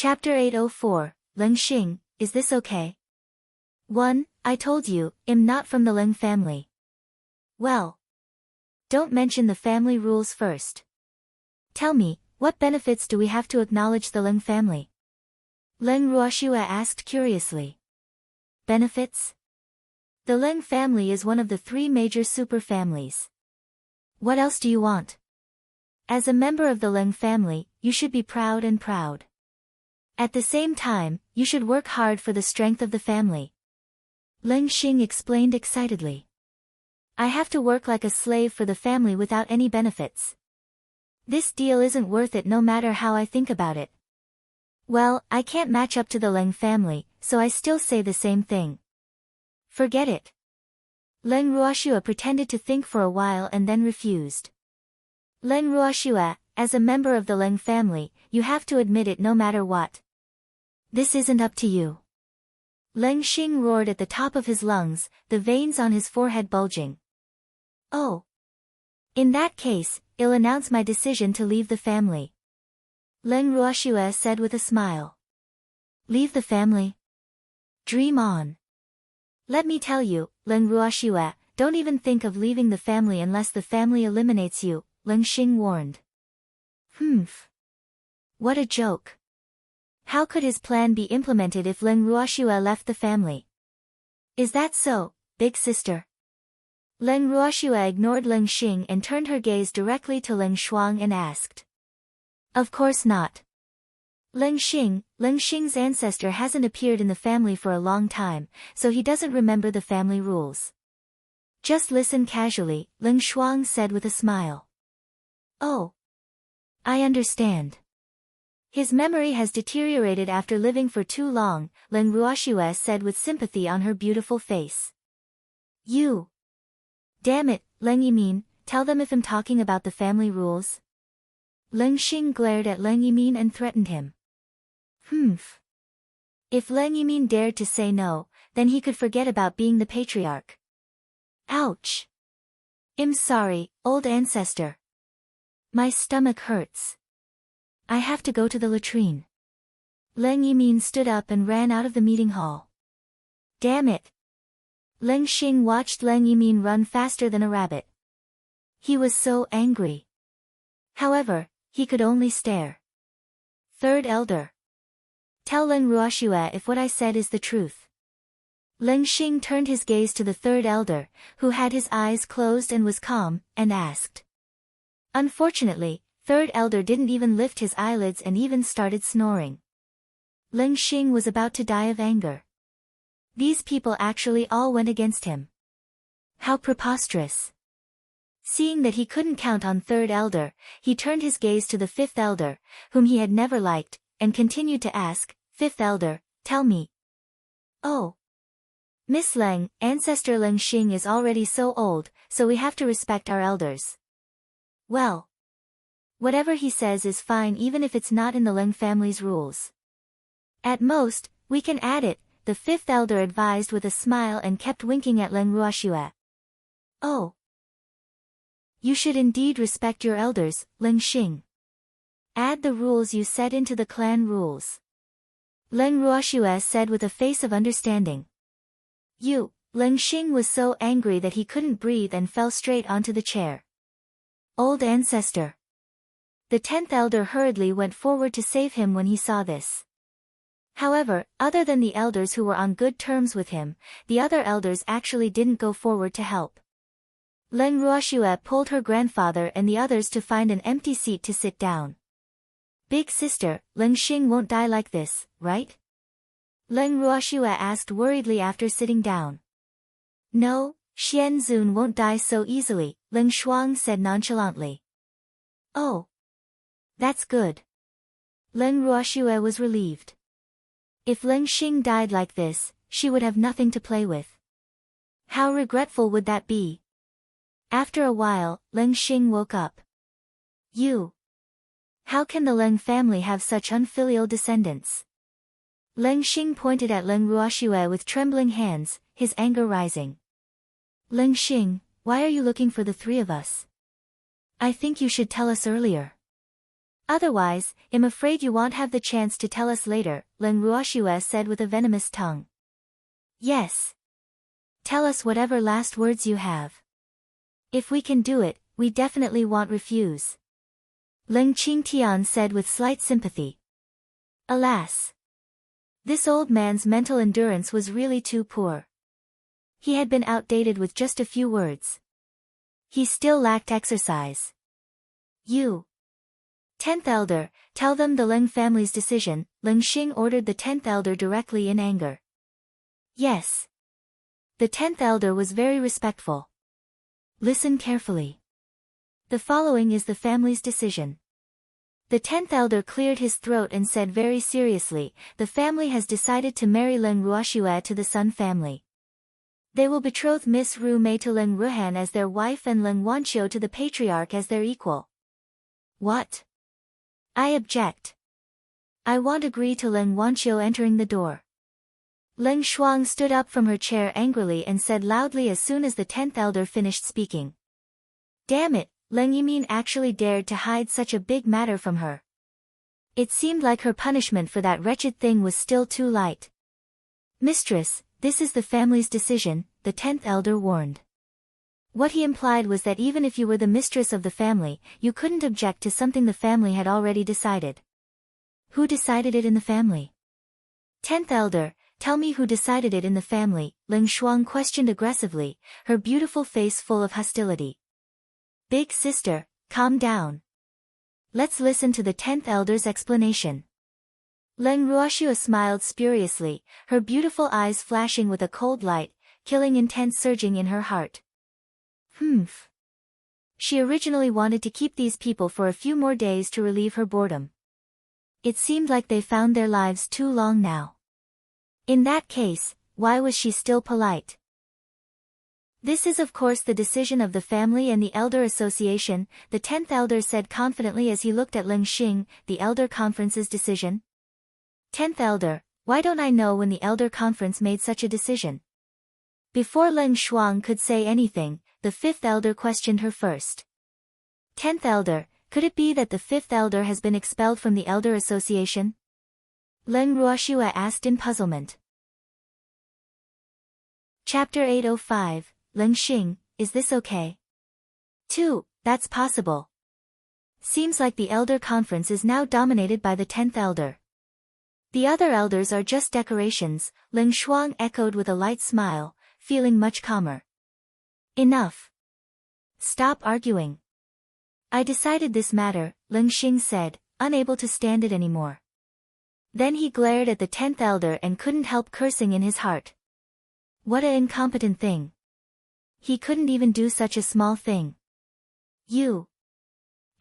Chapter 804, Leng Xing, is this okay? 1. I told you, I'm not from the Leng family. Well. Don't mention the family rules first. Tell me, what benefits do we have to acknowledge the Leng family? Leng Ruoxue asked curiously. Benefits? The Leng family is one of the 3 major super families. What else do you want? As a member of the Leng family, you should be proud and proud. At the same time, you should work hard for the strength of the family. Leng Xing explained excitedly. I have to work like a slave for the family without any benefits. This deal isn't worth it no matter how I think about it. Well, I can't match up to the Leng family, so I still say the same thing. Forget it. Leng Ruoxue pretended to think for a while and then refused. Leng Ruoxue, as a member of the Leng family, you have to admit it no matter what. This isn't up to you. Leng Xing roared at the top of his lungs, the veins on his forehead bulging. Oh. In that case, I'll announce my decision to leave the family. Leng Ruoxue said with a smile. Leave the family? Dream on. Let me tell you, Leng Ruoxue, don't even think of leaving the family unless the family eliminates you, Leng Xing warned. Humph. What a joke. How could his plan be implemented if Leng Ruoxue left the family? Is that so, big sister? Leng Ruoxue ignored Leng Xing and turned her gaze directly to Leng Shuang and asked. Of course not. Leng Xing's ancestor hasn't appeared in the family for a long time, so he doesn't remember the family rules. Just listen casually, Leng Shuang said with a smile. Oh. I understand. His memory has deteriorated after living for too long, Leng Ruoxue said with sympathy on her beautiful face. You. Damn it, Leng Yimin, tell them if I'm talking about the family rules. Leng Xing glared at Leng Yimin and threatened him. Humph. If Leng Yimin dared to say no, then he could forget about being the patriarch. Ouch. I'm sorry, old ancestor. My stomach hurts. I have to go to the latrine. Leng Yimin stood up and ran out of the meeting hall. Damn it. Leng Xing watched Leng Yimin run faster than a rabbit. He was so angry. However, he could only stare. Third elder. Tell Leng Ruoxue if what I said is the truth. Leng Xing turned his gaze to the third elder, who had his eyes closed and was calm, and asked. Unfortunately, third elder didn't even lift his eyelids and even started snoring. Leng Xing was about to die of anger. These people actually all went against him. How preposterous. Seeing that he couldn't count on third elder, he turned his gaze to the fifth elder, whom he had never liked, and continued to ask, Fifth elder, tell me. Oh. Miss Leng, ancestor Leng Xing is already so old, so we have to respect our elders. Well. Whatever he says is fine even if it's not in the Leng family's rules. At most, we can add it, the fifth elder advised with a smile and kept winking at Leng Ruoxue. Oh. You should indeed respect your elders, Leng Xing. Add the rules you set into the clan rules. Leng Ruoxue said with a face of understanding. Leng Xing was so angry that he couldn't breathe and fell straight onto the chair. Old ancestor. The 10th elder hurriedly went forward to save him when he saw this. However, other than the elders who were on good terms with him, the other elders actually didn't go forward to help. Leng Ruoxue pulled her grandfather and the others to find an empty seat to sit down. Big sister, Leng Xing won't die like this, right? Leng Ruoxue asked worriedly after sitting down. No, Xian Zun won't die so easily, Leng Shuang said nonchalantly. Oh. That's good. Leng Ruoxue was relieved. If Leng Xing died like this, she would have nothing to play with. How regretful would that be? After a while, Leng Xing woke up. How can the Leng family have such unfilial descendants? Leng Xing pointed at Leng Ruoxue with trembling hands, his anger rising. Leng Xing, why are you looking for the 3 of us? I think you should tell us earlier. Otherwise, I'm afraid you won't have the chance to tell us later, Leng Ruoxue said with a venomous tongue. Yes. Tell us whatever last words you have. If we can do it, we definitely won't refuse. Leng Qingtian said with slight sympathy. Alas. This old man's mental endurance was really too poor. He had been outdated with just a few words. He still lacked exercise. You. 10th Elder, tell them the Leng family's decision, Leng Xing ordered the 10th Elder directly in anger. Yes. The 10th Elder was very respectful. Listen carefully. The following is the family's decision. The 10th Elder cleared his throat and said very seriously, the family has decided to marry Leng Ruoxue to the Sun family. They will betroth Miss Ru Mei to Leng Ruhan as their wife and Leng Wanqiu to the patriarch as their equal. What? I object. I won't agree to Leng Wanqiu entering the door. Leng Shuang stood up from her chair angrily and said loudly as soon as the 10th Elder finished speaking. Damn it, Leng Yimin actually dared to hide such a big matter from her. It seemed like her punishment for that wretched thing was still too light. Mistress, this is the family's decision, the 10th Elder warned. What he implied was that even if you were the mistress of the family, you couldn't object to something the family had already decided. Who decided it in the family? 10th Elder, tell me who decided it in the family, Leng Shuang questioned aggressively, her beautiful face full of hostility. Big sister, calm down. Let's listen to the 10th Elder's explanation. Leng Ruoxue smiled spuriously, her beautiful eyes flashing with a cold light, killing intent surging in her heart. Humph. She originally wanted to keep these people for a few more days to relieve her boredom. It seemed like they found their lives too long now. In that case, why was she still polite? This is of course the decision of the family and the Elder Association, the 10th Elder said confidently as he looked at Leng Xing, the Elder Conference's decision. 10th Elder, why don't I know when the Elder Conference made such a decision? Before Leng Shuang could say anything, the 5th Elder questioned her first. 10th Elder, could it be that the 5th Elder has been expelled from the Elder Association? Leng Ruoxue asked in puzzlement. Chapter 805, Leng Xing, is this okay? 2, that's possible. Seems like the Elder Conference is now dominated by the 10th Elder. The other elders are just decorations, Leng Shuang echoed with a light smile, feeling much calmer. Enough. Stop arguing. I decided this matter, Leng Xing said, unable to stand it anymore. Then he glared at the 10th Elder and couldn't help cursing in his heart. What an incompetent thing. He couldn't even do such a small thing. You.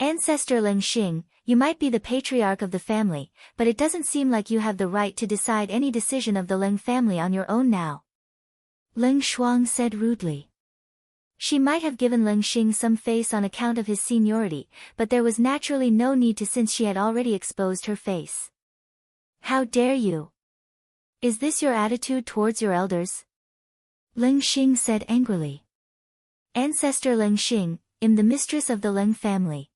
Ancestor Leng Xing, you might be the patriarch of the family, but it doesn't seem like you have the right to decide any decision of the Leng family on your own now. Leng Shuang said rudely. She might have given Leng Xing some face on account of his seniority, but there was naturally no need to since she had already exposed her face. How dare you? Is this your attitude towards your elders? Leng Xing said angrily. Ancestor Leng Xing, I'm the mistress of the Leng family.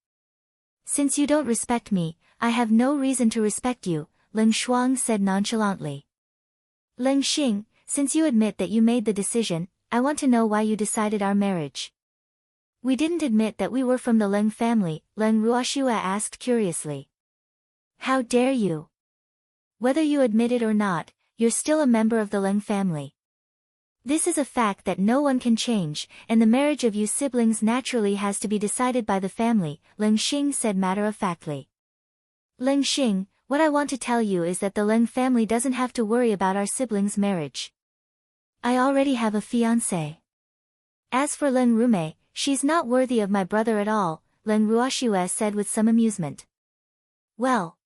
Since you don't respect me, I have no reason to respect you, Leng Shuang said nonchalantly. Leng Xing, since you admit that you made the decision, I want to know why you decided our marriage. We didn't admit that we were from the Leng family, Leng Ruoxue asked curiously. How dare you? Whether you admit it or not, you're still a member of the Leng family. This is a fact that no one can change, and the marriage of you siblings naturally has to be decided by the family, Leng Xing said matter-of-factly. Leng Xing, what I want to tell you is that the Leng family doesn't have to worry about our siblings' marriage. I already have a fiancé. As for Leng Rumei, she's not worthy of my brother at all, Leng Ruoxue said with some amusement. Well.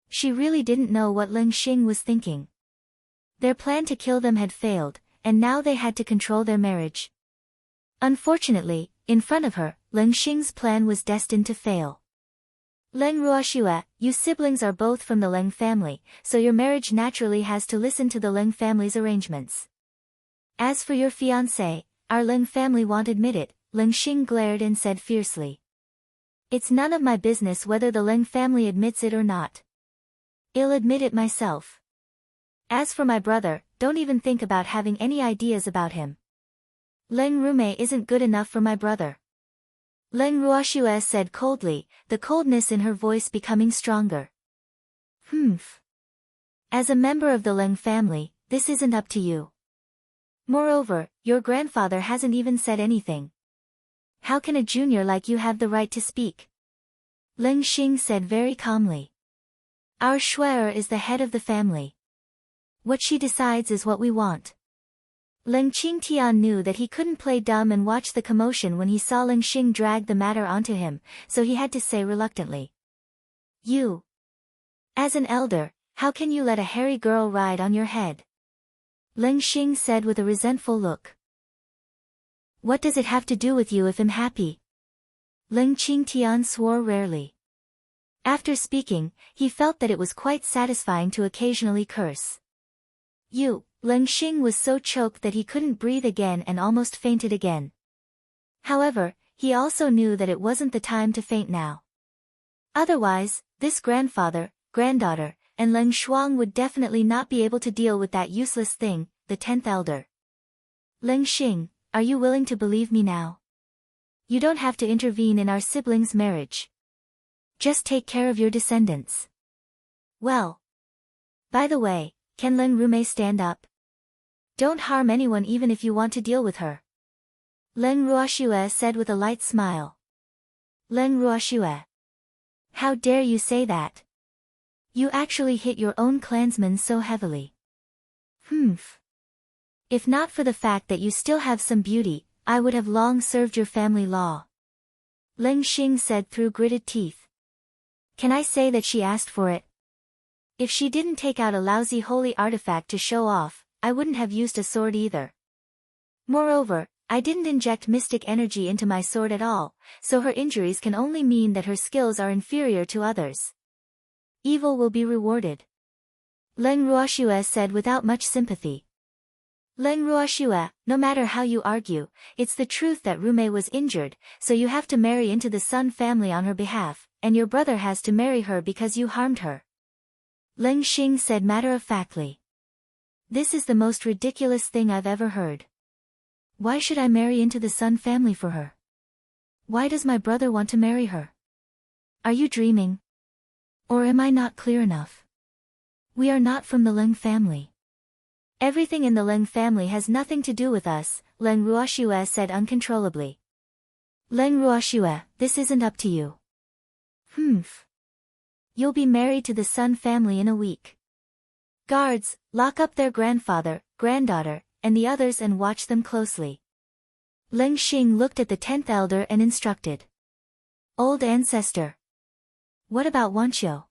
She really didn't know what Leng Xing was thinking. Their plan to kill them had failed, and now they had to control their marriage. Unfortunately, in front of her, Leng Xing's plan was destined to fail. Leng Ruoxue, you siblings are both from the Leng family, so your marriage naturally has to listen to the Leng family's arrangements. As for your fiancé, our Leng family won't admit it, Leng Xing glared and said fiercely. It's none of my business whether the Leng family admits it or not. I'll admit it myself. As for my brother, don't even think about having any ideas about him. Leng Rume isn't good enough for my brother. Leng Ruoxue said coldly, the coldness in her voice becoming stronger. As a member of the Leng family, this isn't up to you. Moreover, your grandfather hasn't even said anything. How can a junior like you have the right to speak? Leng Xing said very calmly. Our Shuang is the head of the family. What she decides is what we want. Leng Qingtian knew that he couldn't play dumb and watch the commotion when he saw Leng Xing drag the matter onto him, so he had to say reluctantly. You. As an elder, how can you let a hairy girl ride on your head? Leng Xing said with a resentful look. What does it have to do with you if I'm happy? Leng Qingtian swore rarely. After speaking, he felt that it was quite satisfying to occasionally curse. You. Leng Xing was so choked that he couldn't breathe again and almost fainted again. However, he also knew that it wasn't the time to faint now. Otherwise, this grandfather, granddaughter, and Leng Shuang would definitely not be able to deal with that useless thing, the 10th elder. Leng Xing, are you willing to believe me now? You don't have to intervene in our siblings' marriage. Just take care of your descendants. Well. By the way, can Leng Rume stand up? Don't harm anyone even if you want to deal with her. Leng Ruoxue said with a light smile. Leng Ruoxue. How dare you say that? You actually hit your own clansmen so heavily. If not for the fact that you still have some beauty, I would have long served your family law. Leng Xing said through gritted teeth. Can I say that she asked for it? If she didn't take out a lousy holy artifact to show off, I wouldn't have used a sword either. Moreover, I didn't inject mystic energy into my sword at all, so her injuries can only mean that her skills are inferior to others. Evil will be rewarded. Leng Ruoxue said without much sympathy. Leng Ruoxue, no matter how you argue, it's the truth that Rume was injured, so you have to marry into the Sun family on her behalf, and your brother has to marry her because you harmed her. Leng Xing said matter-of-factly. This is the most ridiculous thing I've ever heard. Why should I marry into the Sun family for her? Why does my brother want to marry her? Are you dreaming? Or am I not clear enough? We are not from the Leng family. Everything in the Leng family has nothing to do with us, Leng Ruoxue said uncontrollably. Leng Ruoxue, this isn't up to you. You'll be married to the Sun family in a week. Guards, lock up their grandfather, granddaughter, and the others and watch them closely. Leng Xing looked at the 10th elder and instructed. Old ancestor. What about Wanqiu?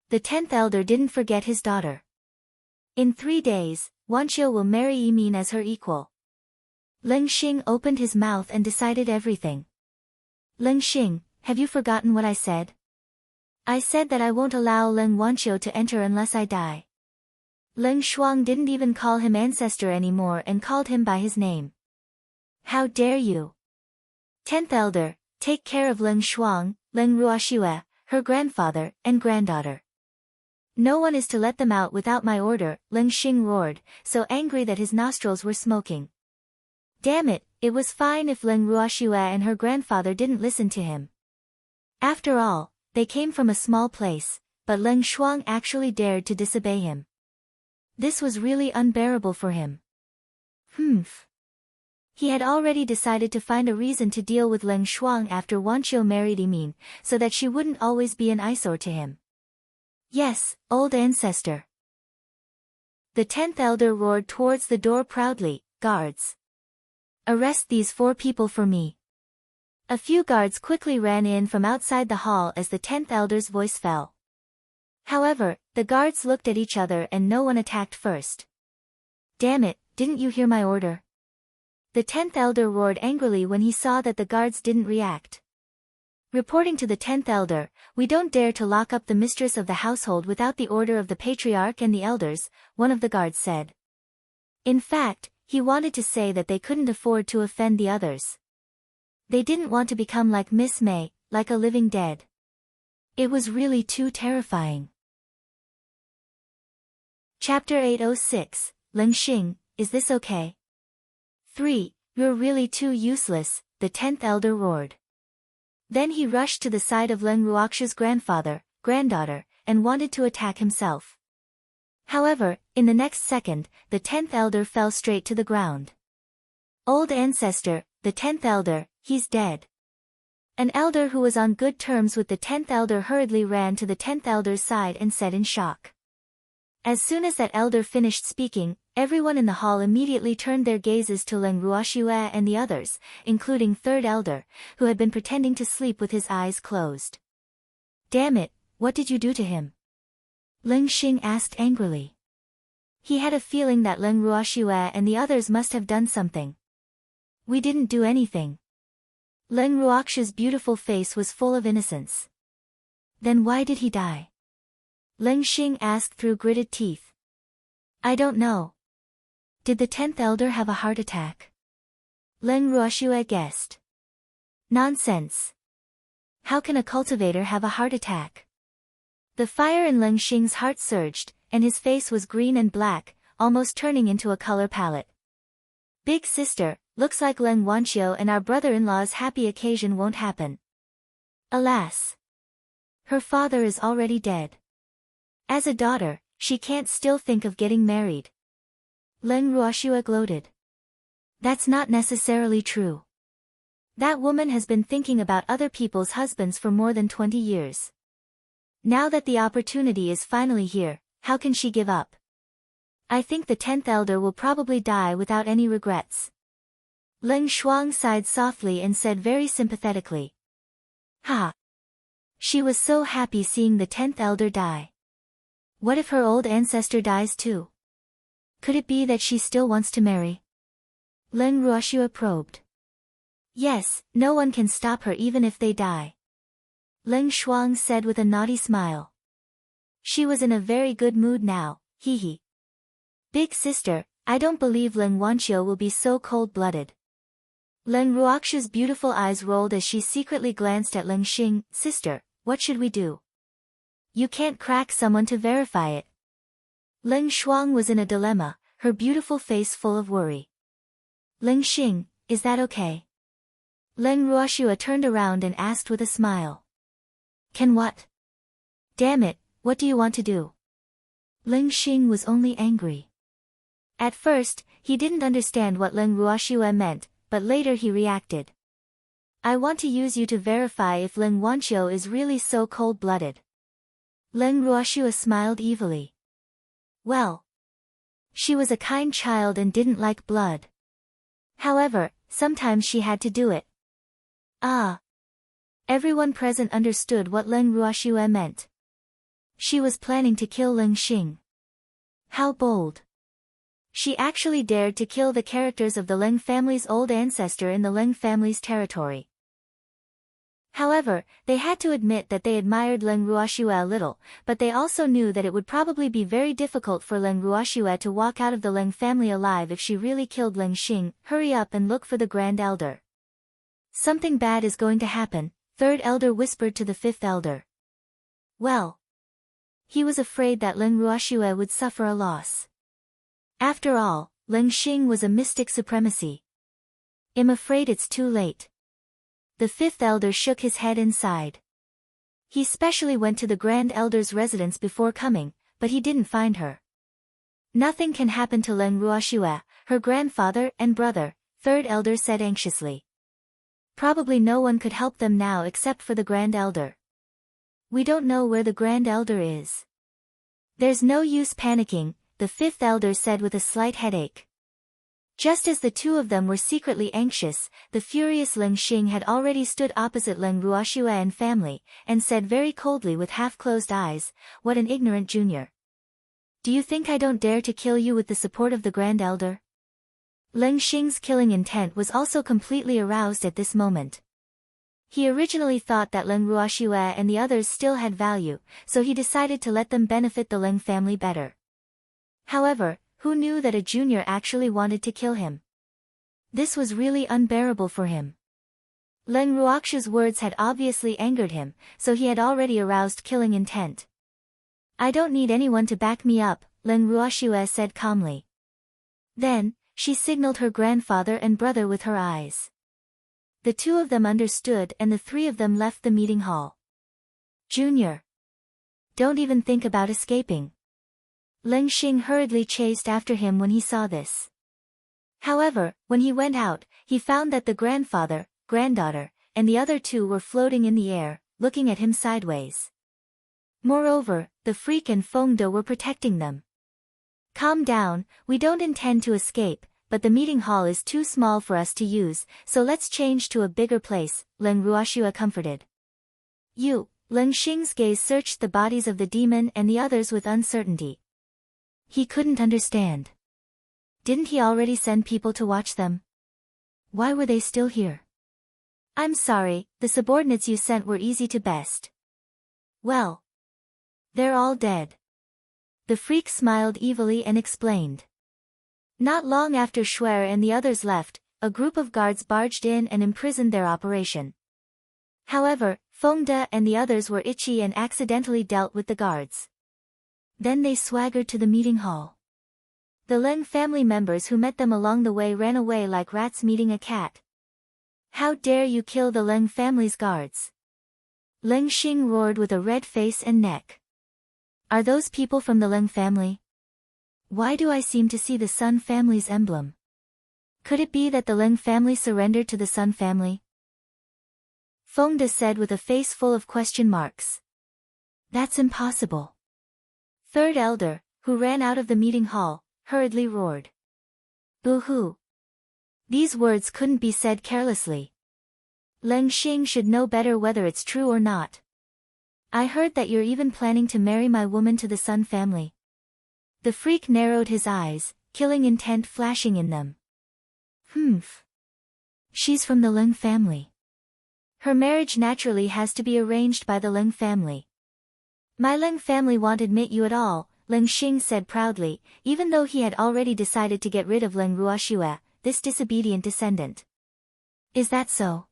The 10th elder didn't forget his daughter. In 3 days, Wanqiu will marry Yimin as her equal. Leng Xing opened his mouth and decided everything. Leng Xing, have you forgotten what I said? I said that I won't allow Leng Wanqiu to enter unless I die. Leng Shuang didn't even call him ancestor anymore and called him by his name. How dare you? 10th elder, take care of Leng Shuang, Leng Ruoxue, her grandfather, and granddaughter. No one is to let them out without my order, Leng Xing roared, so angry that his nostrils were smoking. Damn it, it was fine if Leng Ruoxue and her grandfather didn't listen to him. After all, they came from a small place, but Leng Shuang actually dared to disobey him. This was really unbearable for him. He had already decided to find a reason to deal with Leng Shuang after Wanqiu married Yimin, so that she wouldn't always be an eyesore to him. Yes, old ancestor. The 10th elder roared towards the door proudly, guards. Arrest these 4 people for me. A few guards quickly ran in from outside the hall as the 10th elder's voice fell. However, the guards looked at each other and no one attacked first. Damn it, didn't you hear my order? The 10th elder roared angrily when he saw that the guards didn't react. Reporting to the 10th elder, we don't dare to lock up the mistress of the household without the order of the patriarch and the elders, one of the guards said. In fact, he wanted to say that they couldn't afford to offend the others. They didn't want to become like Miss May, like a living dead. It was really too terrifying. Chapter 806, Leng Xing, is this okay? 3. You're really too useless, the 10th elder roared. Then he rushed to the side of Leng Ruoxiu's granddaughter, and wanted to attack himself. However, in the next second, the 10th elder fell straight to the ground. Old ancestor, the 10th elder, he's dead. An elder who was on good terms with the 10th elder hurriedly ran to the 10th elder's side and said in shock. As soon as that elder finished speaking, everyone in the hall immediately turned their gazes to Leng Ruoxiu and the others, including third elder, who had been pretending to sleep with his eyes closed. Damn it, what did you do to him? Leng Xing asked angrily. He had a feeling that Leng Ruoxiu and the others must have done something. We didn't do anything. Leng Ruoxiu's beautiful face was full of innocence. Then why did he die? Leng Xing asked through gritted teeth. I don't know. Did the 10th elder have a heart attack? Leng Ruoxiu guessed. Nonsense. How can a cultivator have a heart attack? The fire in Leng Xing's heart surged, and his face was green and black, almost turning into a color palette. Big sister, looks like Leng Wanqiu and our brother-in-law's happy occasion won't happen. Alas. Her father is already dead. As a daughter, she can't still think of getting married. Leng Ruoxiu gloated. That's not necessarily true. That woman has been thinking about other people's husbands for more than 20 years. Now that the opportunity is finally here, how can she give up? I think the 10th elder will probably die without any regrets. Leng Shuang sighed softly and said very sympathetically. Ha! She was so happy seeing the 10th elder die. What if her old ancestor dies too? Could it be that she still wants to marry? Leng Ruoxiu probed. Yes, no one can stop her even if they die. Leng Shuang said with a naughty smile. She was in a very good mood now, hee. Big sister, I don't believe Leng Wanqiu will be so cold-blooded. Leng Ruoxiu's beautiful eyes rolled as she secretly glanced at Leng Xing. Sister, what should we do? You can't crack someone to verify it. Leng Shuang was in a dilemma, her beautiful face full of worry. Leng Xing, is that okay? Leng Ruoxiu turned around and asked with a smile. Can what? Damn it, what do you want to do? Leng Xing was only angry. At first, he didn't understand what Leng Ruoxiu meant, but later he reacted. I want to use you to verify if Leng Wanqiu is really so cold-blooded. Leng Ruoxiu smiled evilly. Well. She was a kind child and didn't like blood. However, sometimes she had to do it. Ah. Everyone present understood what Leng Ruoxiu meant. She was planning to kill Leng Xing. How bold. She actually dared to kill the characters of the Leng family's old ancestor in the Leng family's territory. However, they had to admit that they admired Leng Ruoxiu a little, but they also knew that it would probably be very difficult for Leng Ruoxiu to walk out of the Leng family alive if she really killed Leng Xing. Hurry up and look for the Grand Elder. Something bad is going to happen, third elder whispered to the fifth elder. Well. He was afraid that Leng Ruoxiu would suffer a loss. After all, Leng Xing was a mystic supremacy. I'm afraid it's too late. The fifth elder shook his head and sighed. He specially went to the Grand Elder's residence before coming, but he didn't find her. Nothing can happen to Leng Ruoxiu, her grandfather and brother, third elder said anxiously. Probably no one could help them now except for the Grand Elder. We don't know where the Grand Elder is. There's no use panicking, the fifth elder said with a slight headache. Just as the two of them were secretly anxious, the furious Leng Xing had already stood opposite Leng Ruoxiu and family, and said very coldly with half-closed eyes, "What an ignorant junior. Do you think I don't dare to kill you with the support of the Grand Elder?" Leng Xing's killing intent was also completely aroused at this moment. He originally thought that Leng Ruoxiu and the others still had value, so he decided to let them benefit the Leng family better. However, who knew that a junior actually wanted to kill him? This was really unbearable for him. Leng Ruoxiu's words had obviously angered him, so he had already aroused killing intent. I don't need anyone to back me up, Leng Ruoxiu said calmly. Then, she signaled her grandfather and brother with her eyes. The two of them understood and the three of them left the meeting hall. Junior. Don't even think about escaping. Leng Xing hurriedly chased after him when he saw this. However, when he went out, he found that the grandfather, granddaughter, and the other two were floating in the air, looking at him sideways. Moreover, the freak and Fengde were protecting them. Calm down, we don't intend to escape, but the meeting hall is too small for us to use, so let's change to a bigger place, Leng Ruoxiu comforted. You, Leng Xing's gaze searched the bodies of the demon and the others with uncertainty. He couldn't understand. Didn't he already send people to watch them? Why were they still here? I'm sorry, the subordinates you sent were easy to best. Well. They're all dead. The freak smiled evilly and explained. Not long after Shuang and the others left, a group of guards barged in and imprisoned their operation. However, Fengde and the others were itchy and accidentally dealt with the guards. Then they swaggered to the meeting hall. The Leng family members who met them along the way ran away like rats meeting a cat. How dare you kill the Leng family's guards? Leng Xing roared with a red face and neck. Are those people from the Leng family? Why do I seem to see the Sun family's emblem? Could it be that the Leng family surrendered to the Sun family? Fengde said with a face full of question marks. That's impossible. Third elder, who ran out of the meeting hall, hurriedly roared. Boo-hoo. These words couldn't be said carelessly. Leng Xing should know better whether it's true or not. I heard that you're even planning to marry my woman to the Sun family. The freak narrowed his eyes, killing intent flashing in them. She's from the Leng family. Her marriage naturally has to be arranged by the Leng family. My Leng family won't admit you at all, Leng Xing said proudly, even though he had already decided to get rid of Leng Ruoxiu, this disobedient descendant. Is that so?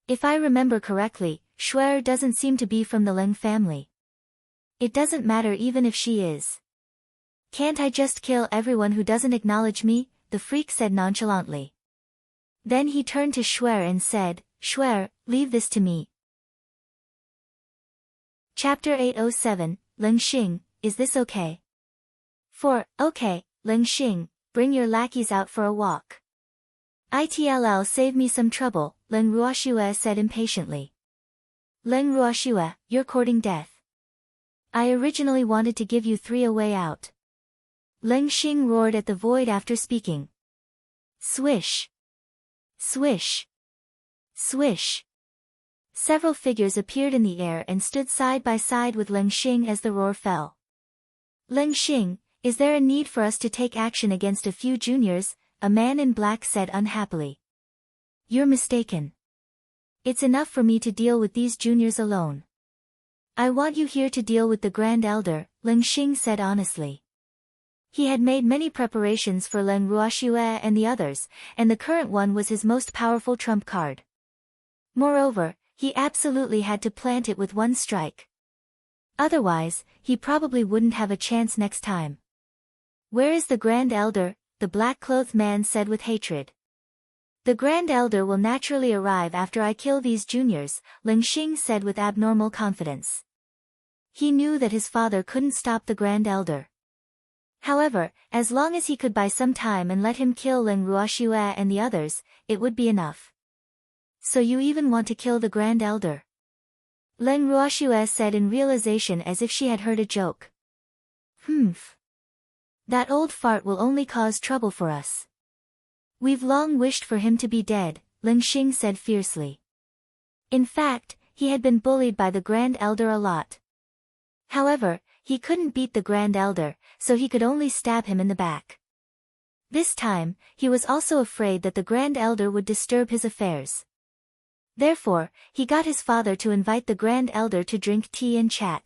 If I remember correctly, Shuang doesn't seem to be from the Leng family. It doesn't matter even if she is. Can't I just kill everyone who doesn't acknowledge me? The freak said nonchalantly. Then he turned to Shuang and said, Shuang, leave this to me. Chapter 807, Leng Xing, is this okay? Okay, Leng Xing, bring your lackeys out for a walk. It'll save me some trouble, Leng Ruoxiu said impatiently. Leng Ruoxiu, you're courting death. I originally wanted to give you three a way out. Leng Xing roared at the void after speaking. Swish. Swish. Swish. Several figures appeared in the air and stood side by side with Leng Xing as the roar fell. Leng Xing, is there a need for us to take action against a few juniors? A man in black said unhappily. You're mistaken. It's enough for me to deal with these juniors alone. I want you here to deal with the Grand Elder, Leng Xing said honestly. He had made many preparations for Leng Ruoxiu and the others, and the current one was his most powerful trump card. Moreover, he absolutely had to plant it with one strike. Otherwise, he probably wouldn't have a chance next time. Where is the Grand Elder? The black-clothed man said with hatred. The Grand Elder will naturally arrive after I kill these juniors, Leng Xing said with abnormal confidence. He knew that his father couldn't stop the Grand Elder. However, as long as he could buy some time and let him kill Leng Ruoxiu and the others, it would be enough. So you even want to kill the Grand Elder? Leng Ruoxiu said in realization as if she had heard a joke. That old fart will only cause trouble for us. We've long wished for him to be dead, Leng Xing said fiercely. In fact, he had been bullied by the Grand Elder a lot. However, he couldn't beat the Grand Elder, so he could only stab him in the back. This time, he was also afraid that the Grand Elder would disturb his affairs. Therefore, he got his father to invite the Grand Elder to drink tea and chat.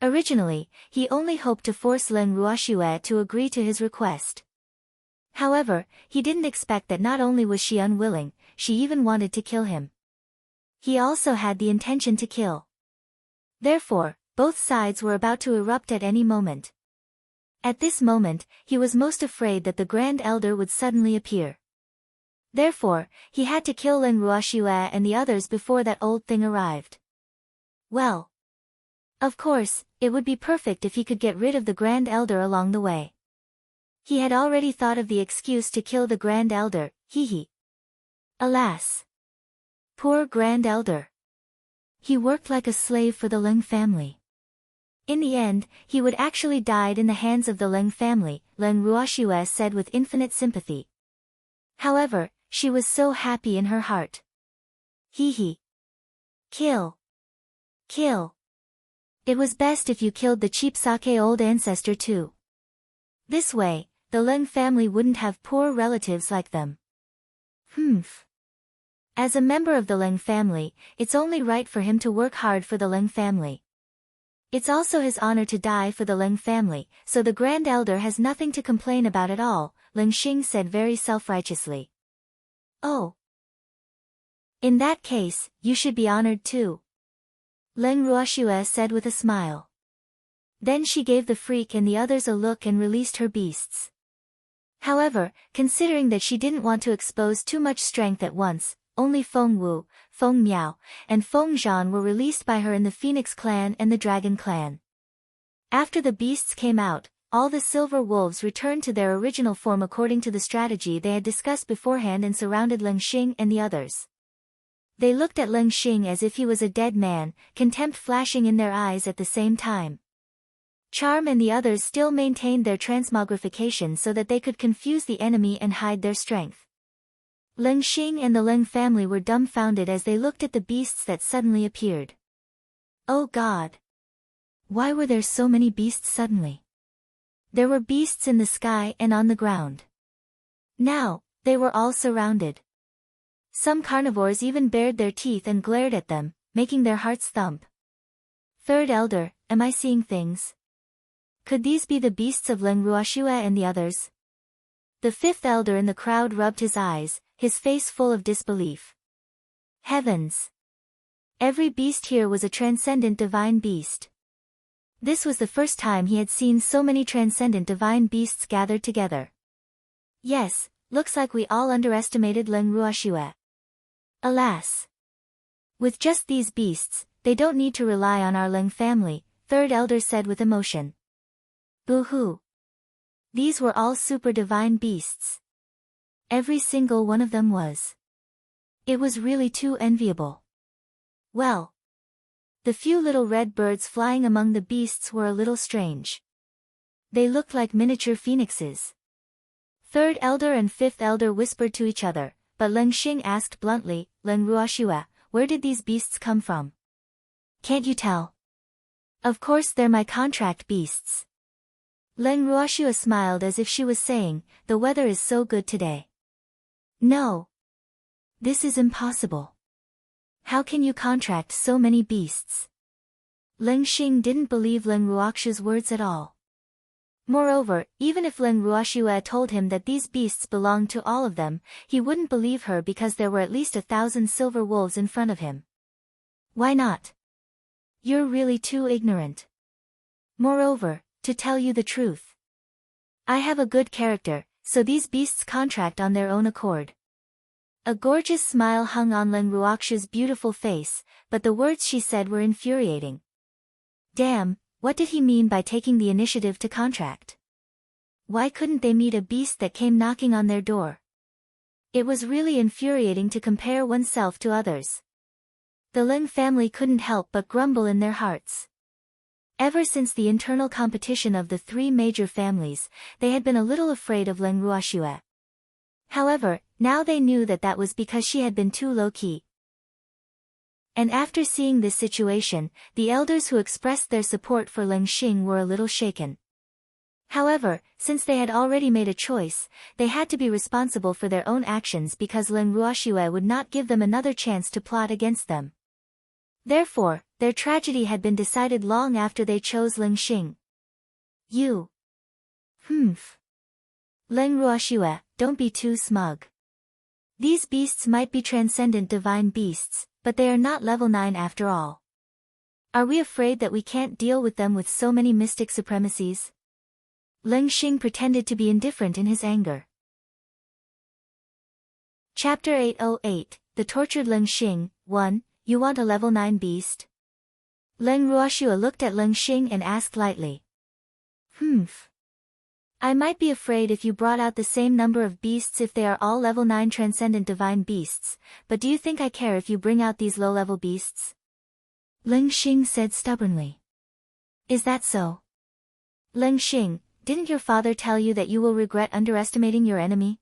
Originally, he only hoped to force Leng Ruoxiu to agree to his request. However, he didn't expect that not only was she unwilling, she even wanted to kill him. He also had the intention to kill. Therefore, both sides were about to erupt at any moment. At this moment, he was most afraid that the Grand Elder would suddenly appear. Therefore, he had to kill Leng Ruoxue and the others before that old thing arrived. Well, of course, it would be perfect if he could get rid of the Grand Elder along the way. He had already thought of the excuse to kill the Grand Elder, hee. Alas! Poor Grand Elder. He worked like a slave for the Leng family. In the end, he would actually died in the hands of the Leng family, Leng Ruoxue said with infinite sympathy. However, she was so happy in her heart. Hee. Kill. Kill. It was best if you killed the cheap sake old ancestor too. This way, the Leng family wouldn't have poor relatives like them. As a member of the Leng family, it's only right for him to work hard for the Leng family. It's also his honor to die for the Leng family, so the Grand Elder has nothing to complain about at all, Leng Xing said very self-righteously. Oh. In that case, you should be honored too. Leng Ruoxue said with a smile. Then she gave the freak and the others a look and released her beasts. However, considering that she didn't want to expose too much strength at once, only Feng Wu, Feng Miao, and Feng Zhan were released by her in the Phoenix clan and the Dragon clan. After the beasts came out, all the silver wolves returned to their original form according to the strategy they had discussed beforehand and surrounded Leng Xing and the others. They looked at Leng Xing as if he was a dead man, contempt flashing in their eyes at the same time. Charm and the others still maintained their transmogrification so that they could confuse the enemy and hide their strength. Leng Xing and the Leng family were dumbfounded as they looked at the beasts that suddenly appeared. Oh God! Why were there so many beasts suddenly? There were beasts in the sky and on the ground. Now, they were all surrounded. Some carnivores even bared their teeth and glared at them, making their hearts thump. Third Elder, am I seeing things? Could these be the beasts of Leng Ruoxue and the others? The fifth elder in the crowd rubbed his eyes, his face full of disbelief. Heavens! Every beast here was a transcendent divine beast. This was the first time he had seen so many transcendent divine beasts gathered together. Yes, looks like we all underestimated Leng Ruoxue. Alas! With just these beasts, they don't need to rely on our Leng family, third elder said with emotion. Boo-hoo! These were all super divine beasts. Every single one of them was. It was really too enviable. Well. The few little red birds flying among the beasts were a little strange. They looked like miniature phoenixes. Third elder and fifth elder whispered to each other, but Leng Xing asked bluntly, Leng Ruoxue, where did these beasts come from? Can't you tell? Of course they're my contract beasts. Leng Ruoxue smiled as if she was saying, the weather is so good today. No. This is impossible. How can you contract so many beasts? Leng Xing didn't believe Leng Ruoxue's words at all. Moreover, even if Leng Ruoxue told him that these beasts belonged to all of them, he wouldn't believe her because there were at least 1,000 silver wolves in front of him. Why not? You're really too ignorant. Moreover, to tell you the truth, I have a good character, so these beasts contract on their own accord. A gorgeous smile hung on Leng Ruoxue's beautiful face, but the words she said were infuriating. Damn, what did he mean by taking the initiative to contract? Why couldn't they meet a beast that came knocking on their door? It was really infuriating to compare oneself to others. The Leng family couldn't help but grumble in their hearts. Ever since the internal competition of the three major families, they had been a little afraid of Leng Ruoxue. However, now they knew that that was because she had been too low-key. And after seeing this situation, the elders who expressed their support for Leng Xing were a little shaken. However, since they had already made a choice, they had to be responsible for their own actions because Leng Ruoxue would not give them another chance to plot against them. Therefore, their tragedy had been decided long after they chose Leng Xing. You. Leng Ruoxue, don't be too smug. These beasts might be transcendent divine beasts, but they are not level 9 after all. Are we afraid that we can't deal with them with so many mystic supremacies? Leng Xing pretended to be indifferent in his anger. Chapter 808, The Tortured Leng Xing, 1, You want a level 9 beast? Leng Ruoxue looked at Leng Xing and asked lightly. I might be afraid if you brought out the same number of beasts if they are all level 9 transcendent divine beasts, but do you think I care if you bring out these low-level beasts? Leng Xing said stubbornly. Is that so? Leng Xing, didn't your father tell you that you will regret underestimating your enemy?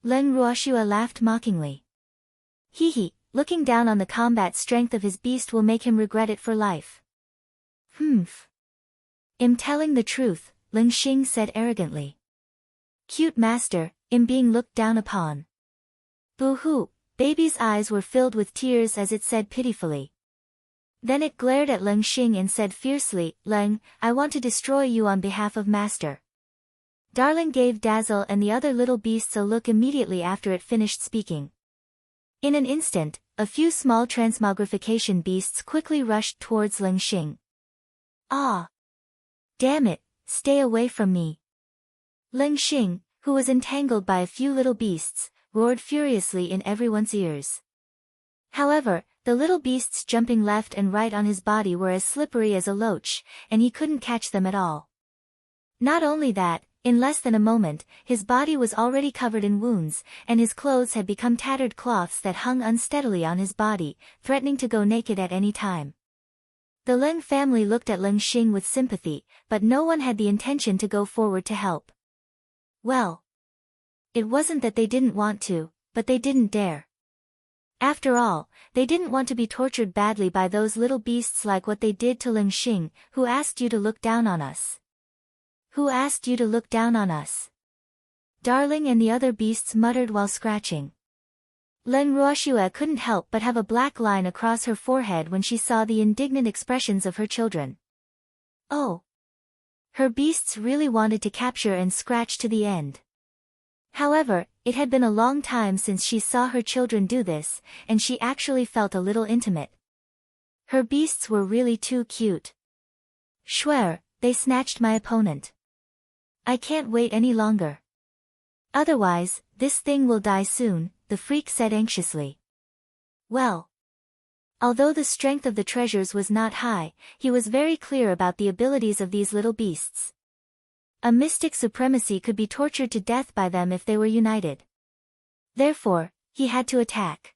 Leng Ruoxue laughed mockingly. He, looking down on the combat strength of his beast will make him regret it for life. I'm telling the truth, Leng Xing said arrogantly. Cute master, I'm being looked down upon. Boo-hoo, baby's eyes were filled with tears as it said pitifully. Then it glared at Leng Xing and said fiercely, Leng, I want to destroy you on behalf of master. Darling gave Dazzle and the other little beasts a look immediately after it finished speaking. In an instant, a few small transmogrification beasts quickly rushed towards Leng Xing. Ah! Damn it, stay away from me. Leng Xing, who was entangled by a few little beasts, roared furiously in everyone's ears. However, the little beasts jumping left and right on his body were as slippery as a loach, and he couldn't catch them at all. Not only that, in less than a moment, his body was already covered in wounds, and his clothes had become tattered cloths that hung unsteadily on his body, threatening to go naked at any time. The Leng family looked at Leng Xing with sympathy, but no one had the intention to go forward to help. Well, it wasn't that they didn't want to, but they didn't dare. After all, they didn't want to be tortured badly by those little beasts like what they did to Leng Xing, who asked you to look down on us. Who asked you to look down on us? Darling and the other beasts muttered while scratching. Leng Ruoxue couldn't help but have a black line across her forehead when she saw the indignant expressions of her children. Oh! Her beasts really wanted to capture and scratch to the end. However, it had been a long time since she saw her children do this, and she actually felt a little intimate. Her beasts were really too cute. Swear, they snatched my opponent. I can't wait any longer. Otherwise, this thing will die soon, the freak said anxiously. Well. Although the strength of the treasures was not high, he was very clear about the abilities of these little beasts. A mystic supremacy could be tortured to death by them if they were united. Therefore, he had to attack.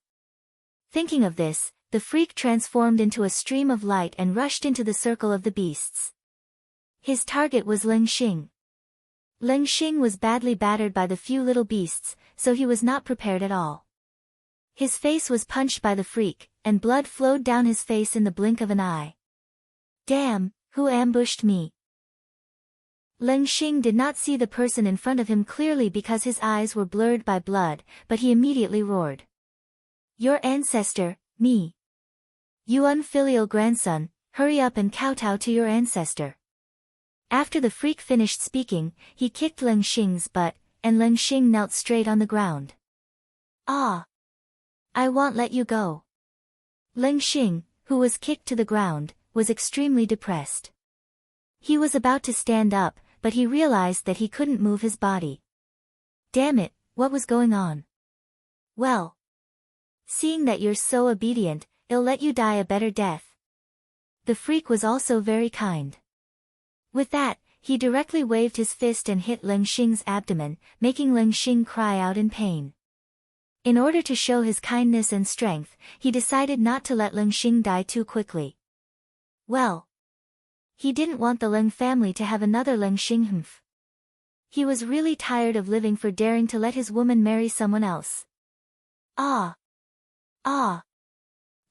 Thinking of this, the freak transformed into a stream of light and rushed into the circle of the beasts. His target was Leng Xing. Leng Xing was badly battered by the few little beasts, so he was not prepared at all. His face was punched by the freak, and blood flowed down his face in the blink of an eye. Damn, who ambushed me? Leng Xing did not see the person in front of him clearly because his eyes were blurred by blood, but he immediately roared. Your ancestor, me. You unfilial grandson, hurry up and kowtow to your ancestor. After the freak finished speaking, he kicked Leng Xing's butt, and Leng Xing knelt straight on the ground. Ah! I won't let you go. Leng Xing, who was kicked to the ground, was extremely depressed. He was about to stand up, but he realized that he couldn't move his body. Damn it, what was going on? Well. Seeing that you're so obedient, I'll let you die a better death. The freak was also very kind. With that, he directly waved his fist and hit Leng Xing's abdomen, making Leng Xing cry out in pain. In order to show his kindness and strength, he decided not to let Leng Xing die too quickly. Well. He didn't want the Leng family to have another Leng Xing. He was really tired of living for daring to let his woman marry someone else. Ah! Ah!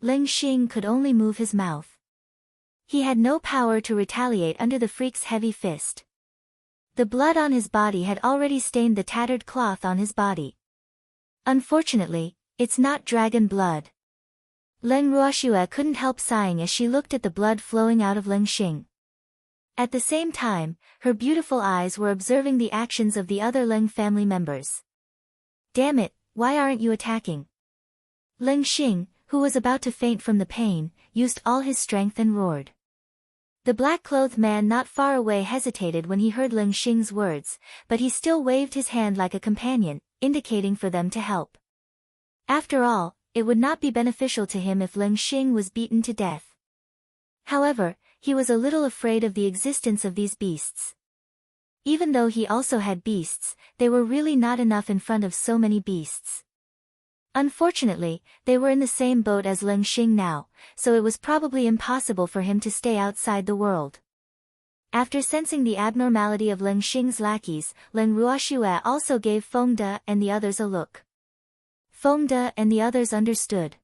Leng Xing could only move his mouth. He had no power to retaliate under the freak's heavy fist. The blood on his body had already stained the tattered cloth on his body. Unfortunately, it's not dragon blood. Leng Ruoxue couldn't help sighing as she looked at the blood flowing out of Leng Xing. At the same time, her beautiful eyes were observing the actions of the other Leng family members. Damn it, why aren't you attacking? Xing, who was about to faint from the pain, used all his strength and roared. The black-clothed man not far away hesitated when he heard Xing's words, but he still waved his hand like a companion, indicating for them to help. After all, it would not be beneficial to him if Xing was beaten to death. However, he was a little afraid of the existence of these beasts. Even though he also had beasts, they were really not enough in front of so many beasts. Unfortunately, they were in the same boat as Xing now, so it was probably impossible for him to stay outside the world. After sensing the abnormality of Xing's lackeys, Leng Ruoxue also gave Fengde and the others a look. Fengde and the others understood.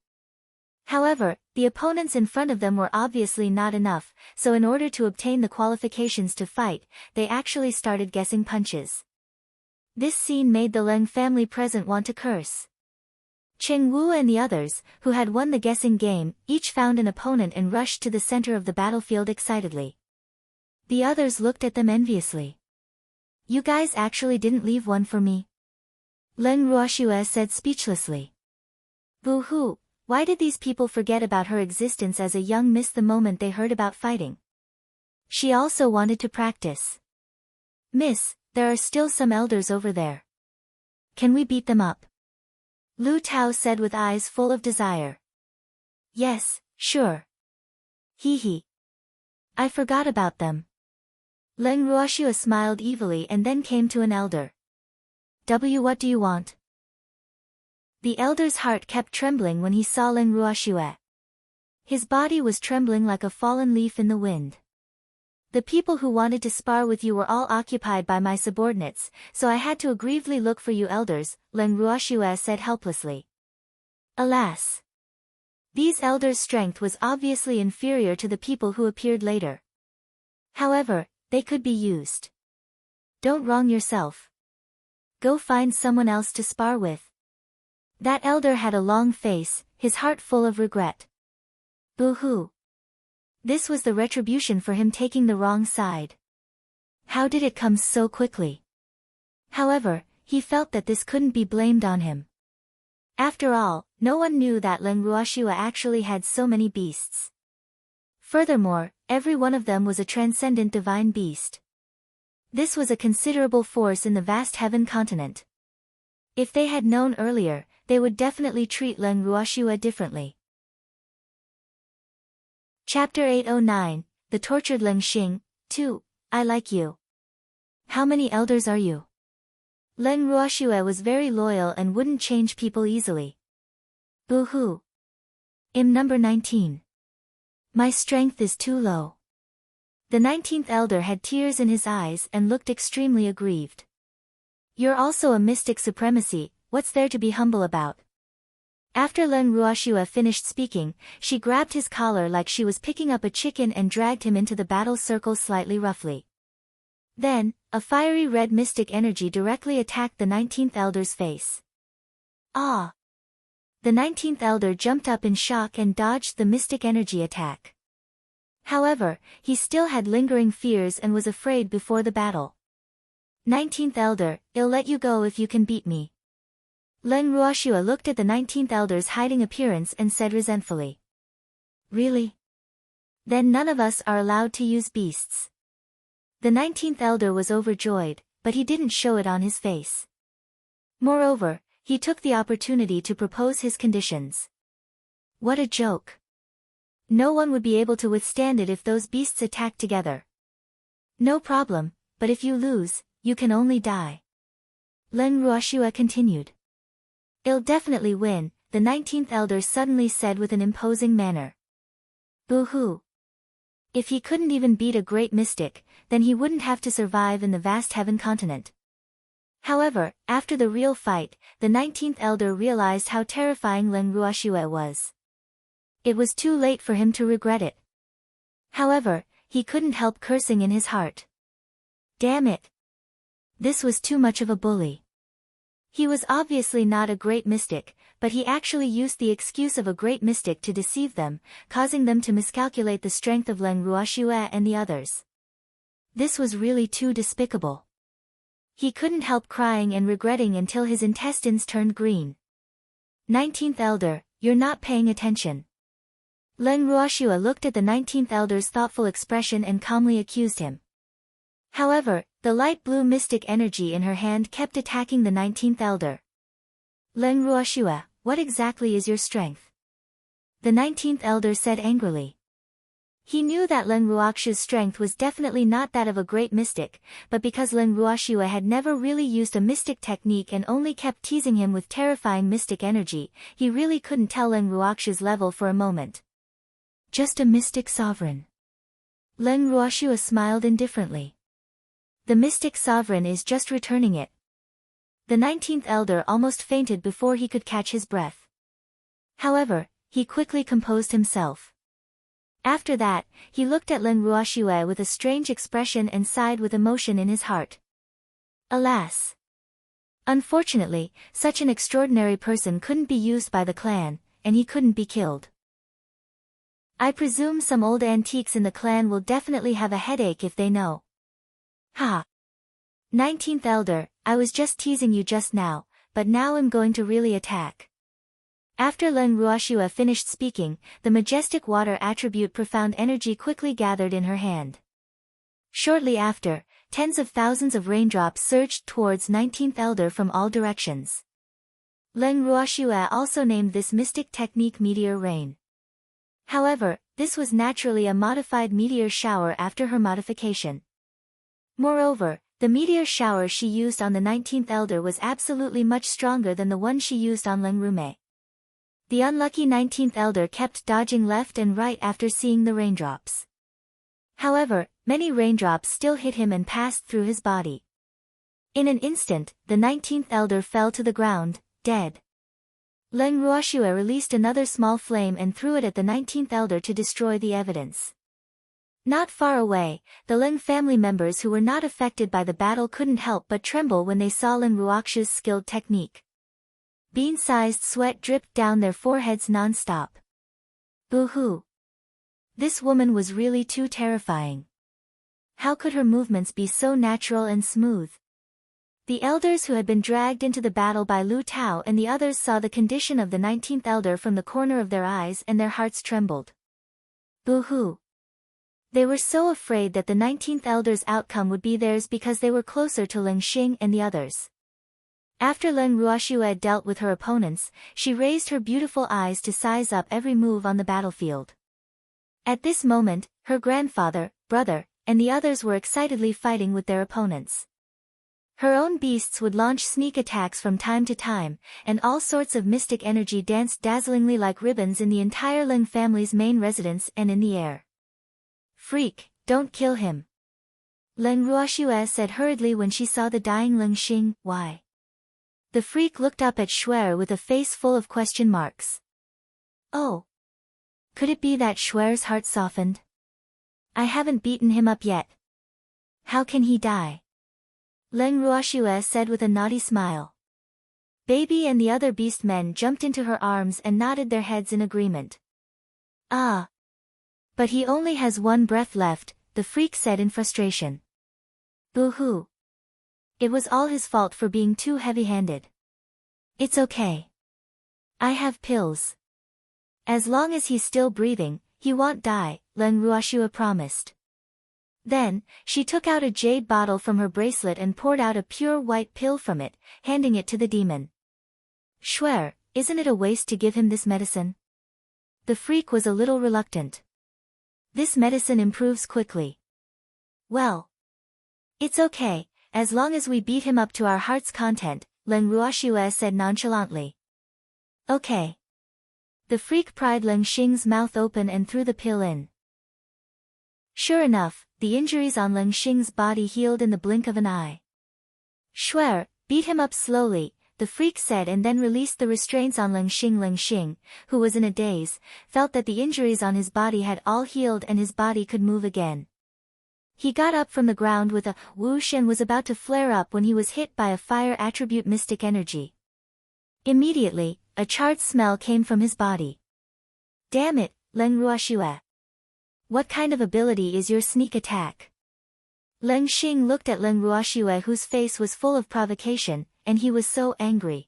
However, the opponents in front of them were obviously not enough, so in order to obtain the qualifications to fight, they actually started guessing punches. This scene made the Leng family present want to curse. Qing Wu and the others, who had won the guessing game, each found an opponent and rushed to the center of the battlefield excitedly. The others looked at them enviously. You guys actually didn't leave one for me? Leng Ruoxue said speechlessly. Boo-hoo, why did these people forget about her existence as a young miss the moment they heard about fighting? She also wanted to practice. Miss, there are still some elders over there. Can we beat them up? Lu Tao said with eyes full of desire. Yes, sure. Hee hee. I forgot about them. Leng Ruoxue smiled evilly and then came to an elder. What do you want? The elder's heart kept trembling when he saw Leng Ruoxue. His body was trembling like a fallen leaf in the wind. The people who wanted to spar with you were all occupied by my subordinates, so I had to aggressively look for you elders, Leng Ruoxue said helplessly. Alas! These elders' strength was obviously inferior to the people who appeared later. However, they could be used. Don't wrong yourself. Go find someone else to spar with. That elder had a long face, his heart full of regret. Boo-hoo. This was the retribution for him taking the wrong side. How did it come so quickly? However, he felt that this couldn't be blamed on him. After all, no one knew that Leng Ruoxue actually had so many beasts. Furthermore, every one of them was a transcendent divine beast. This was a considerable force in the vast heaven continent. If they had known earlier, they would definitely treat Leng Ruoxue differently. Chapter 809, The Tortured Xing, 2, I like you. How many elders are you? Leng Ruoxue was very loyal and wouldn't change people easily. Boo-hoo. I'm number 19. My strength is too low. The 19th elder had tears in his eyes and looked extremely aggrieved. You're also a mystic supremacy, what's there to be humble about? After Leng Ruoxue finished speaking, she grabbed his collar like she was picking up a chicken and dragged him into the battle circle slightly roughly. Then, a fiery red mystic energy directly attacked the 19th elder's face. Ah! The 19th elder jumped up in shock and dodged the mystic energy attack. However, he still had lingering fears and was afraid before the battle. 19th elder, I'll let you go if you can beat me. Leng Ruoxue looked at the 19th elder's hiding appearance and said resentfully. Really? Then none of us are allowed to use beasts. The 19th elder was overjoyed, but he didn't show it on his face. Moreover, he took the opportunity to propose his conditions. What a joke. No one would be able to withstand it if those beasts attacked together. No problem, but if you lose, you can only die. Leng Ruoxue continued. I'll definitely win, the 19th elder suddenly said with an imposing manner. Boo-hoo. If he couldn't even beat a great mystic, then he wouldn't have to survive in the vast heaven continent. However, after the real fight, the 19th elder realized how terrifying Leng Ruoxue was. It was too late for him to regret it. However, he couldn't help cursing in his heart. Damn it. This was too much of a bully. He was obviously not a great mystic, but he actually used the excuse of a great mystic to deceive them, causing them to miscalculate the strength of Leng Ruoxue and the others. This was really too despicable. He couldn't help crying and regretting until his intestines turned green. 19th Elder, you're not paying attention. Leng Ruoxue looked at the 19th Elder's thoughtful expression and calmly accused him. However, the light blue mystic energy in her hand kept attacking the 19th Elder. Leng Ruoxue, what exactly is your strength? The 19th Elder said angrily. He knew that Leng Ruoxue's strength was definitely not that of a great mystic, but because Leng Ruoxue had never really used a mystic technique and only kept teasing him with terrifying mystic energy, he really couldn't tell Leng Ruoxue's level for a moment. Just a mystic sovereign. Leng Ruoxue smiled indifferently. The mystic sovereign is just returning it. The 19th Elder almost fainted before he could catch his breath. However, he quickly composed himself. After that, he looked at Leng Ruoxue with a strange expression and sighed with emotion in his heart. Alas! Unfortunately, such an extraordinary person couldn't be used by the clan, and he couldn't be killed. I presume some old antiques in the clan will definitely have a headache if they know. Ha! 19th Elder, I was just teasing you just now, but now I'm going to really attack. After Leng Ruoxue finished speaking, the majestic water attribute profound energy quickly gathered in her hand. Shortly after, tens of thousands of raindrops surged towards 19th Elder from all directions. Leng Ruoxue also named this mystic technique meteor rain. However, this was naturally a modified meteor shower after her modification. Moreover, the meteor shower she used on the 19th Elder was absolutely much stronger than the one she used on Leng Rume. The unlucky 19th Elder kept dodging left and right after seeing the raindrops. However, many raindrops still hit him and passed through his body. In an instant, the 19th Elder fell to the ground, dead. Leng Ruoxue released another small flame and threw it at the 19th Elder to destroy the evidence. Not far away, the Leng family members who were not affected by the battle couldn't help but tremble when they saw Leng Ruoxue's skilled technique. Bean-sized sweat dripped down their foreheads non-stop. Boo-hoo! This woman was really too terrifying. How could her movements be so natural and smooth? The elders who had been dragged into the battle by Lu Tao and the others saw the condition of the 19th Elder from the corner of their eyes and their hearts trembled. Boo-hoo! They were so afraid that the 19th Elder's outcome would be theirs because they were closer to Leng Xing and the others. After Leng Ruoxue dealt with her opponents, she raised her beautiful eyes to size up every move on the battlefield. At this moment, her grandfather, brother, and the others were excitedly fighting with their opponents. Her own beasts would launch sneak attacks from time to time, and all sorts of mystic energy danced dazzlingly like ribbons in the entire Leng family's main residence and in the air. Freak, don't kill him. Leng Ruoxue said hurriedly when she saw the dying Leng Xing. Why? The freak looked up at Shuang with a face full of question marks. Oh! Could it be that Shuang's heart softened? I haven't beaten him up yet. How can he die? Leng Ruoxue said with a naughty smile. Baby and the other beast men jumped into her arms and nodded their heads in agreement. Ah! But he only has one breath left, the freak said in frustration. Boo-hoo! It was all his fault for being too heavy-handed. It's okay. I have pills. As long as he's still breathing, he won't die, Leng Ruoxue promised. Then, she took out a jade bottle from her bracelet and poured out a pure white pill from it, handing it to the demon. Shuang, isn't it a waste to give him this medicine? The freak was a little reluctant. This medicine improves quickly. Well, it's okay. As long as we beat him up to our heart's content, Leng Ruoxue said nonchalantly. Okay. The freak pried Leng Xing's mouth open and threw the pill in. Sure enough, the injuries on Leng Xing's body healed in the blink of an eye. Shuang, beat him up slowly, the freak said and then released the restraints on Leng Xing. Leng Xing, who was in a daze, felt that the injuries on his body had all healed and his body could move again. He got up from the ground with a whoosh and was about to flare up when he was hit by a fire attribute mystic energy. Immediately, a charred smell came from his body. Damn it, Leng Ruoxue. What kind of ability is your sneak attack? Leng Xing looked at Leng Ruoxue whose face was full of provocation, and he was so angry.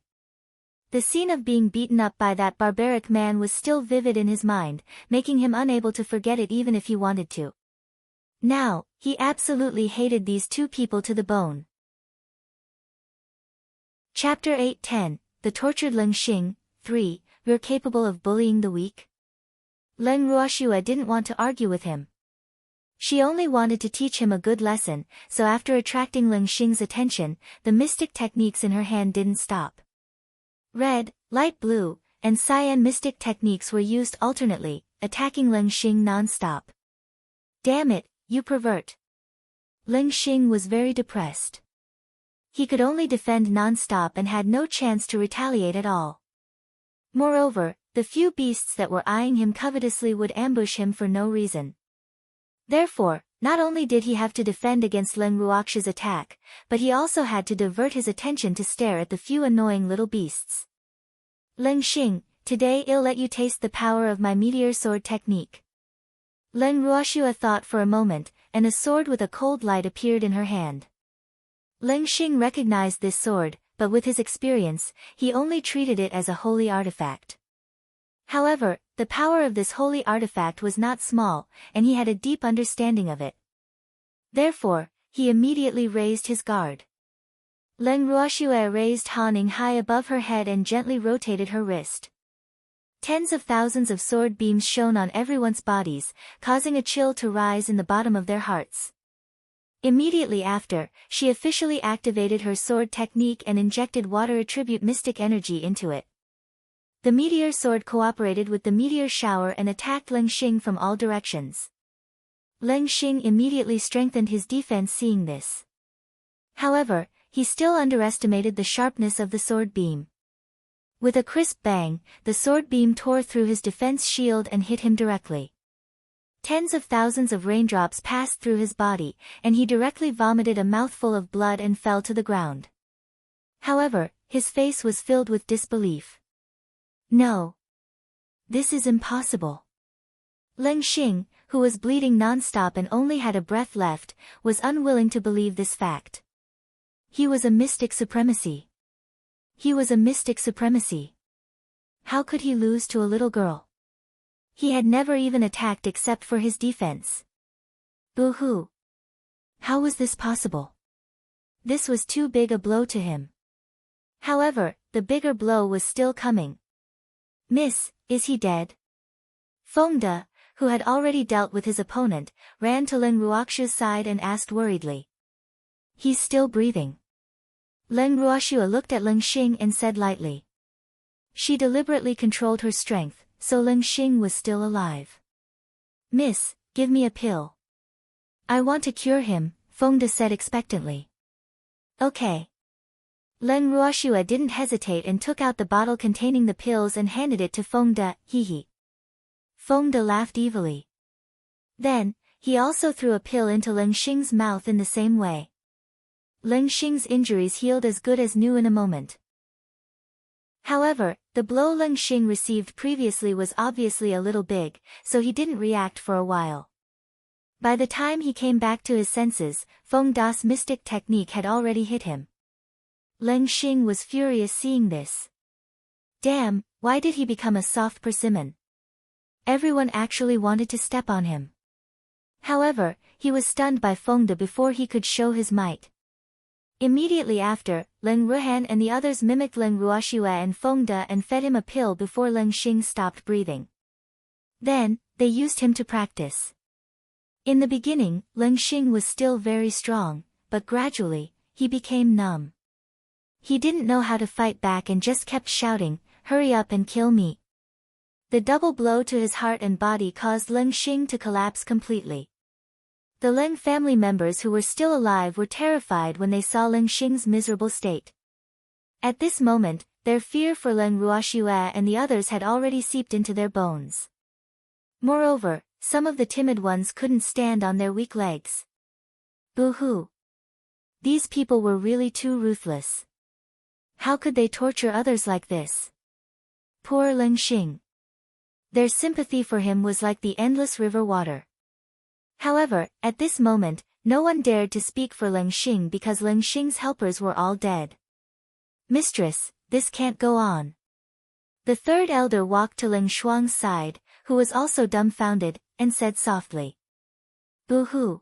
The scene of being beaten up by that barbaric man was still vivid in his mind, making him unable to forget it even if he wanted to. Now, he absolutely hated these two people to the bone. Chapter 8:10, The Tortured Leng Xing, 3, You're capable of bullying the weak? Leng Ruoxue didn't want to argue with him. She only wanted to teach him a good lesson, so after attracting Leng Xing's attention, the mystic techniques in her hand didn't stop. Red, light blue, and cyan mystic techniques were used alternately, attacking Leng Xing non-stop. Damn it, you pervert. Leng Xing was very depressed. He could only defend non-stop and had no chance to retaliate at all. Moreover, the few beasts that were eyeing him covetously would ambush him for no reason. Therefore, not only did he have to defend against Leng Ruoxue's attack, but he also had to divert his attention to stare at the few annoying little beasts. Leng Xing, today I'll let you taste the power of my meteor sword technique. Leng Ruoxue thought for a moment, and a sword with a cold light appeared in her hand. Leng Xing recognized this sword, but with his experience, he only treated it as a holy artifact. However, the power of this holy artifact was not small, and he had a deep understanding of it. Therefore, he immediately raised his guard. Leng Ruoxue raised Haning high above her head and gently rotated her wrist. Tens of thousands of sword beams shone on everyone's bodies, causing a chill to rise in the bottom of their hearts. Immediately after, she officially activated her sword technique and injected water attribute mystic energy into it. The meteor sword cooperated with the meteor shower and attacked Leng Xing from all directions. Leng Xing immediately strengthened his defense seeing this. However, he still underestimated the sharpness of the sword beam. With a crisp bang, the sword beam tore through his defense shield and hit him directly. Tens of thousands of raindrops passed through his body, and he directly vomited a mouthful of blood and fell to the ground. However, his face was filled with disbelief. No. This is impossible. Leng Xing, who was bleeding non-stop and only had a breath left, was unwilling to believe this fact. He was a mystic supremacy. He was a mystic supremacy. How could he lose to a little girl? He had never even attacked except for his defense. Boo-hoo. How was this possible? This was too big a blow to him. However, the bigger blow was still coming. Miss, is he dead? Fengde, who had already dealt with his opponent, ran to Leng Ruoxue's side and asked worriedly. He's still breathing. Leng Ruoxue looked at Leng Xing and said lightly. She deliberately controlled her strength, so Leng Xing was still alive. Miss, give me a pill. I want to cure him, Fengde said expectantly. Okay. Leng Ruoxue didn't hesitate and took out the bottle containing the pills and handed it to Fengde, hee. Fengde laughed evilly. Then, he also threw a pill into Leng Xing's mouth in the same way. Leng Xing's injuries healed as good as new in a moment. However, the blow Leng Xing received previously was obviously a little big, so he didn't react for a while. By the time he came back to his senses, Fengde's mystic technique had already hit him. Leng Xing was furious seeing this. Damn, why did he become a soft persimmon? Everyone actually wanted to step on him. However, he was stunned by Fengde before he could show his might. Immediately after, Leng Ruhan and the others mimicked Leng Ruoxue and Fengde and fed him a pill before Leng Xing stopped breathing. Then, they used him to practice. In the beginning, Leng Xing was still very strong, but gradually, he became numb. He didn't know how to fight back and just kept shouting, hurry up and kill me. The double blow to his heart and body caused Leng Xing to collapse completely. The Leng family members who were still alive were terrified when they saw Leng Xing's miserable state. At this moment, their fear for Leng Ruoxue and the others had already seeped into their bones. Moreover, some of the timid ones couldn't stand on their weak legs. Boo-hoo. These people were really too ruthless. How could they torture others like this? Poor Leng Xing. Their sympathy for him was like the endless river water. However, at this moment, no one dared to speak for Leng Xing because Leng Xing's helpers were all dead. Mistress, this can't go on. The third elder walked to Leng Shuang's side, who was also dumbfounded, and said softly, "Boo-hoo."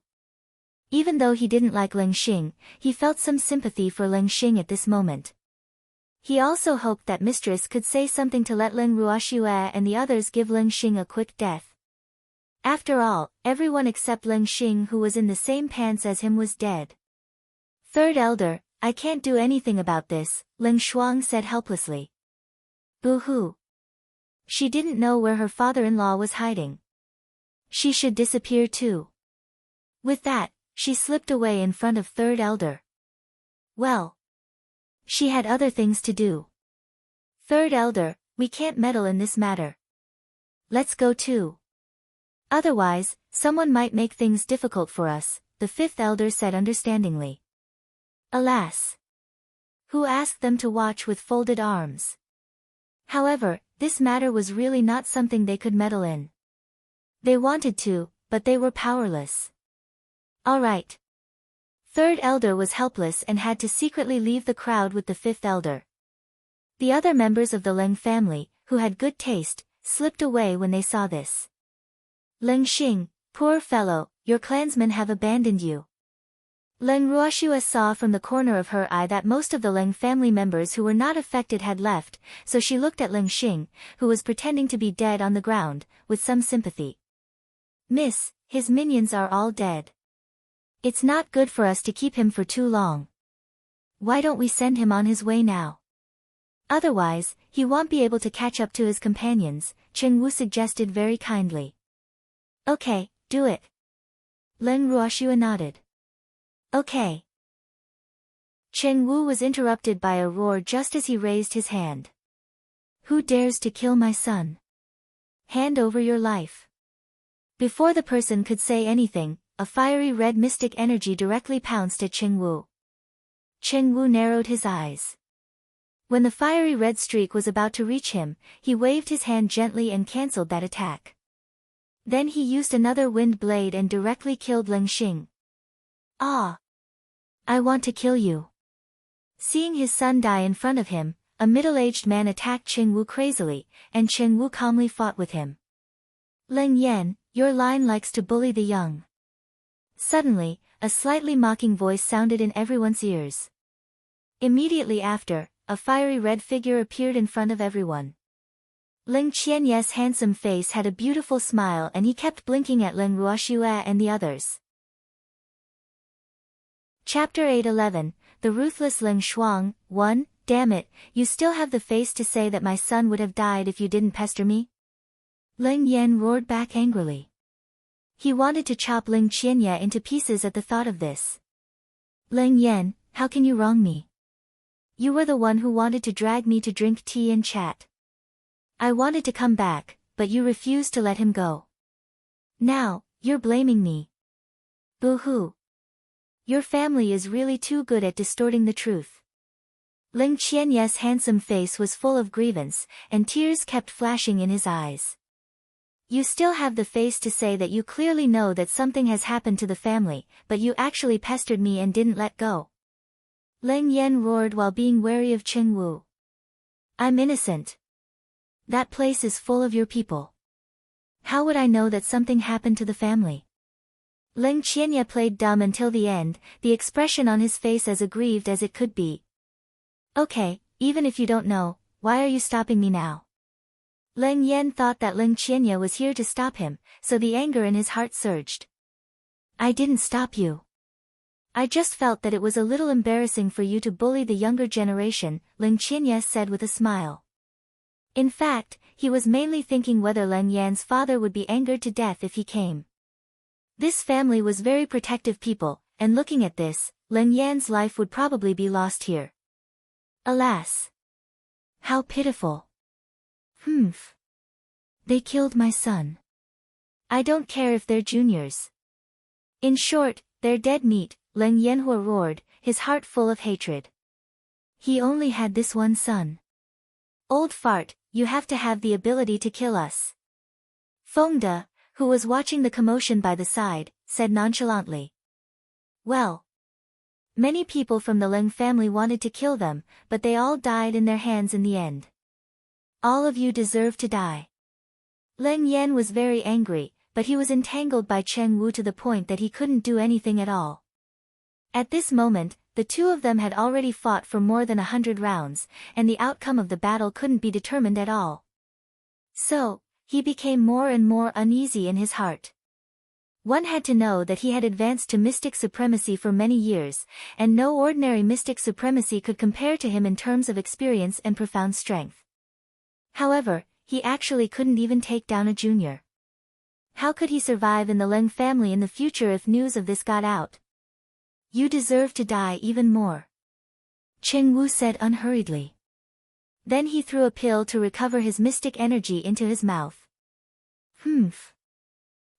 Even though he didn't like Leng Xing, he felt some sympathy for Leng Xing at this moment. He also hoped that mistress could say something to let Leng Ruoxue and the others give Leng Xing a quick death. After all, everyone except Leng Xing who was in the same pants as him was dead. "Third elder, I can't do anything about this," Leng Shuang said helplessly. "Boo-hoo." She didn't know where her father-in-law was hiding. She should disappear too. With that, she slipped away in front of third elder. Well, she had other things to do. "Third elder, we can't meddle in this matter. Let's go too. Otherwise, someone might make things difficult for us," the fifth elder said understandingly. Alas! Who asked them to watch with folded arms? However, this matter was really not something they could meddle in. They wanted to, but they were powerless. All right. Third elder was helpless and had to secretly leave the crowd with the fifth elder. The other members of the Leng family, who had good taste, slipped away when they saw this. "Leng Xing, poor fellow, your clansmen have abandoned you." Leng Ruoxue saw from the corner of her eye that most of the Leng family members who were not affected had left, so she looked at Leng Xing, who was pretending to be dead on the ground, with some sympathy. "Miss, his minions are all dead. It's not good for us to keep him for too long. Why don't we send him on his way now? Otherwise, he won't be able to catch up to his companions," Cheng Wu suggested very kindly. "Okay, do it." Leng Ruoxue nodded. "Okay." Cheng Wu was interrupted by a roar just as he raised his hand. "Who dares to kill my son? Hand over your life." Before the person could say anything, a fiery red mystic energy directly pounced at Cheng Wu. Cheng Wu narrowed his eyes. When the fiery red streak was about to reach him, he waved his hand gently and cancelled that attack. Then he used another wind blade and directly killed Leng Xing. "Ah! I want to kill you." Seeing his son die in front of him, a middle-aged man attacked Cheng Wu crazily, and Cheng Wu calmly fought with him. "Leng Yan, your line likes to bully the young." Suddenly, a slightly mocking voice sounded in everyone's ears. Immediately after, a fiery red figure appeared in front of everyone. Leng Qianye's handsome face had a beautiful smile and he kept blinking at Leng Ruoxue and the others. Chapter 811, The Ruthless Leng Shuang, 1, "Damn it, you still have the face to say that my son would have died if you didn't pester me?" Leng Yan roared back angrily. He wanted to chop Leng Qianye into pieces at the thought of this. "Leng Yan, how can you wrong me? You were the one who wanted to drag me to drink tea and chat. I wanted to come back, but you refused to let him go. Now, you're blaming me. Boo-hoo. Your family is really too good at distorting the truth." Leng Qianye's handsome face was full of grievance, and tears kept flashing in his eyes. "You still have the face to say that you clearly know that something has happened to the family, but you actually pestered me and didn't let go." Leng Yan roared while being wary of Cheng Wu. "I'm innocent. That place is full of your people. How would I know that something happened to the family?" Leng Qianye played dumb until the end, the expression on his face as aggrieved as it could be. "Okay, even if you don't know, why are you stopping me now?" Leng Yan thought that Leng Qianye was here to stop him, so the anger in his heart surged. "I didn't stop you. I just felt that it was a little embarrassing for you to bully the younger generation," Leng Qianye said with a smile. In fact, he was mainly thinking whether Leng Yan's father would be angered to death if he came. This family was very protective people, and looking at this, Leng Yan's life would probably be lost here. Alas! How pitiful. Humph. They killed my son. I don't care if they're juniors. In short, they're dead meat, Leng Yanhua roared, his heart full of hatred. He only had this one son. "Old fart, you have to have the ability to kill us." Fengde, who was watching the commotion by the side, said nonchalantly. "Well, many people from the Leng family wanted to kill them, but they all died in their hands in the end." All of you deserve to die. Leng Yan was very angry, but he was entangled by Cheng Wu to the point that he couldn't do anything at all. At this moment, the two of them had already fought for more than 100 rounds, and the outcome of the battle couldn't be determined at all. So, he became more and more uneasy in his heart. One had to know that he had advanced to mystic supremacy for many years, and no ordinary mystic supremacy could compare to him in terms of experience and profound strength. However, he actually couldn't even take down a junior. How could he survive in the Leng family in the future if news of this got out? You deserve to die even more, Cheng Wu said unhurriedly. Then he threw a pill to recover his mystic energy into his mouth. Humph.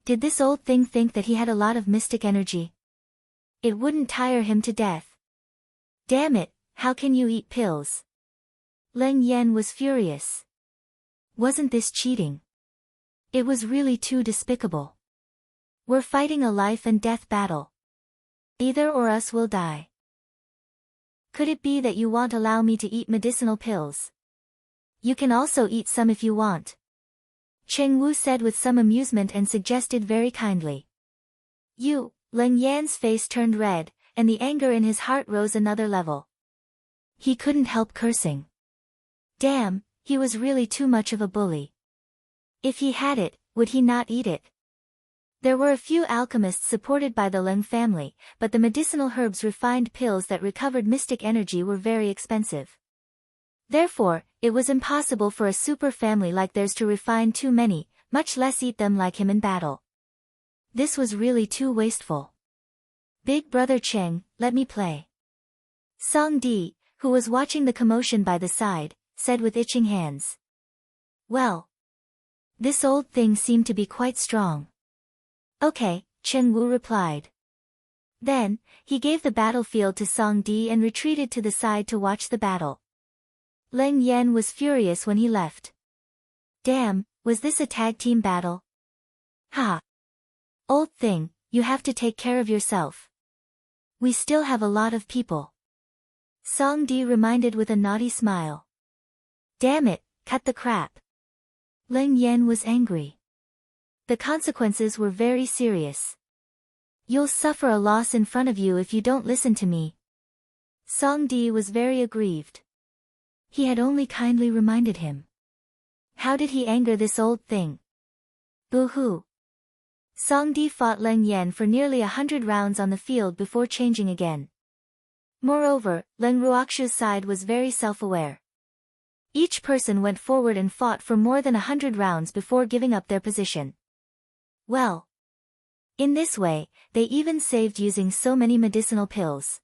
Did this old thing think that he had a lot of mystic energy? It wouldn't tire him to death. Damn it, how can you eat pills? Leng Yan was furious. Wasn't this cheating? It was really too despicable. We're fighting a life and death battle. Either or us will die. Could it be that you won't allow me to eat medicinal pills? You can also eat some if you want, Cheng Wu said with some amusement and suggested very kindly. You, Leng Yan's face turned red, and the anger in his heart rose another level. He couldn't help cursing. Damn, he was really too much of a bully. If he had it, would he not eat it? There were a few alchemists supported by the Leng family, but the medicinal herbs refined pills that recovered mystic energy were very expensive. Therefore, it was impossible for a super family like theirs to refine too many, much less eat them like him in battle. This was really too wasteful. Big brother Cheng, let me play. Song Di, who was watching the commotion by the side, said with itching hands. Well, this old thing seemed to be quite strong. Okay, Cheng Wu replied. Then, he gave the battlefield to Song Di and retreated to the side to watch the battle. Leng Yan was furious when he left. Damn, was this a tag team battle? Ha! Old thing, you have to take care of yourself. We still have a lot of people. Song Di reminded with a naughty smile. Damn it, cut the crap. Leng Yan was angry. The consequences were very serious. You'll suffer a loss in front of you if you don't listen to me. Song Di was very aggrieved. He had only kindly reminded him. How did he anger this old thing? Boo-hoo. Song Di fought Leng Yan for nearly 100 rounds on the field before changing again. Moreover, Leng Ruoxu's side was very self-aware. Each person went forward and fought for more than 100 rounds before giving up their position. Well, in this way, they even saved using so many medicinal pills.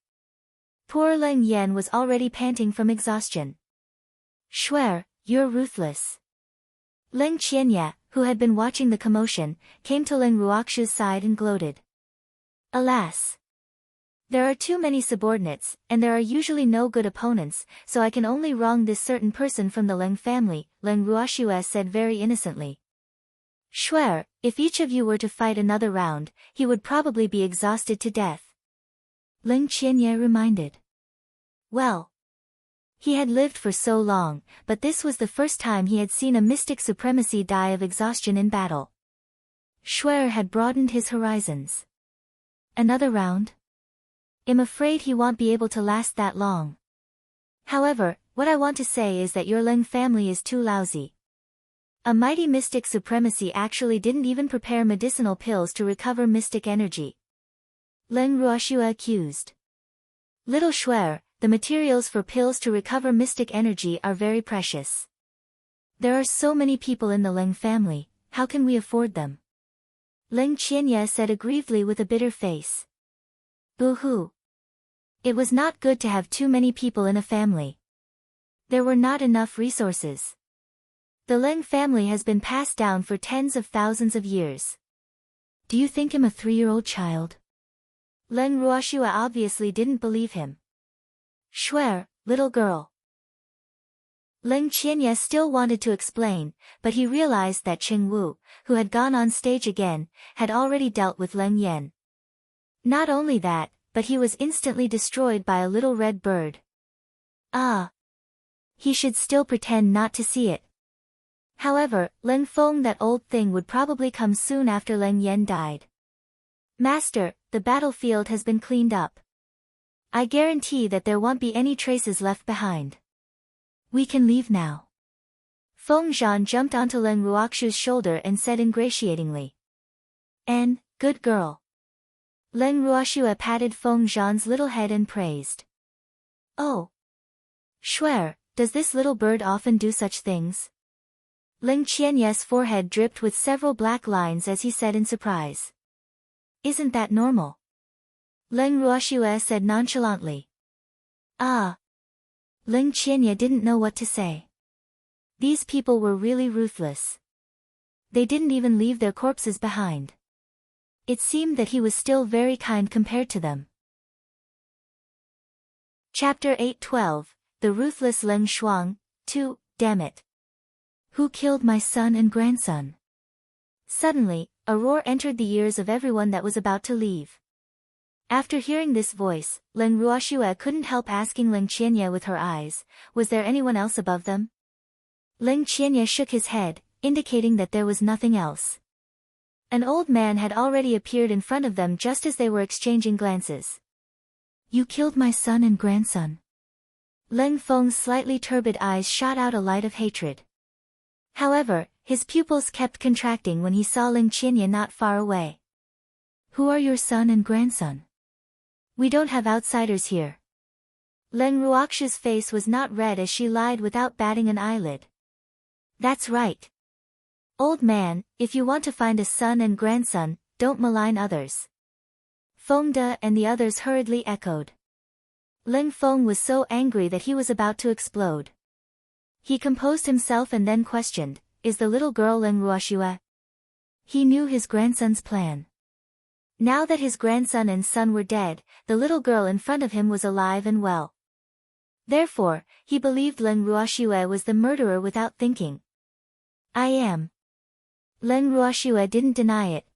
Poor Leng Yan was already panting from exhaustion. Shuang, you're ruthless. Leng Qianya, who had been watching the commotion, came to Leng Ruoxu's side and gloated. Alas! There are too many subordinates, and there are usually no good opponents, so I can only wrong this certain person from the Leng family, Leng Ruoxu said very innocently. Shuang, if each of you were to fight another round, he would probably be exhausted to death. Leng Qianya reminded. Well, he had lived for so long, but this was the first time he had seen a mystic supremacy die of exhaustion in battle. Shuang had broadened his horizons. Another round? I'm afraid he won't be able to last that long. However, what I want to say is that your Leng family is too lousy. A mighty mystic supremacy actually didn't even prepare medicinal pills to recover mystic energy. Leng Ruoxu accused. Little Shuang, the materials for pills to recover mystic energy are very precious. There are so many people in the Leng family, how can we afford them? Leng Qianya said aggrievedly with a bitter face. Boo-hoo. It was not good to have too many people in a family. There were not enough resources. The Leng family has been passed down for tens of thousands of years. Do you think I'm a 3-year-old child? Leng Ruoxu obviously didn't believe him. Shuang, little girl. Leng Qianya still wanted to explain, but he realized that Cheng Wu, who had gone on stage again, had already dealt with Leng Yan. Not only that, but he was instantly destroyed by a little red bird. Ah! He should still pretend not to see it. However, Leng Feng, that old thing, would probably come soon after Leng Yan died. Master, the battlefield has been cleaned up. I guarantee that there won't be any traces left behind. We can leave now. Feng Zhan jumped onto Leng Ruoxu's shoulder and said ingratiatingly. "An, good girl." Leng Ruoxue patted Feng Zhan's little head and praised. "Oh. Swear, does this little bird often do such things?" Leng Qianye's forehead dripped with several black lines as he said in surprise. "Isn't that normal?" Leng Ruoxue said nonchalantly. Ah. Leng Qianye didn't know what to say. These people were really ruthless. They didn't even leave their corpses behind. It seemed that he was still very kind compared to them. Chapter 8:12, The Ruthless Leng Shuang, 2, Damn it. Who killed my son and grandson? Suddenly, a roar entered the ears of everyone that was about to leave. After hearing this voice, Leng Ruoxue couldn't help asking Leng Qianye with her eyes, was there anyone else above them? Leng Qianye shook his head, indicating that there was nothing else. An old man had already appeared in front of them just as they were exchanging glances. You killed my son and grandson. Leng Feng's slightly turbid eyes shot out a light of hatred. However, his pupils kept contracting when he saw Leng Qianye not far away. Who are your son and grandson? We don't have outsiders here. Leng Ruoxu's face was not red as she lied without batting an eyelid. That's right. Old man, if you want to find a son and grandson, don't malign others. Feng De and the others hurriedly echoed. Leng Feng was so angry that he was about to explode. He composed himself and then questioned, is the little girl Leng Ruoxue? He knew his grandson's plan. Now that his grandson and son were dead, the little girl in front of him was alive and well. Therefore, he believed Leng Ruoxue was the murderer without thinking. I am. Leng Ruoxue didn't deny it.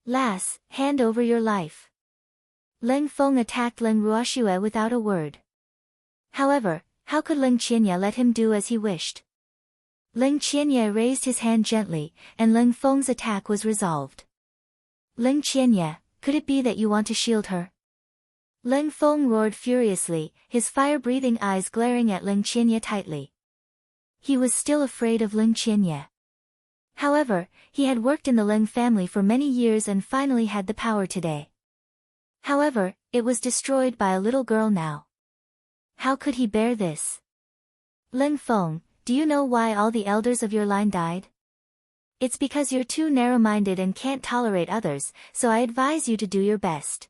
Lass, hand over your life. Leng Feng attacked Leng Ruoxue without a word. However, how could Leng Qianye let him do as he wished? Leng Qianye raised his hand gently, and Leng Feng's attack was resolved. Leng Qianye, could it be that you want to shield her? Leng Feng roared furiously, his fire-breathing eyes glaring at Leng Qianye tightly. He was still afraid of Leng Qianye. However, he had worked in the Leng family for many years and finally had the power today. However, it was destroyed by a little girl now. How could he bear this? Leng Feng, do you know why all the elders of your line died? It's because you're too narrow-minded and can't tolerate others, so I advise you to do your best.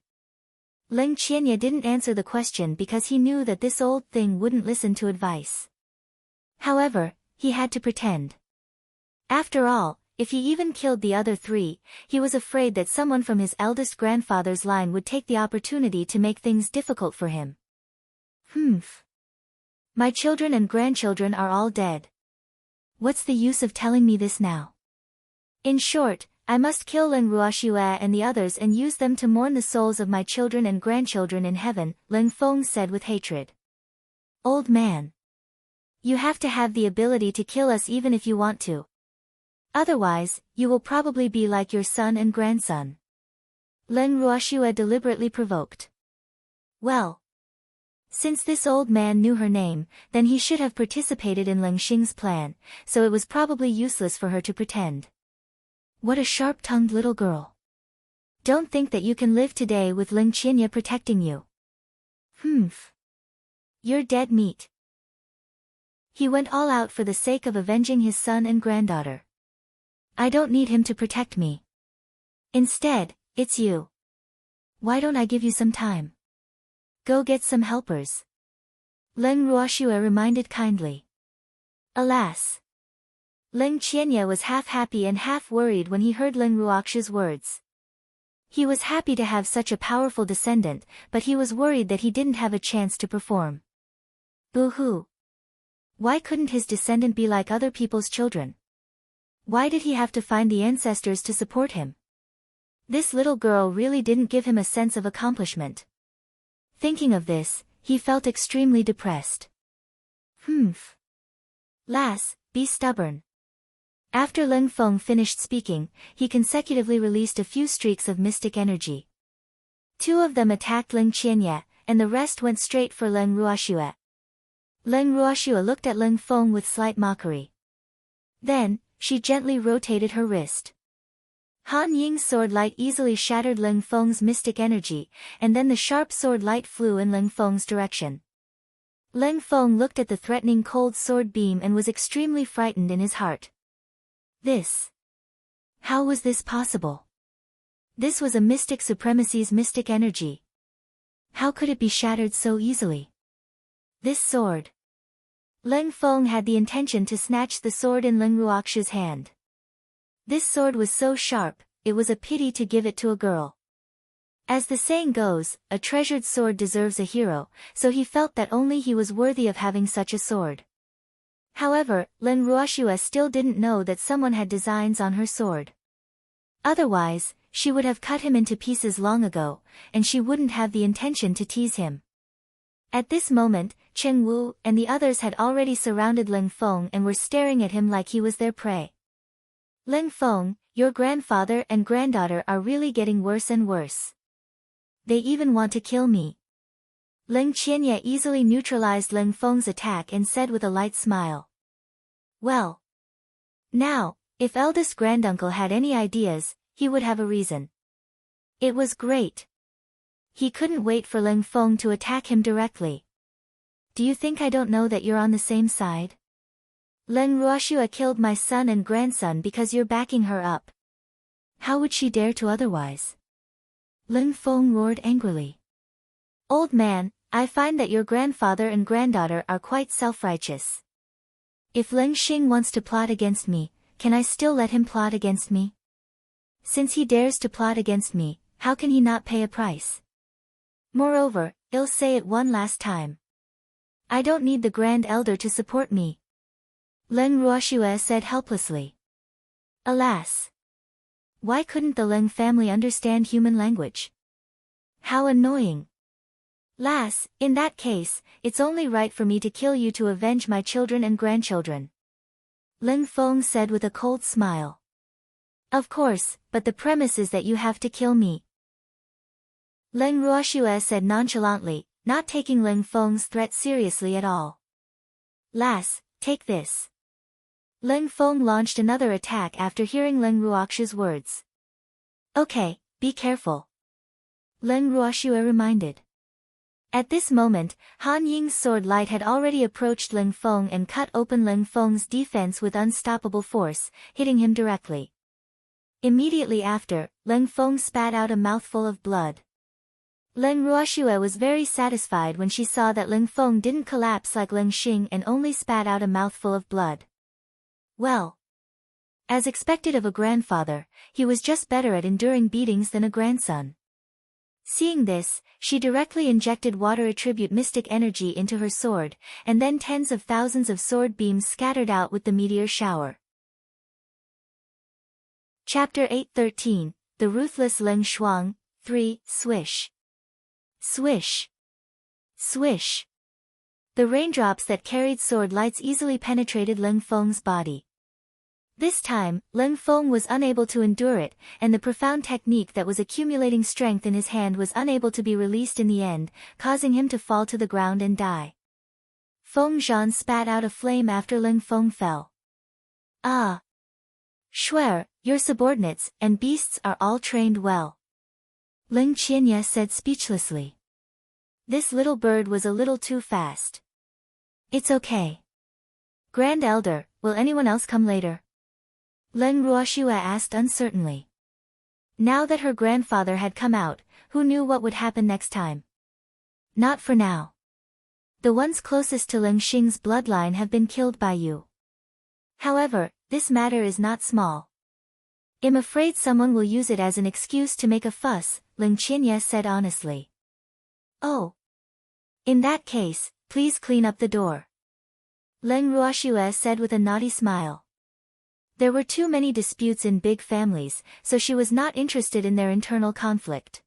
Leng Qianye didn't answer the question because he knew that this old thing wouldn't listen to advice. However, he had to pretend. After all, if he even killed the other three, he was afraid that someone from his eldest grandfather's line would take the opportunity to make things difficult for him. My children and grandchildren are all dead. What's the use of telling me this now? In short, I must kill Leng Ruoxue and the others and use them to mourn the souls of my children and grandchildren in heaven, Leng Feng said with hatred. Old man. You have to have the ability to kill us even if you want to. Otherwise, you will probably be like your son and grandson. Leng Ruoxue deliberately provoked. Well. Since this old man knew her name, then he should have participated in Leng Xing's plan, so it was probably useless for her to pretend. What a sharp-tongued little girl. Don't think that you can live today with Leng Qianye protecting you. You're dead meat. He went all out for the sake of avenging his son and granddaughter. I don't need him to protect me. Instead, it's you. Why don't I give you some time? Go get some helpers. Leng Ruoxue reminded kindly. Alas. Leng Qianye was half happy and half worried when he heard Leng Ruoxue's words. He was happy to have such a powerful descendant, but he was worried that he didn't have a chance to perform. Boo-hoo. Why couldn't his descendant be like other people's children? Why did he have to find the ancestors to support him? This little girl really didn't give him a sense of accomplishment. Thinking of this, he felt extremely depressed. Lass, be stubborn. After Leng Feng finished speaking, he consecutively released a few streaks of mystic energy. 2 of them attacked Leng Qianye, and the rest went straight for Leng Ruoxue. Leng Ruoxue looked at Leng Feng with slight mockery. Then, she gently rotated her wrist. Han Ying's sword light easily shattered Leng Feng's mystic energy, and then the sharp sword light flew in Leng Feng's direction. Leng Feng looked at the threatening cold sword beam and was extremely frightened in his heart. How was this possible? This was a mystic supremacy's mystic energy. How could it be shattered so easily? This sword. Leng Feng had the intention to snatch the sword in Leng Ruoxue's hand. This sword was so sharp, it was a pity to give it to a girl. As the saying goes, a treasured sword deserves a hero, so he felt that only he was worthy of having such a sword. However, Leng Ruoxue still didn't know that someone had designs on her sword. Otherwise, she would have cut him into pieces long ago, and she wouldn't have the intention to tease him. At this moment, Chen Wu and the others had already surrounded Leng Feng and were staring at him like he was their prey. Leng Feng, your grandfather and granddaughter are really getting worse and worse. They even want to kill me. Leng Qianye easily neutralized Leng Feng's attack and said with a light smile. Well. Now, if eldest granduncle had any ideas, he would have a reason. It was great. He couldn't wait for Leng Feng to attack him directly. Do you think I don't know that you're on the same side? Leng Ruoxue killed my son and grandson because you're backing her up. How would she dare to otherwise? Leng Feng roared angrily. Old man, I find that your grandfather and granddaughter are quite self-righteous. If Leng Xing wants to plot against me, can I still let him plot against me? Since he dares to plot against me, how can he not pay a price? Moreover, I'll say it one last time. I don't need the Grand Elder to support me. Leng Ruoxue said helplessly. Alas! Why couldn't the Leng family understand human language? How annoying! Lass, in that case, it's only right for me to kill you to avenge my children and grandchildren. Leng Feng said with a cold smile. Of course, but the premise is that you have to kill me. Leng Ruoxue said nonchalantly, not taking Leng Feng's threat seriously at all. Lass, take this. Leng Feng launched another attack after hearing Leng Ruoxue's words. Okay, be careful. Leng Ruoxue reminded. At this moment, Han Ying's sword light had already approached Leng Feng and cut open Leng Feng's defense with unstoppable force, hitting him directly. Immediately after, Leng Feng spat out a mouthful of blood. Leng Ruoxue was very satisfied when she saw that Leng Feng didn't collapse like Leng Xing and only spat out a mouthful of blood. Well. As expected of a grandfather, he was just better at enduring beatings than a grandson. Seeing this, she directly injected water attribute mystic energy into her sword, and then tens of thousands of sword beams scattered out with the meteor shower. Chapter 8:13, The Ruthless Leng Shuang, 3, Swish. Swish. Swish. The raindrops that carried sword lights easily penetrated Leng Feng's body. This time, Leng Feng was unable to endure it, and the profound technique that was accumulating strength in his hand was unable to be released in the end, causing him to fall to the ground and die. Feng Zhan spat out a flame after Leng Feng fell. Ah! Shuang, your subordinates and beasts are all trained well. Leng Qianye said speechlessly. This little bird was a little too fast. It's okay. Grand Elder, will anyone else come later? Leng Ruoxue asked uncertainly. Now that her grandfather had come out, who knew what would happen next time? Not for now. The ones closest to Leng Xing's bloodline have been killed by you. However, this matter is not small. I'm afraid someone will use it as an excuse to make a fuss, Leng Qianye said honestly. Oh. In that case, please clean up the door. Leng Ruoxue said with a naughty smile. There were too many disputes in big families, so she was not interested in their internal conflict.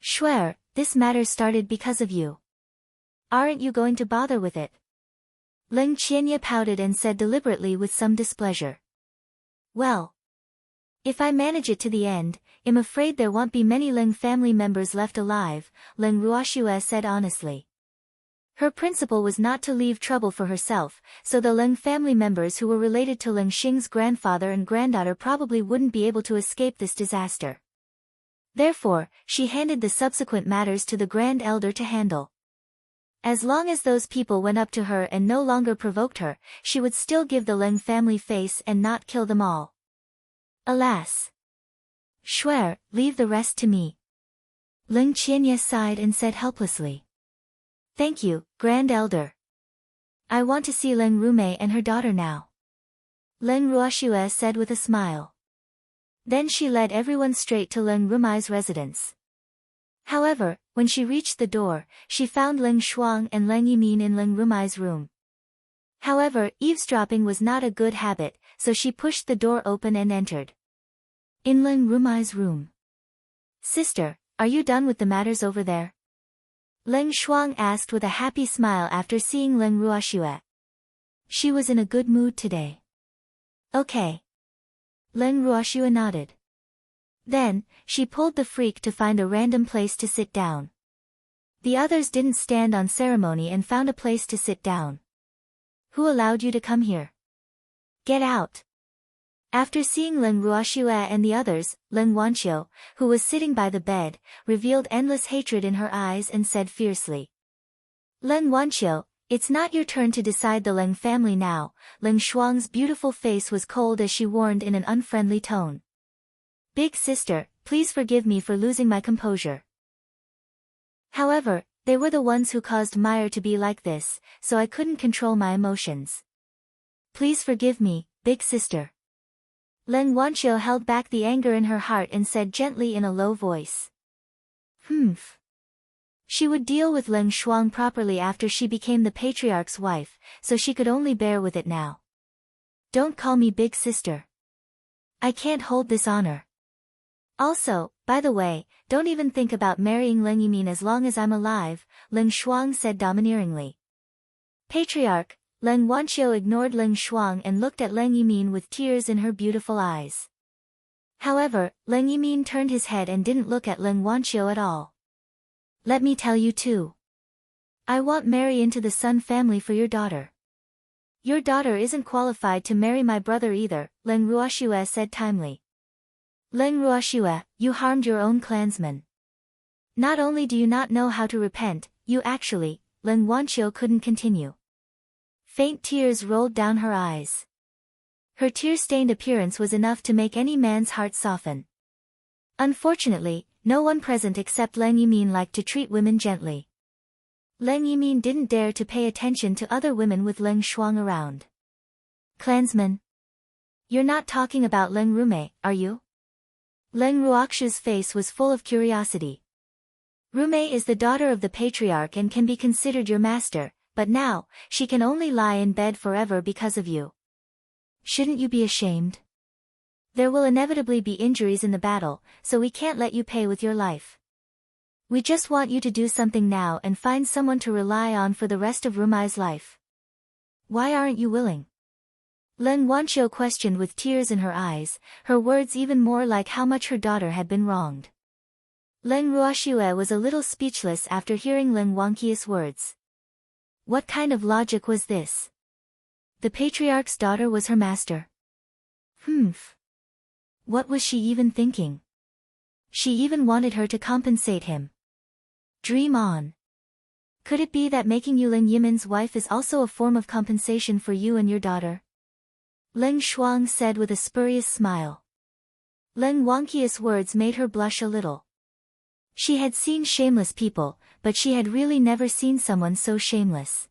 Shuang, this matter started because of you. Aren't you going to bother with it? Leng Qianye pouted and said deliberately with some displeasure. Well, if I manage it to the end, I'm afraid there won't be many Leng family members left alive, Leng Ruoxue said honestly. Her principle was not to leave trouble for herself, so the Leng family members who were related to Leng Xing's grandfather and granddaughter probably wouldn't be able to escape this disaster. Therefore, she handed the subsequent matters to the Grand Elder to handle. As long as those people went up to her and no longer provoked her, she would still give the Leng family face and not kill them all. Alas! Shuang, leave the rest to me. Leng Qianye sighed and said helplessly. Thank you, Grand Elder. I want to see Leng Rume and her daughter now. Leng Ruoxue said with a smile. Then she led everyone straight to Leng Rumai's residence. However, when she reached the door, she found Leng Shuang and Leng Yimin in Leng Rumai's room. However, eavesdropping was not a good habit, so she pushed the door open and entered. In Leng Rumai's room. Sister, are you done with the matters over there? Leng Shuang asked with a happy smile after seeing Leng Ruoxue. She was in a good mood today. Okay. Leng Ruoxue nodded. Then, she pulled the freak to find a random place to sit down. The others didn't stand on ceremony and found a place to sit down. Who allowed you to come here? Get out. After seeing Leng Ruoxue and the others, Leng Wanqiu, who was sitting by the bed, revealed endless hatred in her eyes and said fiercely. Leng Wanqiu, it's not your turn to decide the Leng family now. Leng Shuang's beautiful face was cold as she warned in an unfriendly tone. Big sister, please forgive me for losing my composure. However, they were the ones who caused Meyer to be like this, so I couldn't control my emotions. Please forgive me, big sister. Leng Wanqiu held back the anger in her heart and said gently in a low voice. Humph. She would deal with Leng Shuang properly after she became the patriarch's wife, so she could only bear with it now. Don't call me big sister. I can't hold this honor. Also, by the way, don't even think about marrying Leng Yimin as long as I'm alive, Leng Shuang said domineeringly. Patriarch, Leng Wanqiu ignored Leng Shuang and looked at Leng Yimin with tears in her beautiful eyes. However, Leng Yimin turned his head and didn't look at Leng Wanqiu at all. Let me tell you too. I won't marry into the Sun family for your daughter. Your daughter isn't qualified to marry my brother either, Leng Ruoxue said timely. Leng Ruoxue, you harmed your own clansmen. Not only do you not know how to repent, you actually, Leng Wanqiu couldn't continue. Faint tears rolled down her eyes. Her tear-stained appearance was enough to make any man's heart soften. Unfortunately, no one present except Leng Yimin liked to treat women gently. Leng Yimin didn't dare to pay attention to other women with Leng Shuang around. Clansman. You're not talking about Leng Rume, are you? Leng Ruoxue's face was full of curiosity. Rume is the daughter of the patriarch and can be considered your master, but now, she can only lie in bed forever because of you. Shouldn't you be ashamed? There will inevitably be injuries in the battle, so we can't let you pay with your life. We just want you to do something now and find someone to rely on for the rest of Rumai's life. Why aren't you willing? Leng Wanqiu questioned with tears in her eyes, her words even more like how much her daughter had been wronged. Leng Ruoxue was a little speechless after hearing Leng Wanqiu's words. What kind of logic was this? The patriarch's daughter was her master. Humph. What was she even thinking? She even wanted her to compensate him. Dream on. Could it be that making you Leng Yimin's wife is also a form of compensation for you and your daughter? Leng Shuang said with a spurious smile. Leng Wanqiu's words made her blush a little. She had seen shameless people, but she had really never seen someone so shameless.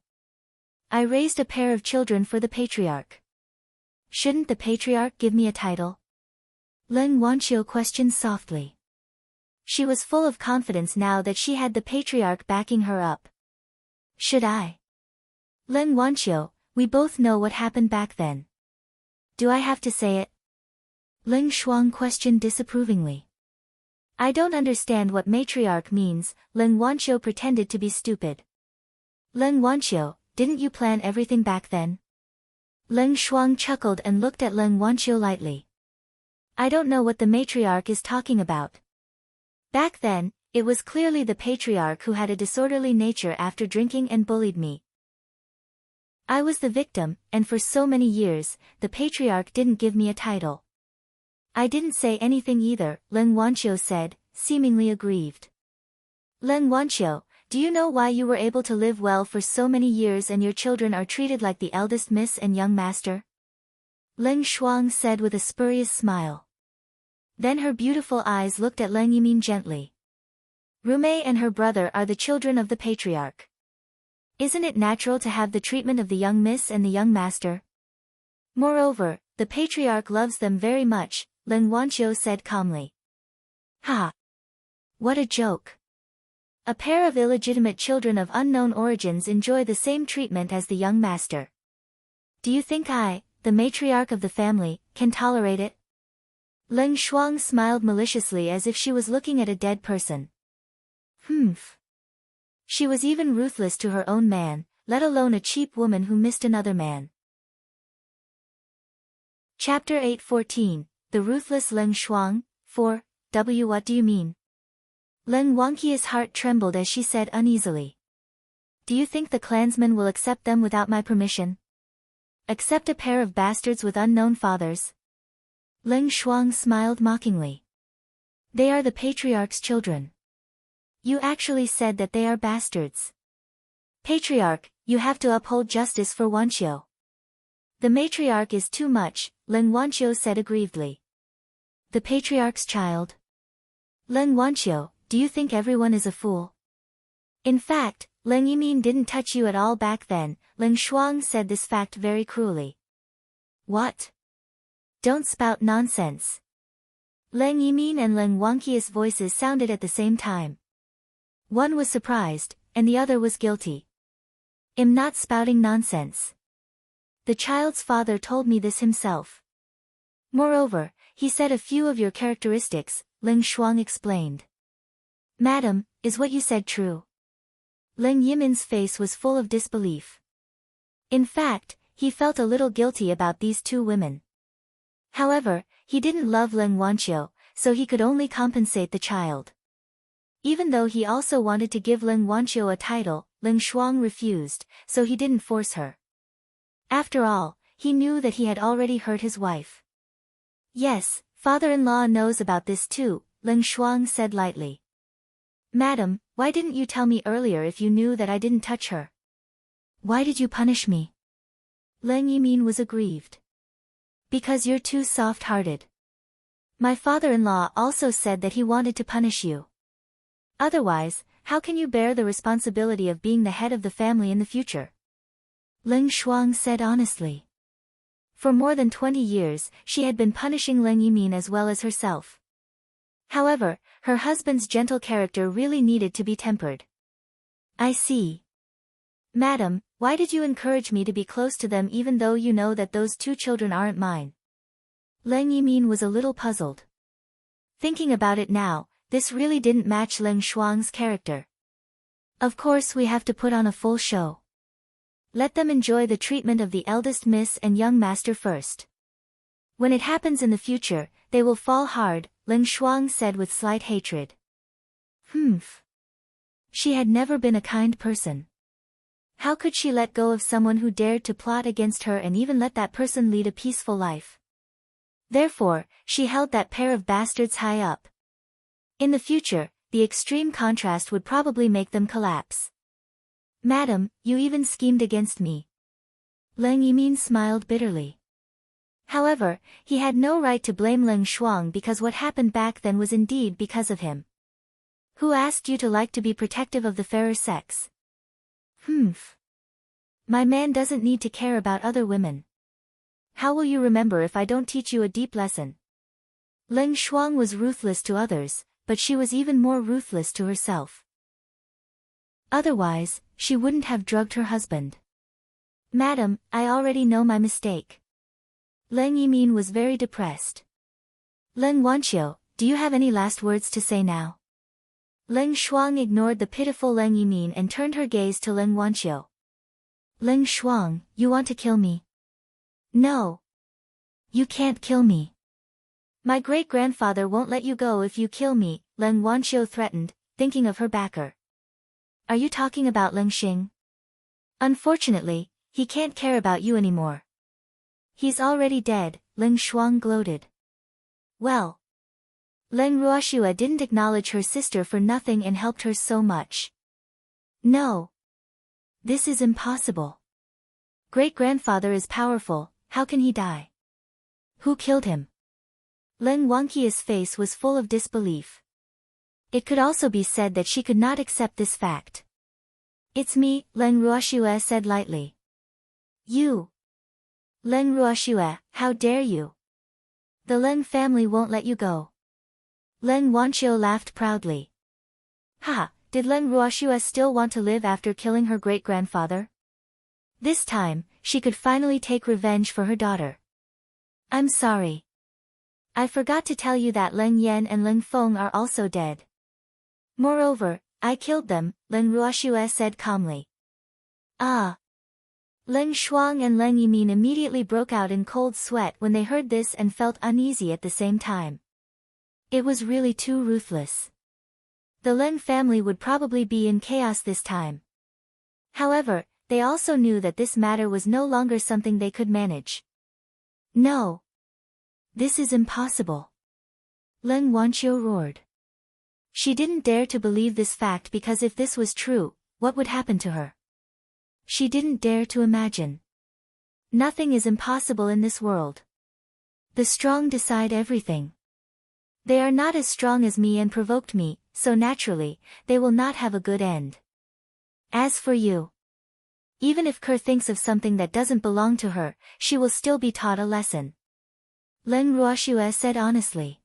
I raised a pair of children for the patriarch. Shouldn't the patriarch give me a title? Leng Wanqiu questioned softly. She was full of confidence now that she had the patriarch backing her up. Should I? Leng Wanqiu, we both know what happened back then. Do I have to say it? Leng Shuang questioned disapprovingly. I don't understand what matriarch means, Leng Wanqiu pretended to be stupid. Leng Wanqiu, didn't you plan everything back then? Leng Shuang chuckled and looked at Leng Wanqiu lightly. I don't know what the matriarch is talking about. Back then, it was clearly the patriarch who had a disorderly nature after drinking and bullied me. I was the victim, and for so many years, the patriarch didn't give me a title. I didn't say anything either, Leng Wanqiu said, seemingly aggrieved. Leng Wanqiu, do you know why you were able to live well for so many years and your children are treated like the eldest miss and young master? Leng Shuang said with a spurious smile. Then her beautiful eyes looked at Leng Yimin gently. Rumei and her brother are the children of the patriarch. Isn't it natural to have the treatment of the young miss and the young master? Moreover, the patriarch loves them very much, Leng Wanqiu said calmly. Ha! What a joke. A pair of illegitimate children of unknown origins enjoy the same treatment as the young master. Do you think I, the matriarch of the family, can tolerate it? Leng Shuang smiled maliciously as if she was looking at a dead person. Humph. She was even ruthless to her own man, let alone a cheap woman who missed another man. Chapter 8:14, The Ruthless Leng Shuang, 4, What do you mean? Leng Wanqiu's heart trembled as she said uneasily. Do you think the clansmen will accept them without my permission? Accept a pair of bastards with unknown fathers? Leng Shuang smiled mockingly. They are the patriarch's children. You actually said that they are bastards. Patriarch, you have to uphold justice for Wanqiu. The matriarch is too much, Leng Wanqiu said aggrievedly. The patriarch's child? Leng Wanqiu, do you think everyone is a fool? In fact, Leng Yimin didn't touch you at all back then, Leng Shuang said this fact very cruelly. What? Don't spout nonsense. Leng Yimin and Leng Wanqiu's voices sounded at the same time. One was surprised, and the other was guilty. I'm not spouting nonsense. The child's father told me this himself. Moreover, he said a few of your characteristics, Leng Shuang explained. Madam, is what you said true? Leng Yimin's face was full of disbelief. In fact, he felt a little guilty about these two women. However, he didn't love Leng Wanqiu, so he could only compensate the child. Even though he also wanted to give Leng Wanqiu a title, Leng Shuang refused, so he didn't force her. After all, he knew that he had already hurt his wife. Yes, father-in-law knows about this too, Leng Shuang said lightly. Madam, why didn't you tell me earlier if you knew that I didn't touch her? Why did you punish me? Leng Yimin was aggrieved. Because you're too soft-hearted. My father-in-law also said that he wanted to punish you. Otherwise, how can you bear the responsibility of being the head of the family in the future? Leng Shuang said honestly. For more than 20 years, she had been punishing Leng Yimin as well as herself. However, her husband's gentle character really needed to be tempered. I see. Madam, why did you encourage me to be close to them even though you know that those two children aren't mine? Leng Yimin was a little puzzled. Thinking about it now, this really didn't match Leng Shuang's character. Of course we have to put on a full show. Let them enjoy the treatment of the eldest miss and young master first. When it happens in the future, they will fall hard, Leng Shuang said with slight hatred. Humph. She had never been a kind person. How could she let go of someone who dared to plot against her and even let that person lead a peaceful life? Therefore, she held that pair of bastards high up. In the future, the extreme contrast would probably make them collapse. Madam, you even schemed against me. Leng Yimin smiled bitterly. However, he had no right to blame Leng Shuang because what happened back then was indeed because of him. Who asked you to like to be protective of the fairer sex? Humph. My man doesn't need to care about other women. How will you remember if I don't teach you a deep lesson? Leng Shuang was ruthless to others, but she was even more ruthless to herself. Otherwise, she wouldn't have drugged her husband. Madam, I already know my mistake. Leng Yimin was very depressed. Leng Wanqiu, do you have any last words to say now? Leng Shuang ignored the pitiful Leng Yimin and turned her gaze to Leng Wanqiu. Leng Shuang, you want to kill me? No. You can't kill me. My great-grandfather won't let you go if you kill me, Leng Wanqiu threatened, thinking of her backer. Are you talking about Leng Xing? Unfortunately, he can't care about you anymore. He's already dead, Leng Shuang gloated. Well. Leng Ruoxue didn't acknowledge her sister for nothing and helped her so much. No. This is impossible. Great-grandfather is powerful, how can he die? Who killed him? Leng Wanqiu's face was full of disbelief. It could also be said that she could not accept this fact. It's me, Leng Ruoxue said lightly. You. Leng Ruoxue, how dare you? The Leng family won't let you go. Leng Wanqiu laughed proudly. Ha, did Leng Ruoxue still want to live after killing her great-grandfather? This time, she could finally take revenge for her daughter. I'm sorry. I forgot to tell you that Leng Yan and Leng Feng are also dead. Moreover, I killed them, Leng Ruoxue said calmly. Ah. Leng Shuang and Leng Yimin immediately broke out in cold sweat when they heard this and felt uneasy at the same time. It was really too ruthless. The Leng family would probably be in chaos this time. However, they also knew that this matter was no longer something they could manage. No. This is impossible. Leng Wanqiu roared. She didn't dare to believe this fact because if this was true, what would happen to her? She didn't dare to imagine. Nothing is impossible in this world. The strong decide everything. They are not as strong as me and provoked me, so naturally, they will not have a good end. As for you. Even if Kerr thinks of something that doesn't belong to her, she will still be taught a lesson. Leng Ruoxue said honestly.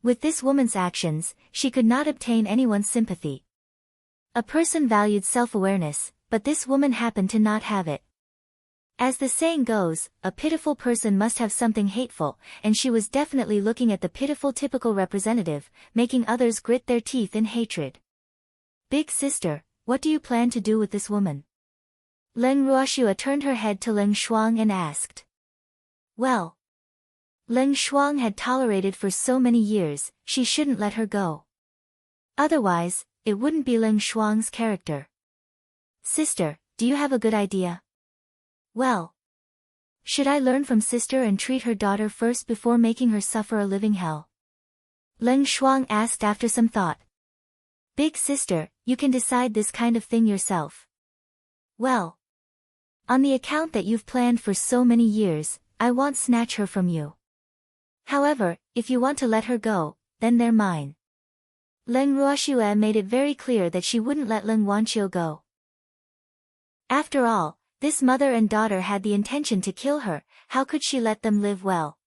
With this woman's actions, she could not obtain anyone's sympathy. A person valued self-awareness, but this woman happened to not have it. As the saying goes, a pitiful person must have something hateful, and she was definitely looking at the pitiful typical representative, making others grit their teeth in hatred. Big sister, what do you plan to do with this woman? Leng Ruoxue turned her head to Leng Shuang and asked. Well. Leng Shuang had tolerated for so many years, she shouldn't let her go. Otherwise, it wouldn't be Leng Shuang's character. Sister, do you have a good idea? Well. Should I learn from sister and treat her daughter first before making her suffer a living hell? Leng Shuang asked after some thought. Big sister, you can decide this kind of thing yourself. Well. On the account that you've planned for so many years, I won't snatch her from you. However, if you want to let her go, then they're mine. Leng Ruoxue made it very clear that she wouldn't let Leng Wanqiu go. After all, this mother and daughter had the intention to kill her, how could she let them live well?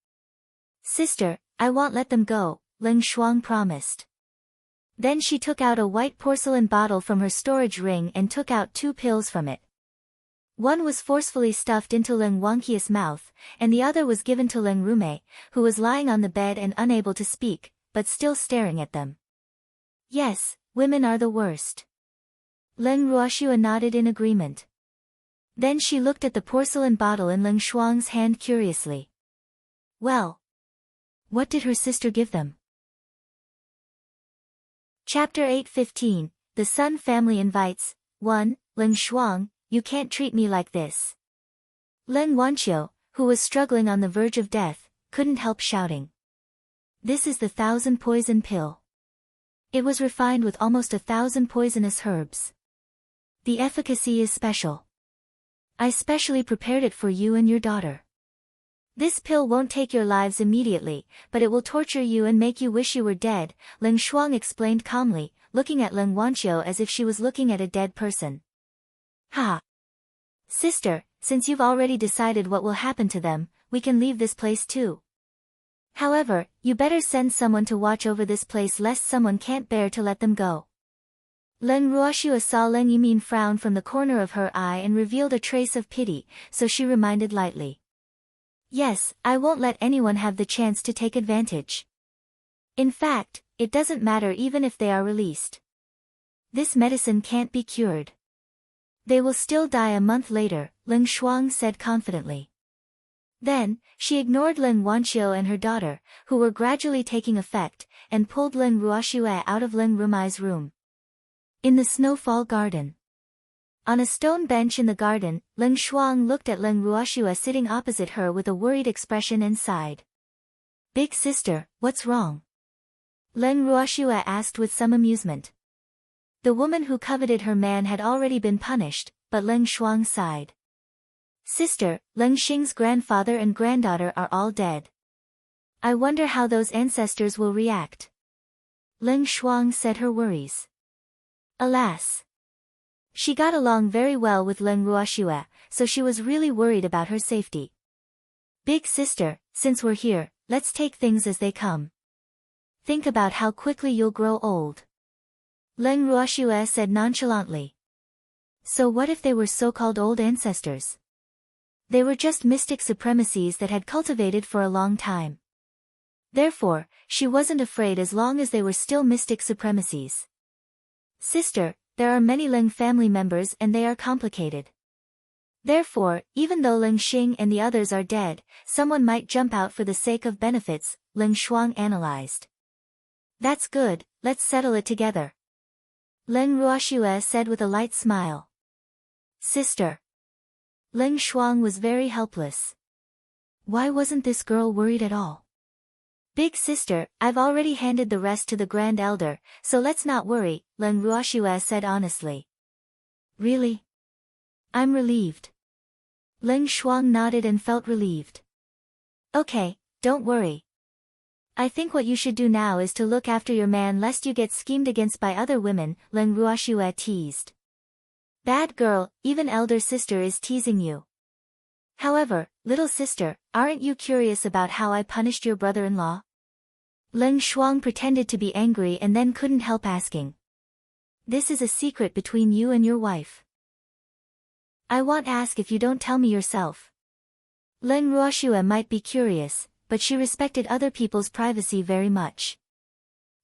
Sister, I won't let them go, Leng Shuang promised. Then she took out a white porcelain bottle from her storage ring and took out 2 pills from it. One was forcefully stuffed into Leng Wanqiu's mouth, and the other was given to Leng Rume, who was lying on the bed and unable to speak, but still staring at them. Yes, women are the worst. Leng Ruoxue nodded in agreement. Then she looked at the porcelain bottle in Leng Shuang's hand curiously. Well. What did her sister give them? Chapter 8:15, The Sun Family Invites, 1, Leng Shuang, you can't treat me like this. Leng Wanqiu, who was struggling on the verge of death, couldn't help shouting. This is the 1,000 poison pill. It was refined with almost 1,000 poisonous herbs. The efficacy is special. I specially prepared it for you and your daughter. This pill won't take your lives immediately, but it will torture you and make you wish you were dead, Leng Shuang explained calmly, looking at Leng Wanqiu as if she was looking at a dead person. Ha! Sister, since you've already decided what will happen to them, we can leave this place too. However, you better send someone to watch over this place lest someone can't bear to let them go. Leng Ruoxue saw Leng Yimin frown from the corner of her eye and revealed a trace of pity, so she reminded lightly. Yes, I won't let anyone have the chance to take advantage. In fact, it doesn't matter even if they are released. This medicine can't be cured. They will still die a month later, Leng Shuang said confidently. Then, she ignored Leng Wanqiu and her daughter, who were gradually taking effect, and pulled Leng Ruoxue out of Leng Rumai's room. In the snowfall garden. On a stone bench in the garden, Leng Shuang looked at Leng Ruoxue sitting opposite her with a worried expression and sighed. "Big sister, what's wrong?" Leng Ruoxue asked with some amusement. The woman who coveted her man had already been punished, but Leng Shuang sighed. "Sister, Leng Xing's grandfather and granddaughter are all dead. I wonder how those ancestors will react." Leng Shuang said her worries. Alas! She got along very well with Leng Ruoxue, so she was really worried about her safety. "Big sister, since we're here, let's take things as they come. Think about how quickly you'll grow old." Leng Ruoxue said nonchalantly. So what if they were so-called old ancestors? They were just mystic supremacies that had cultivated for a long time. Therefore, she wasn't afraid as long as they were still mystic supremacies. "Sister, there are many Leng family members and they are complicated. Therefore, even though Leng Xing and the others are dead, someone might jump out for the sake of benefits," Leng Shuang analyzed. "That's good, let's settle it together," Leng Ruoxue said with a light smile. "Sister." Leng Shuang was very helpless. Why wasn't this girl worried at all? "Big sister, I've already handed the rest to the Grand Elder, so let's not worry," Leng Ruoxue said honestly. "Really? I'm relieved." Leng Shuang nodded and felt relieved. "Okay, don't worry. I think what you should do now is to look after your man lest you get schemed against by other women," Leng Ruoxue teased. "Bad girl, even elder sister is teasing you. However, little sister, aren't you curious about how I punished your brother-in-law?" Leng Shuang pretended to be angry and then couldn't help asking. "This is a secret between you and your wife. I won't ask if you don't tell me yourself." Leng Ruoxue might be curious, but she respected other people's privacy very much.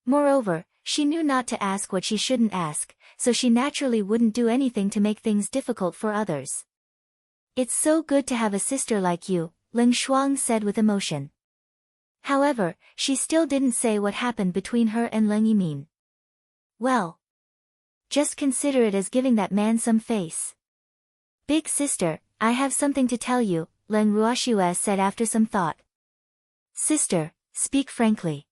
Moreover, she knew not to ask what she shouldn't ask, so she naturally wouldn't do anything to make things difficult for others. "It's so good to have a sister like you," Leng Shuang said with emotion. However, she still didn't say what happened between her and Leng Yimin. "Well, just consider it as giving that man some face." "Big sister, I have something to tell you," Leng Ruoxue said after some thought. "Sister, speak frankly."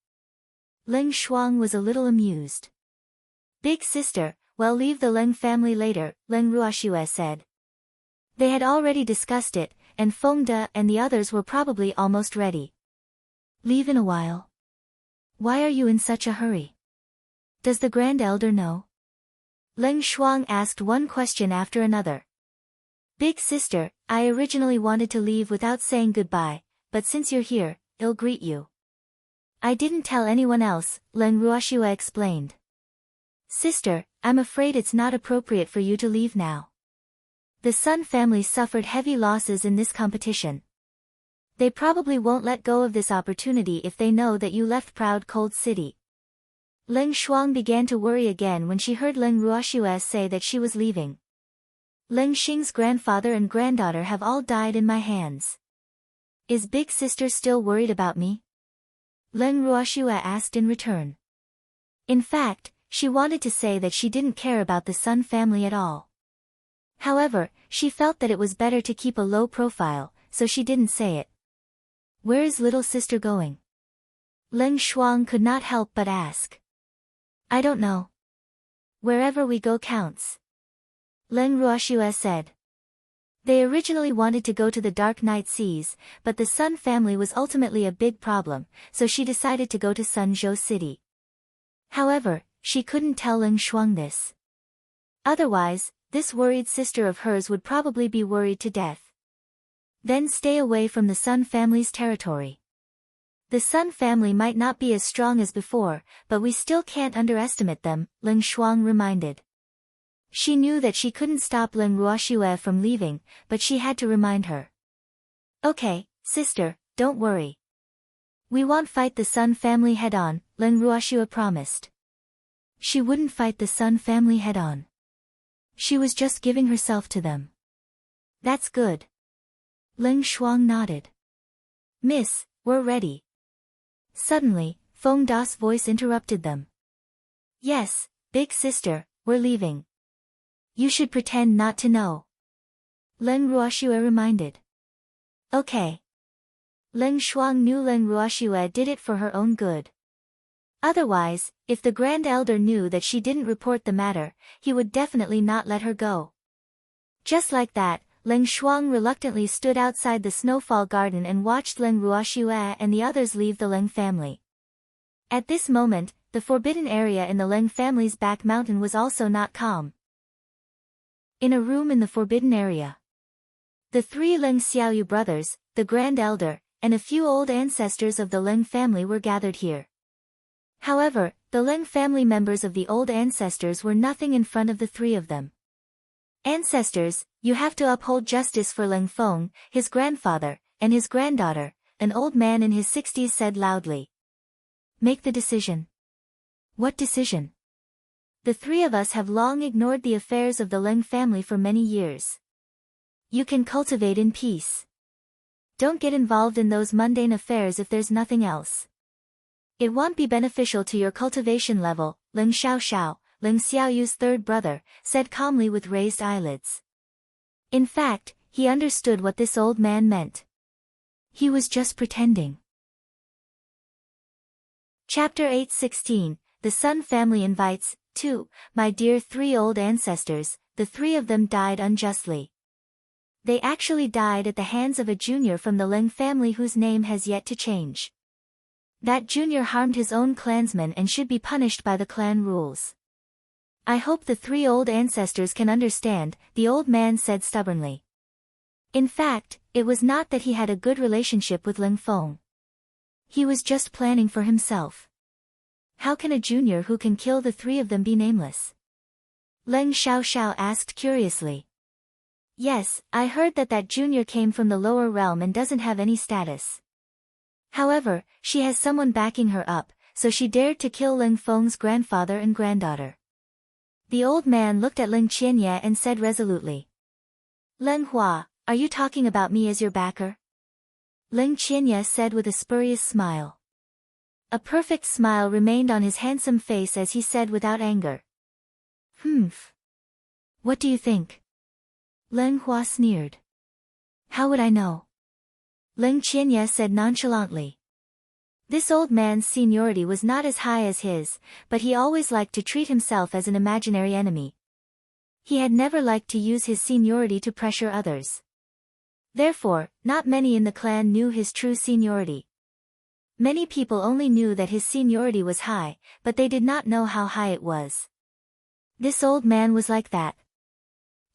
Leng Shuang was a little amused. "Big sister, well, leave the Leng family later," Leng Ruoxue said. They had already discussed it, and Fengde and the others were probably almost ready. "Leave in a while? Why are you in such a hurry? Does the Grand Elder know?" Leng Shuang asked one question after another. "Big sister, I originally wanted to leave without saying goodbye, but since you're here, I'll greet you. I didn't tell anyone else," Leng Ruoxue explained. "Sister, I'm afraid it's not appropriate for you to leave now. The Sun family suffered heavy losses in this competition. They probably won't let go of this opportunity if they know that you left proud cold city." Leng Shuang began to worry again when she heard Leng Ruoxue say that she was leaving. "Leng Xing's grandfather and granddaughter have all died in my hands. Is big sister still worried about me?" Leng Ruoxue asked in return. In fact, she wanted to say that she didn't care about the Sun family at all. However, she felt that it was better to keep a low profile, so she didn't say it. "Where is little sister going?" Leng Shuang could not help but ask. "I don't know. Wherever we go counts," Leng Ruoxue said. They originally wanted to go to the Dark Night Seas, but the Sun family was ultimately a big problem, so she decided to go to Sunzhou City. However, she couldn't tell Leng Shuang this. Otherwise, this worried sister of hers would probably be worried to death. Then stay away from the Sun family's territory. The Sun family might not be as strong as before, but we still can't underestimate them, Leng Shuang reminded. She knew that she couldn't stop Leng Ruoxue from leaving, but she had to remind her. "Okay, sister, don't worry. We won't fight the Sun family head-on," Leng Ruoxue promised. She wouldn't fight the Sun family head-on. She was just giving herself to them. "That's good." Leng Shuang nodded. Miss, we're ready. Suddenly, Feng Da's voice interrupted them. Yes, big sister, we're leaving. You should pretend not to know. Leng Ruoxue reminded. Okay. Leng Shuang knew Leng Ruoxue did it for her own good. Otherwise, if the Grand Elder knew that she didn't report the matter, he would definitely not let her go. Just like that, Leng Shuang reluctantly stood outside the snowfall garden and watched Leng Ruoxue and the others leave the Leng family. At this moment, the forbidden area in the Leng family's back mountain was also not calm. In a room in the forbidden area, the three Leng Xiaoyu brothers, the Grand Elder, and a few old ancestors of the Leng family were gathered here. However, the Leng family members of the old ancestors were nothing in front of the three of them. Ancestors, you have to uphold justice for Leng Feng, his grandfather, and his granddaughter, an old man in his 60s said loudly. Make the decision. What decision? The three of us have long ignored the affairs of the Leng family for many years. You can cultivate in peace. Don't get involved in those mundane affairs if there's nothing else. It won't be beneficial to your cultivation level, Leng Xiaoxiao, Leng Xiaoyu's third brother, said calmly with raised eyelids. In fact, he understood what this old man meant. He was just pretending. Chapter 8:16, The Sun Family Invites, 2, My dear three old ancestors, the three of them died unjustly. They actually died at the hands of a junior from the Leng family whose name has yet to change. That junior harmed his own clansmen and should be punished by the clan rules. I hope the three old ancestors can understand, the old man said stubbornly. In fact, it was not that he had a good relationship with Leng Feng. He was just planning for himself. How can a junior who can kill the three of them be nameless? Leng Xiaoxiao asked curiously. Yes, I heard that junior came from the lower realm and doesn't have any status. However, she has someone backing her up, so she dared to kill Leng Feng's grandfather and granddaughter. The old man looked at Leng Qianye and said resolutely. Leng Hua, are you talking about me as your backer? Leng Qianye said with a spurious smile. A perfect smile remained on his handsome face as he said without anger. Humph. What do you think? Leng Hua sneered. How would I know? Leng Qianye said nonchalantly. This old man's seniority was not as high as his, but he always liked to treat himself as an imaginary enemy. He had never liked to use his seniority to pressure others. Therefore, not many in the clan knew his true seniority. Many people only knew that his seniority was high, but they did not know how high it was. This old man was like that.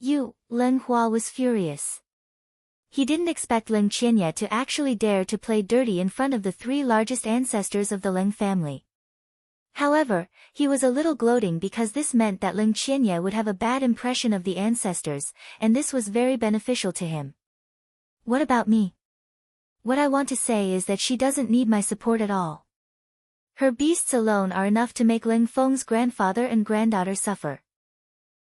Leng Hua was furious. He didn't expect Leng Qianye to actually dare to play dirty in front of the three largest ancestors of the Leng family. However, he was a little gloating because this meant that Leng Qianye would have a bad impression of the ancestors, and this was very beneficial to him. What about me? What I want to say is that she doesn't need my support at all. Her beasts alone are enough to make Leng Feng's grandfather and granddaughter suffer.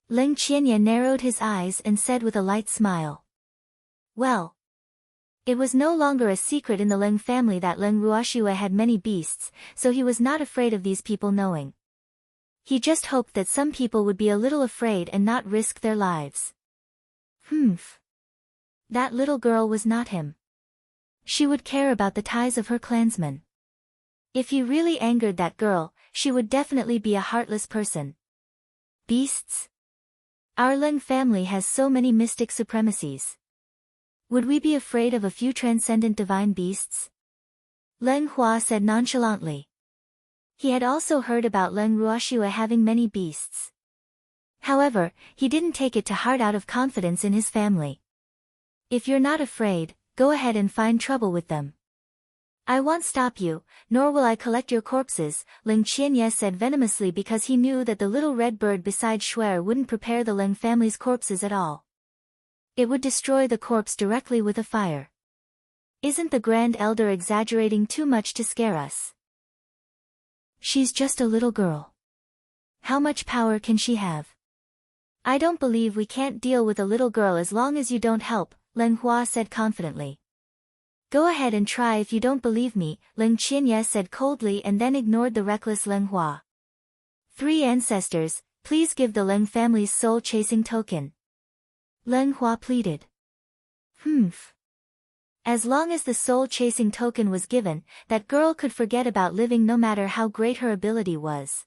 Leng Qianye narrowed his eyes and said with a light smile. Well. It was no longer a secret in the Leng family that Leng Ruoxue had many beasts, so he was not afraid of these people knowing. He just hoped that some people would be a little afraid and not risk their lives. Humph. That little girl was not him. She would care about the ties of her clansmen. If he really angered that girl, she would definitely be a heartless person. Beasts? Our Leng family has so many mystic supremacies. Would we be afraid of a few transcendent divine beasts? Leng Hua said nonchalantly. He had also heard about Leng Ruoxue having many beasts. However, he didn't take it to heart out of confidence in his family. If you're not afraid, go ahead and find trouble with them. I won't stop you, nor will I collect your corpses, Leng Qianye said venomously because he knew that the little red bird beside Shuai wouldn't prepare the Leng family's corpses at all. It would destroy the corpse directly with a fire. Isn't the Grand Elder exaggerating too much to scare us? She's just a little girl. How much power can she have? I don't believe we can't deal with a little girl as long as you don't help, Leng Hua said confidently. Go ahead and try if you don't believe me, Leng Qianye said coldly and then ignored the reckless Leng Hua. 3 ancestors, please give the Leng family's soul-chasing token. Leng Hua pleaded. Humph. As long as the soul-chasing token was given, that girl could forget about living no matter how great her ability was.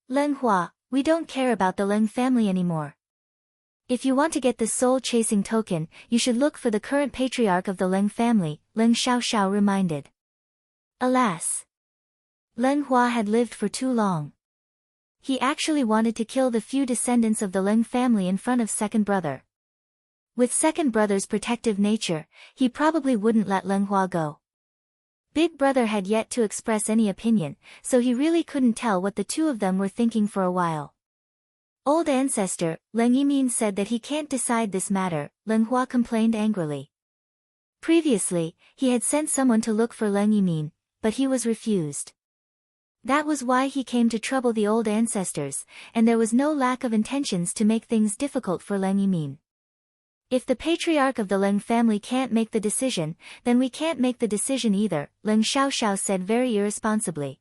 Leng Hua, we don't care about the Leng family anymore. If you want to get the soul-chasing token, you should look for the current patriarch of the Leng family, Leng Xiaoxiao reminded. Alas! Leng Hua had lived for too long. He actually wanted to kill the few descendants of the Leng family in front of second brother. With second brother's protective nature, he probably wouldn't let Leng Hua go. Big brother had yet to express any opinion, so he really couldn't tell what the two of them were thinking for a while. Old ancestor, Leng Yimin said that he can't decide this matter, Leng Hua complained angrily. Previously, he had sent someone to look for Leng Yimin, but he was refused. That was why he came to trouble the old ancestors, and there was no lack of intentions to make things difficult for Leng Yimin. If the patriarch of the Leng family can't make the decision, then we can't make the decision either, Leng Xiaoxiao said very irresponsibly.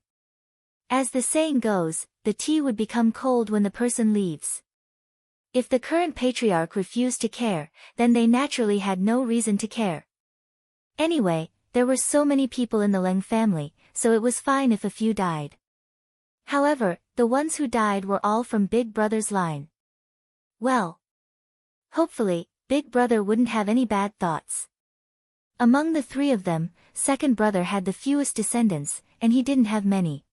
As the saying goes, the tea would become cold when the person leaves. If the current patriarch refused to care, then they naturally had no reason to care. Anyway, there were so many people in the Leng family, so it was fine if a few died. However, the ones who died were all from Big Brother's line. Well, hopefully, Big Brother wouldn't have any bad thoughts. Among the 3 of them, second brother had the fewest descendants, and he didn't have many.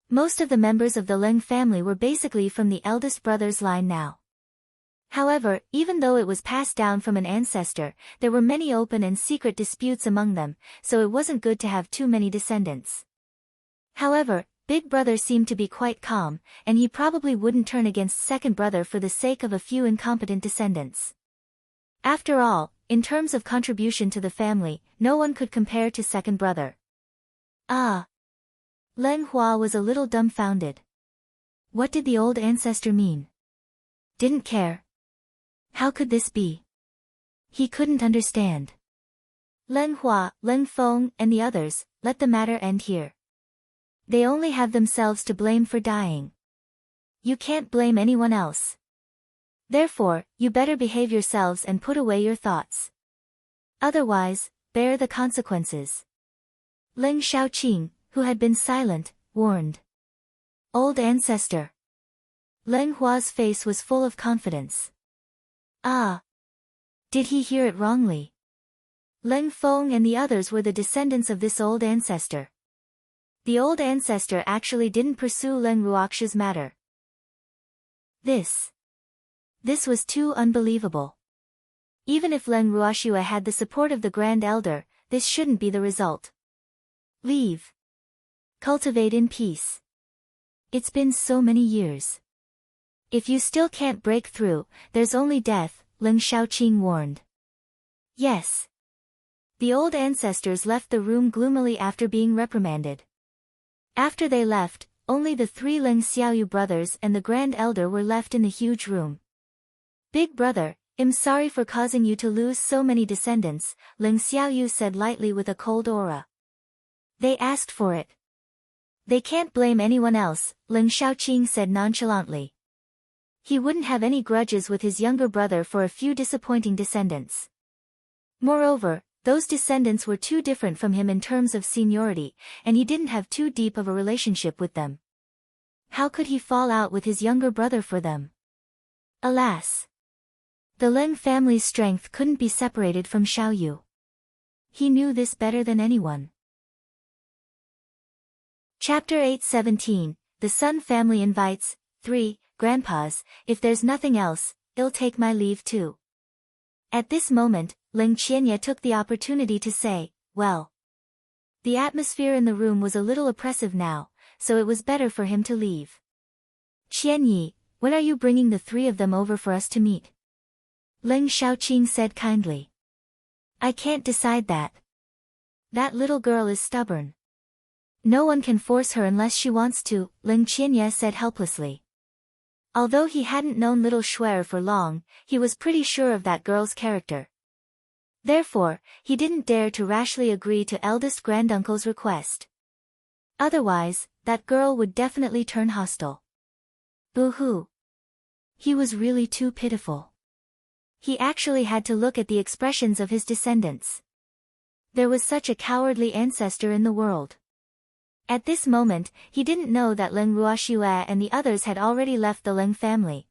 Most of the members of the Leng family were basically from the eldest brother's line now. However, even though it was passed down from an ancestor, there were many open and secret disputes among them, so it wasn't good to have too many descendants. However, Big Brother seemed to be quite calm, and he probably wouldn't turn against second brother for the sake of a few incompetent descendants. After all, in terms of contribution to the family, no one could compare to second brother. Ah! Leng Hua was a little dumbfounded. What did the old ancestor mean? Didn't care? How could this be? He couldn't understand. Leng Hua, Leng Feng, and the others, let the matter end here. They only have themselves to blame for dying. You can't blame anyone else. Therefore, you better behave yourselves and put away your thoughts. Otherwise, bear the consequences. Leng Xiaoqing, who had been silent, warned. Old ancestor. Leng Hua's face was full of confidence. Ah! Did he hear it wrongly? Leng Feng and the others were the descendants of this old ancestor. The old ancestor actually didn't pursue Leng Ruoxi's matter. This was too unbelievable. Even if Leng Ruoxia had the support of the Grand Elder, this shouldn't be the result. Leave. Cultivate in peace. It's been so many years. If you still can't break through, there's only death, Leng Xiaoqing warned. Yes. The old ancestors left the room gloomily after being reprimanded. After they left, only the 3 Leng Xiaoyu brothers and the Grand Elder were left in the huge room. Big brother, I'm sorry for causing you to lose so many descendants, Leng Xiaoyu said lightly with a cold aura. They asked for it. They can't blame anyone else, Leng Xiaoqing said nonchalantly. He wouldn't have any grudges with his younger brother for a few disappointing descendants. Moreover, those descendants were too different from him in terms of seniority, and he didn't have too deep of a relationship with them. How could he fall out with his younger brother for them? Alas! The Leng family's strength couldn't be separated from Xiaoyu. He knew this better than anyone. Chapter 8:17, The Sun Family Invites, 3, Grandpas, if there's nothing else, I'll take my leave too. At this moment, Leng Qianye took the opportunity to say, well. The atmosphere in the room was a little oppressive now, so it was better for him to leave. Qianyi, when are you bringing the 3 of them over for us to meet? Leng Xiaoqing said kindly. I can't decide that. That little girl is stubborn. No one can force her unless she wants to, Leng Qianye said helplessly. Although he hadn't known little Shuang for long, he was pretty sure of that girl's character. Therefore, he didn't dare to rashly agree to eldest granduncle's request. Otherwise, that girl would definitely turn hostile. Boo-hoo. He was really too pitiful. He actually had to look at the expressions of his descendants. There was such a cowardly ancestor in the world. At this moment, he didn't know that Leng Ruoxue and the others had already left the Leng family.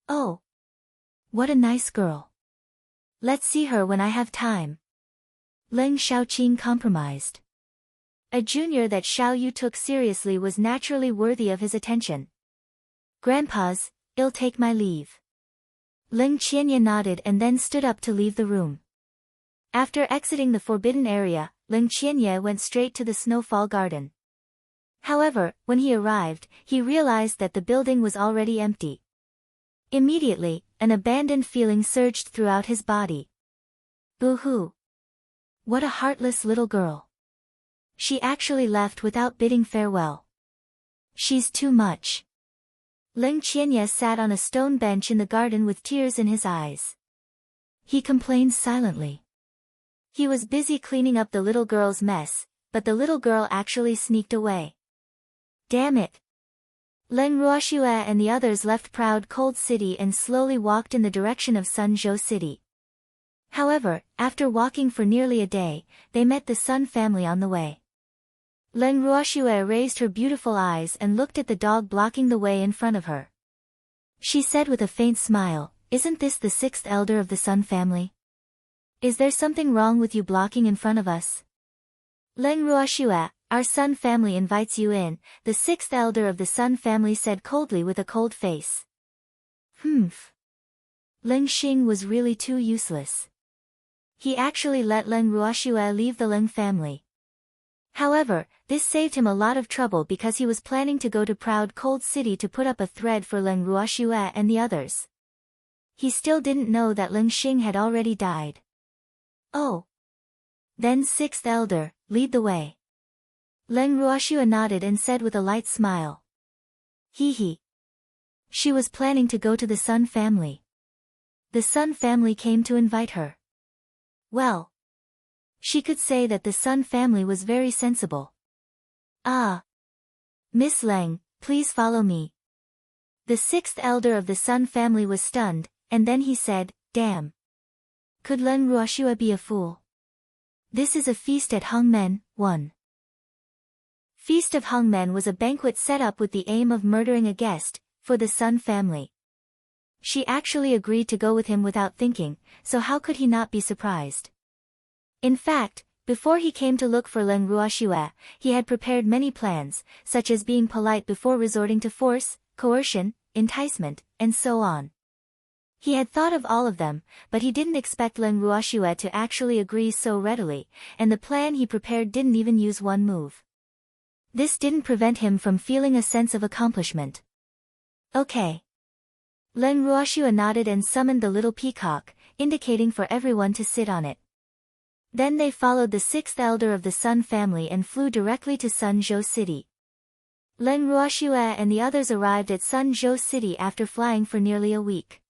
Oh. What a nice girl. Let's see her when I have time. Leng Xiaoqing compromised. A junior that Xiao Yu took seriously was naturally worthy of his attention. Grandpa's, I'll take my leave. Leng Qianye nodded and then stood up to leave the room. After exiting the forbidden area, Leng Qianye went straight to the snowfall garden. However, when he arrived, he realized that the building was already empty. Immediately, an abandoned feeling surged throughout his body. Boo-hoo. What a heartless little girl. She actually left without bidding farewell. She's too much. Leng Qianye sat on a stone bench in the garden with tears in his eyes. He complained silently. He was busy cleaning up the little girl's mess, but the little girl actually sneaked away. Damn it. Leng Ruoxue and the others left Proud Cold City and slowly walked in the direction of Sunzhou City. However, after walking for nearly a day, they met the Sun family on the way. Leng Ruoxue raised her beautiful eyes and looked at the dog blocking the way in front of her. She said with a faint smile, "Isn't this the sixth elder of the Sun family? Is there something wrong with you blocking in front of us?" Leng Ruoxue, "Our Sun family invites you in," the sixth elder of the Sun family said coldly with a cold face. Humph. Leng Xing was really too useless. He actually let Leng Ruoxue leave the Leng family. However, this saved him a lot of trouble because he was planning to go to Proud Cold City to put up a thread for Leng Ruoxue and the others. He still didn't know that Leng Xing had already died. Oh. Then sixth elder, lead the way. Leng Ruoxue nodded and said with a light smile. Hee hee. She was planning to go to the Sun family. The Sun family came to invite her. Well. She could say that the Sun family was very sensible. Ah. Miss Leng, please follow me. The sixth elder of the Sun family was stunned, and then he said, "Damn. Could Leng Ruoxue be a fool? This is a feast at Hongmen, 1. Feast of Hongmen was a banquet set up with the aim of murdering a guest, for the Sun family. She actually agreed to go with him without thinking, so how could he not be surprised? In fact, before he came to look for Leng Ruoxue, he had prepared many plans, such as being polite before resorting to force, coercion, enticement, and so on. He had thought of all of them, but he didn't expect Leng Ruoxue to actually agree so readily, and the plan he prepared didn't even use one move. This didn't prevent him from feeling a sense of accomplishment. Okay. Leng Ruoxue nodded and summoned the little peacock, indicating for everyone to sit on it. Then they followed the sixth elder of the Sun family and flew directly to Sunzhou City. Leng Ruoxue and the others arrived at Sunzhou City after flying for nearly a week.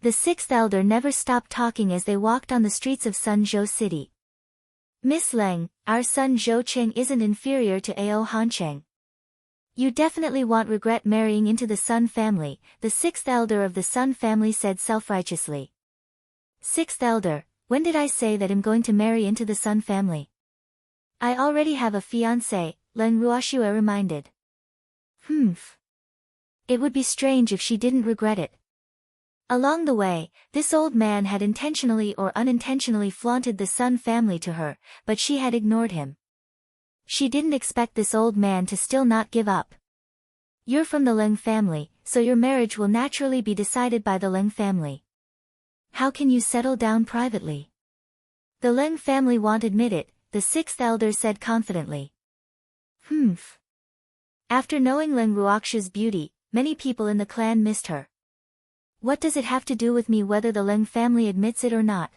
The sixth elder never stopped talking as they walked on the streets of Sunzhou City. Miss Leng, our son Zhou Cheng isn't inferior to Ao Hancheng. You definitely won't regret marrying into the Sun family, the sixth elder of the Sun family said self-righteously. Sixth elder, when did I say that I'm going to marry into the Sun family? I already have a fiancé, Leng Ruoxue reminded. Humph. It would be strange if she didn't regret it. Along the way, this old man had intentionally or unintentionally flaunted the Sun family to her, but she had ignored him. She didn't expect this old man to still not give up. You're from the Leng family, so your marriage will naturally be decided by the Leng family. How can you settle down privately? The Leng family won't admit it, the sixth elder said confidently. Humph. After knowing Leng Ruoxue's beauty, many people in the clan missed her. What does it have to do with me whether the Leng family admits it or not?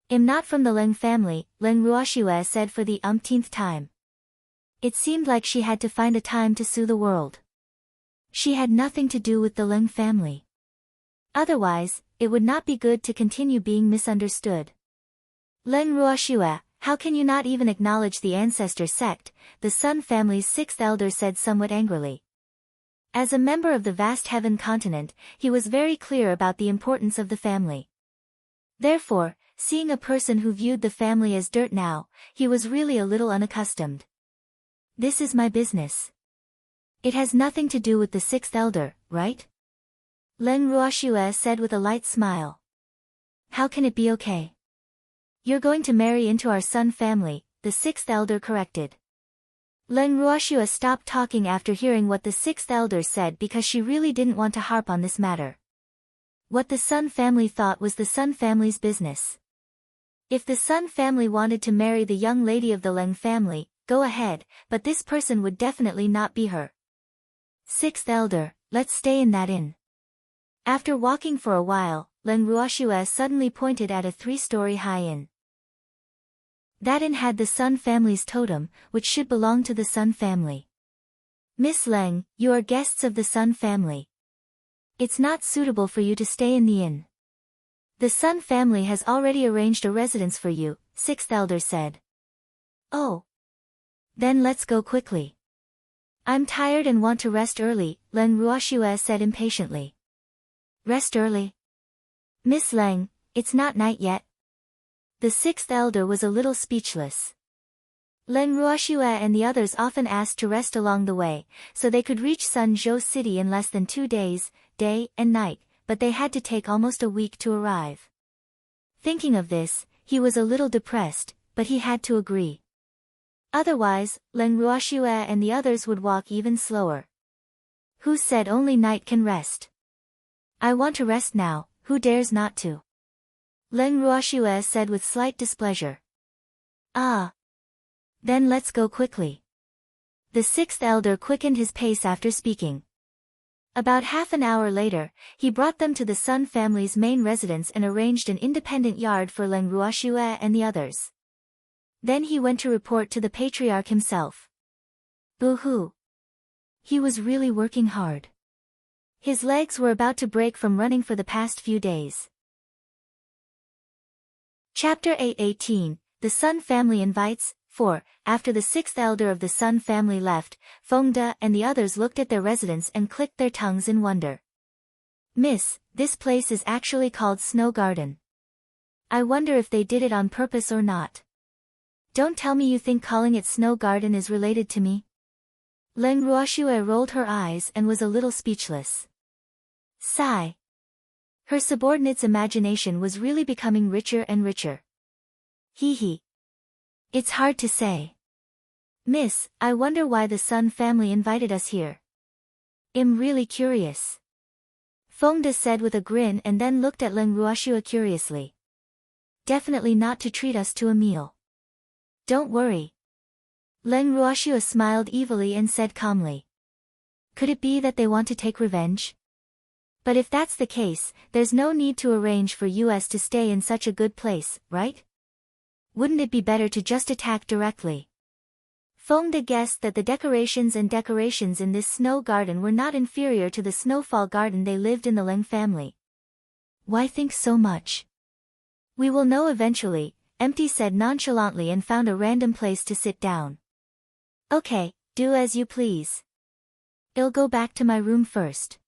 I'm not from the Leng family, Leng Ruoxue said for the umpteenth time. It seemed like she had to find a time to sue the world. She had nothing to do with the Leng family. Otherwise, it would not be good to continue being misunderstood. Leng Ruoxue, how can you not even acknowledge the ancestor sect? The Sun family's sixth elder said somewhat angrily. As a member of the vast heaven continent, he was very clear about the importance of the family. Therefore, seeing a person who viewed the family as dirt now, he was really a little unaccustomed. This is my business. It has nothing to do with the sixth elder, right? Leng Ruoxue said with a light smile. How can it be okay? You're going to marry into our Sun family, the sixth elder corrected. Leng Ruoxue stopped talking after hearing what the sixth elder said because she really didn't want to harp on this matter. What the Sun family thought was the Sun family's business. If the Sun family wanted to marry the young lady of the Leng family, go ahead, but this person would definitely not be her. Sixth elder, let's stay in that inn. After walking for a while, Leng Ruoxue suddenly pointed at a 3-story high inn. That inn had the Sun family's totem, which should belong to the Sun family. Miss Leng, you are guests of the Sun family. It's not suitable for you to stay in the inn. The Sun family has already arranged a residence for you, sixth elder said. Oh. Then let's go quickly. I'm tired and want to rest early, Leng Ruoxue said impatiently. Rest early? Miss Leng, it's not night yet. The sixth elder was a little speechless. Leng Ruoxue and the others often asked to rest along the way, so they could reach Sunzhou City in less than 2 days, day and night, but they had to take almost a week to arrive. Thinking of this, he was a little depressed, but he had to agree. Otherwise, Leng Ruoxue and the others would walk even slower. Who said only night can rest? I want to rest now, who dares not to? Leng Ruoxue said with slight displeasure. Ah. Then let's go quickly. The sixth elder quickened his pace after speaking. About half an hour later, he brought them to the Sun family's main residence and arranged an independent yard for Leng Ruoxue and the others. Then he went to report to the patriarch himself. Boo-hoo. He was really working hard. His legs were about to break from running for the past few days. Chapter 8:18, The Sun Family Invites, 4. After the sixth elder of the Sun family left, Fengde and the others looked at their residence and clicked their tongues in wonder. Miss, this place is actually called Snow Garden. I wonder if they did it on purpose or not. Don't tell me you think calling it Snow Garden is related to me? Leng Ruoxue rolled her eyes and was a little speechless. Sigh. Her subordinate's imagination was really becoming richer and richer. Hee hee. It's hard to say. Miss, I wonder why the Sun family invited us here. I'm really curious. Fengde said with a grin and then looked at Leng Ruoxue curiously. Definitely not to treat us to a meal. Don't worry. Leng Ruoxue smiled evilly and said calmly. Could it be that they want to take revenge? But if that's the case, there's no need to arrange for us to stay in such a good place, right? Wouldn't it be better to just attack directly? Fengde guessed that the decorations in this snow garden were not inferior to the snowfall garden they lived in the Leng family. Why think so much? We will know eventually, Empty said nonchalantly and found a random place to sit down. Okay, do as you please. I'll go back to my room first.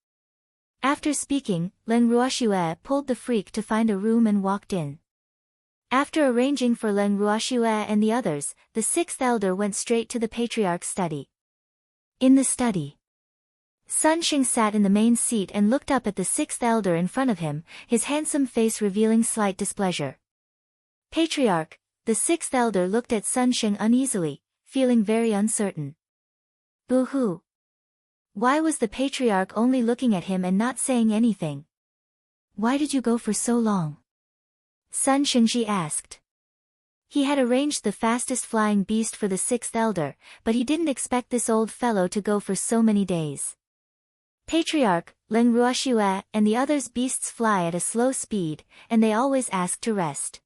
After speaking, Leng Ruoxue pulled the freak to find a room and walked in. After arranging for Leng Ruoxue and the others, the sixth elder went straight to the patriarch's study. In the study, Xing sat in the main seat and looked up at the sixth elder in front of him, his handsome face revealing slight displeasure. Patriarch, the sixth elder looked at Xing uneasily, feeling very uncertain. Boo-hoo. Why was the patriarch only looking at him and not saying anything? Why did you go for so long? Xing asked. He had arranged the fastest flying beast for the sixth elder, but he didn't expect this old fellow to go for so many days. Patriarch, Leng Ruoxue and the others' beasts fly at a slow speed, and they always ask to rest.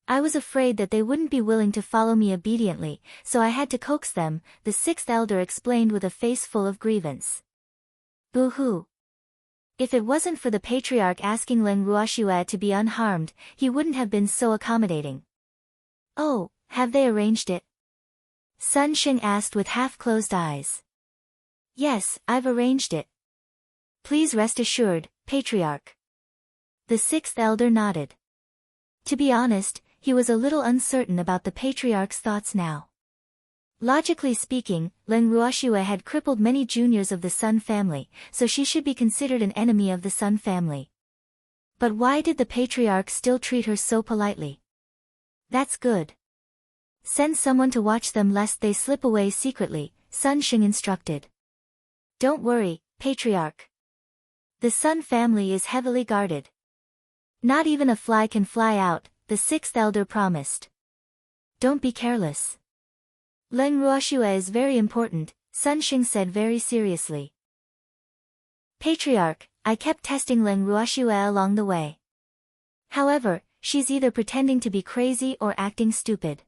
I was afraid that they wouldn't be willing to follow me obediently, so I had to coax them, the sixth elder explained with a face full of grievance. Boo-hoo. If it wasn't for the patriarch asking Leng Ruoxue to be unharmed, he wouldn't have been so accommodating. Oh, have they arranged it? Sun Xing asked with half-closed eyes. Yes, I've arranged it. Please rest assured, Patriarch. The sixth elder nodded. To be honest, he was a little uncertain about the Patriarch's thoughts now. Logically speaking, Leng Ruoxue had crippled many juniors of the Sun family, so she should be considered an enemy of the Sun family. But why did the Patriarch still treat her so politely? That's good. Send someone to watch them lest they slip away secretly, Sun Xing instructed. Don't worry, Patriarch. The Sun family is heavily guarded. Not even a fly can fly out, the sixth elder promised. Don't be careless. Leng Ruoxue is very important, Sun Xing said very seriously. Patriarch, I kept testing Leng Ruoxue along the way. However, she's either pretending to be crazy or acting stupid.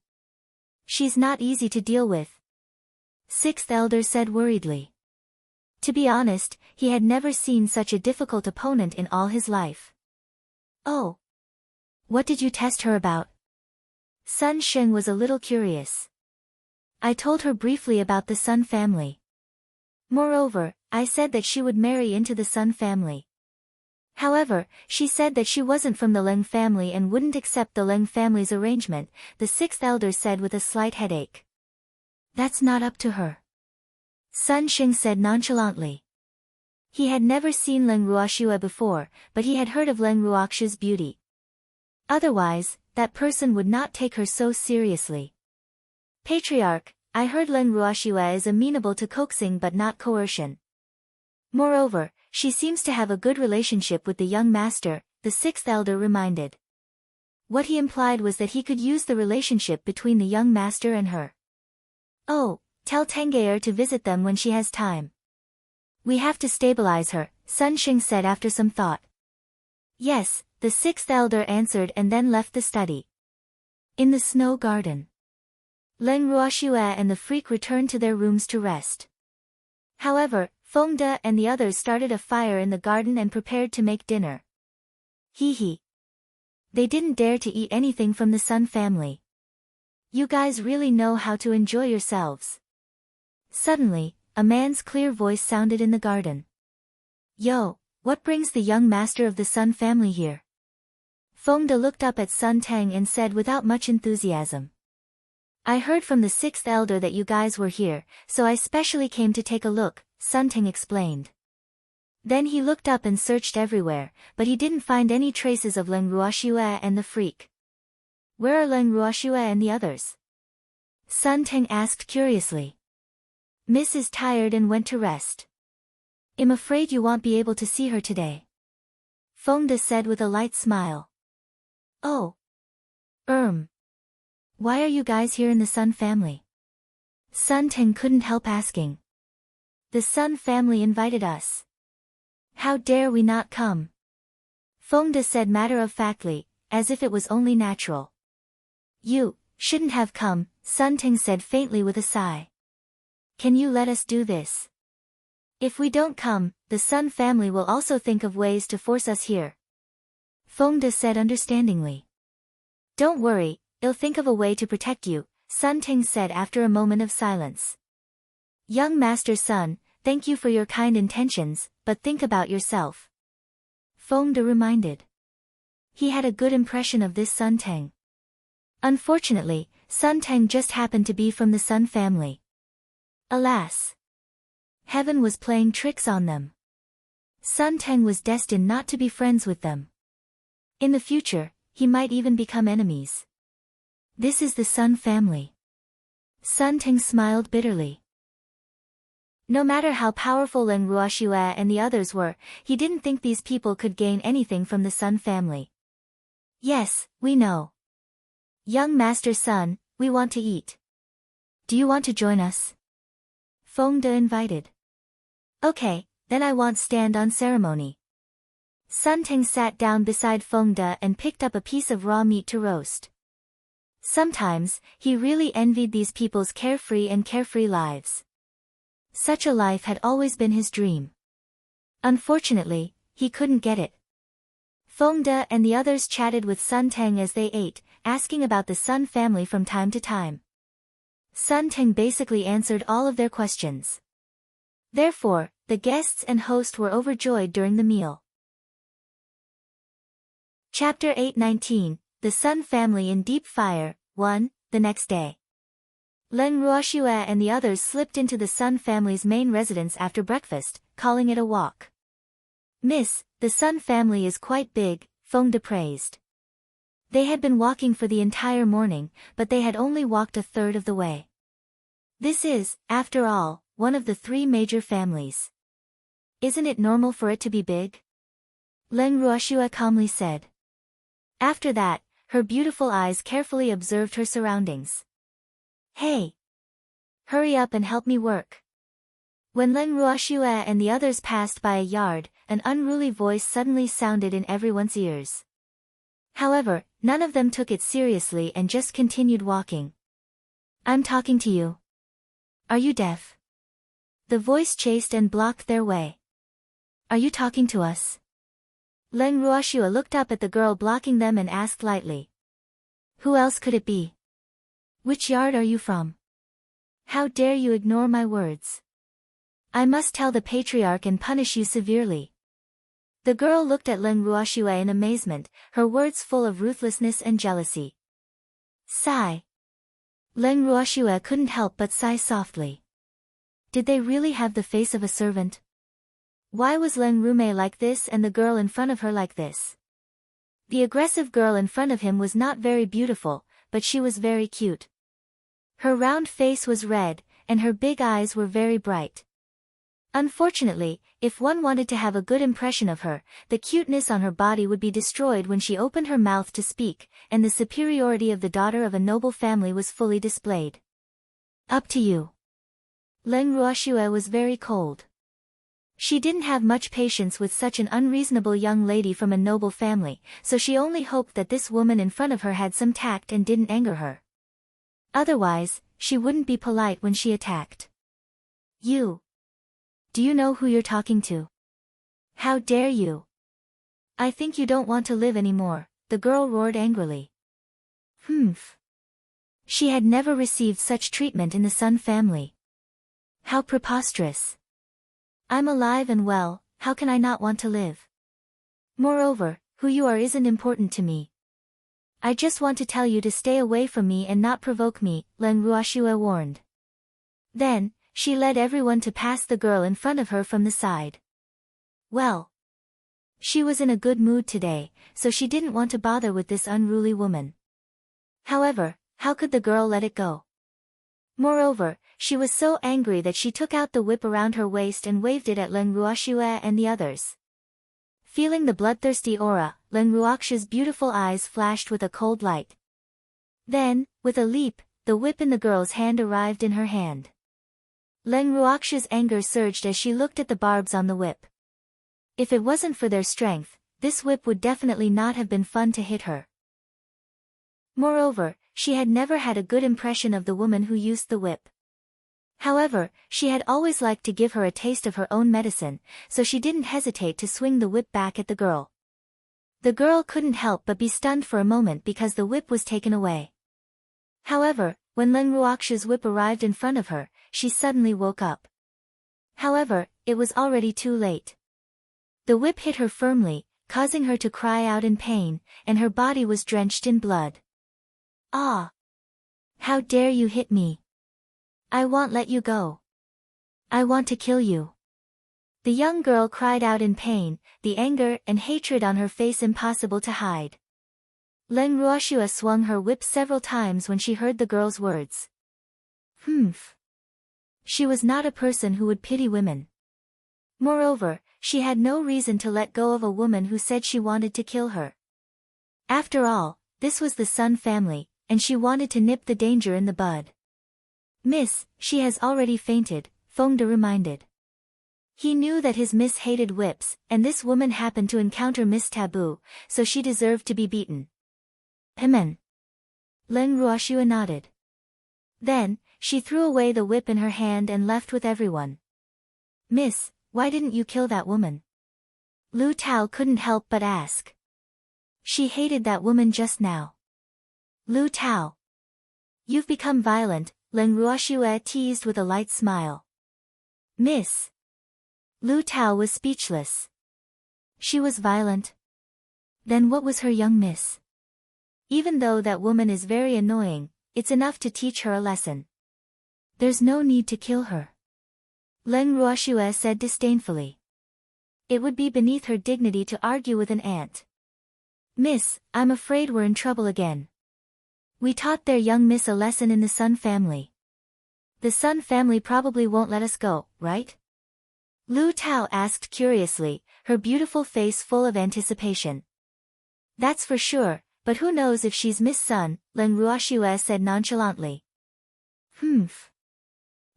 She's not easy to deal with. Sixth elder said worriedly. To be honest, he had never seen such a difficult opponent in all his life. Oh. What did you test her about? Sun Xing was a little curious. I told her briefly about the Sun family. Moreover, I said that she would marry into the Sun family. However, she said that she wasn't from the Leng family and wouldn't accept the Leng family's arrangement, the sixth elder said with a slight headache. That's not up to her. Sun Xing said nonchalantly. He had never seen Leng Ruoxue before, but he had heard of Leng Ruoxue's beauty. Otherwise, that person would not take her so seriously. Patriarch, I heard Leng Ruoxue is amenable to coaxing but not coercion. Moreover, she seems to have a good relationship with the young master, the sixth elder reminded. What he implied was that he could use the relationship between the young master and her. Oh, tell Tengayer to visit them when she has time. We have to stabilize her, Sun Xing said after some thought. Yes, the sixth elder answered and then left the study. In the snow garden. Leng Ruoxue and the freak returned to their rooms to rest. However, Fengde and the others started a fire in the garden and prepared to make dinner. Hee hee. They didn't dare to eat anything from the Sun family. You guys really know how to enjoy yourselves. Suddenly, a man's clear voice sounded in the garden. Yo, what brings the young master of the Sun family here? Fengde looked up at Sun Teng and said without much enthusiasm. I heard from the sixth elder that you guys were here, so I specially came to take a look, Sun Teng explained. Then he looked up and searched everywhere, but he didn't find any traces of Leng Ruoxue and the freak. Where are Leng Ruoxue and the others? Sun Teng asked curiously. Miss is tired and went to rest. I'm afraid you won't be able to see her today. Fengde said with a light smile. Oh. Why are you guys here in the Sun family? Sun Teng couldn't help asking. The Sun family invited us. How dare we not come? Fengde said matter-of-factly, as if it was only natural. You shouldn't have come, Sun Teng said faintly with a sigh. Can you let us do this? If we don't come, the Sun family will also think of ways to force us here. Fengde said understandingly. Don't worry, I'll think of a way to protect you, Sun Teng said after a moment of silence. Young Master's son, thank you for your kind intentions, but think about yourself. Fengde reminded. He had a good impression of this Sun Teng. Unfortunately, Sun Teng just happened to be from the Sun family. Alas! Heaven was playing tricks on them. Sun Teng was destined not to be friends with them. In the future, he might even become enemies. This is the Sun family. Sun Teng smiled bitterly. No matter how powerful Leng Ruoxue and the others were, he didn't think these people could gain anything from the Sun family. Yes, we know. Young Master's son, we want to eat. Do you want to join us? Fengde invited. Okay, then I won't stand on ceremony. Sun Teng sat down beside Fengde and picked up a piece of raw meat to roast. Sometimes, he really envied these people's carefree lives. Such a life had always been his dream. Unfortunately, he couldn't get it. Fengde and the others chatted with Sun Teng as they ate, asking about the Sun family from time to time. Sun Teng basically answered all of their questions. Therefore, the guests and host were overjoyed during the meal. Chapter 819, The Sun Family in Deep Fire, 1, the next day. Leng Ruoxue and the others slipped into the Sun family's main residence after breakfast, calling it a walk. Miss, the Sun family is quite big, Feng De praised. They had been walking for the entire morning, but they had only walked a third of the way. This is, after all, one of the 3 major families. Isn't it normal for it to be big? Leng Ruoxue calmly said. After that, her beautiful eyes carefully observed her surroundings. Hey! Hurry up and help me work. When Leng Ruoxue and the others passed by a yard, an unruly voice suddenly sounded in everyone's ears. However, none of them took it seriously and just continued walking. I'm talking to you. Are you deaf? The voice chased and blocked their way. Are you talking to us? Leng Ruoxue looked up at the girl blocking them and asked lightly. Who else could it be? Which yard are you from? How dare you ignore my words? I must tell the patriarch and punish you severely. The girl looked at Leng Ruoxue in amazement, her words full of ruthlessness and jealousy. Sigh. Leng Ruoxue couldn't help but sigh softly. Did they really have the face of a servant? Why was Leng Rume like this and the girl in front of her like this? The aggressive girl in front of him was not very beautiful, but she was very cute. Her round face was red, and her big eyes were very bright. Unfortunately, if one wanted to have a good impression of her, the cuteness on her body would be destroyed when she opened her mouth to speak, and the superiority of the daughter of a noble family was fully displayed. Up to you. Leng Ruoxue was very cold. She didn't have much patience with such an unreasonable young lady from a noble family, so she only hoped that this woman in front of her had some tact and didn't anger her. Otherwise, she wouldn't be polite when she attacked. You. Do you know who you're talking to? How dare you? I think you don't want to live anymore, the girl roared angrily. Humph. She had never received such treatment in the Sun family. How preposterous. I'm alive and well, how can I not want to live? Moreover, who you are isn't important to me. I just want to tell you to stay away from me and not provoke me, Leng Ruoxue warned. Then, she led everyone to pass the girl in front of her from the side. Well. She was in a good mood today, so she didn't want to bother with this unruly woman. However, how could the girl let it go? Moreover, she was so angry that she took out the whip around her waist and waved it at Leng Ruoxue and the others. Feeling the bloodthirsty aura, Leng Ruoxue's beautiful eyes flashed with a cold light. Then, with a leap, the whip in the girl's hand arrived in her hand. Leng Ruoxue's anger surged as she looked at the barbs on the whip. If it wasn't for their strength, this whip would definitely not have been fun to hit her. Moreover, she had never had a good impression of the woman who used the whip. However, she had always liked to give her a taste of her own medicine, so she didn't hesitate to swing the whip back at the girl. The girl couldn't help but be stunned for a moment because the whip was taken away. However, when Leng Ruoxue's whip arrived in front of her, she suddenly woke up. However, it was already too late. The whip hit her firmly, causing her to cry out in pain, and her body was drenched in blood. Ah! How dare you hit me! I won't let you go. I want to kill you. The young girl cried out in pain, the anger and hatred on her face impossible to hide. Leng Ruoxue swung her whip several times when she heard the girl's words. Humph. She was not a person who would pity women. Moreover, she had no reason to let go of a woman who said she wanted to kill her. After all, this was the Sun family, and she wanted to nip the danger in the bud. Miss, she has already fainted, Feng De reminded. He knew that his miss hated whips, and this woman happened to encounter Miss Taboo, so she deserved to be beaten. Amen. Leng Ruoxue nodded. Then, she threw away the whip in her hand and left with everyone. Miss, why didn't you kill that woman? Lu Tao couldn't help but ask. She hated that woman just now. Lu Tao. You've become violent, Leng Ruoxue teased with a light smile. Miss. Lu Tao was speechless. She was violent? Then what was her young miss? Even though that woman is very annoying, it's enough to teach her a lesson. There's no need to kill her. Leng Ruoxue said disdainfully. It would be beneath her dignity to argue with an ant. Miss, I'm afraid we're in trouble again. We taught their young miss a lesson in the Sun family. The Sun family probably won't let us go, right? Lu Tao asked curiously, her beautiful face full of anticipation. That's for sure, but who knows if she's Miss Sun, Leng Ruoxue said nonchalantly.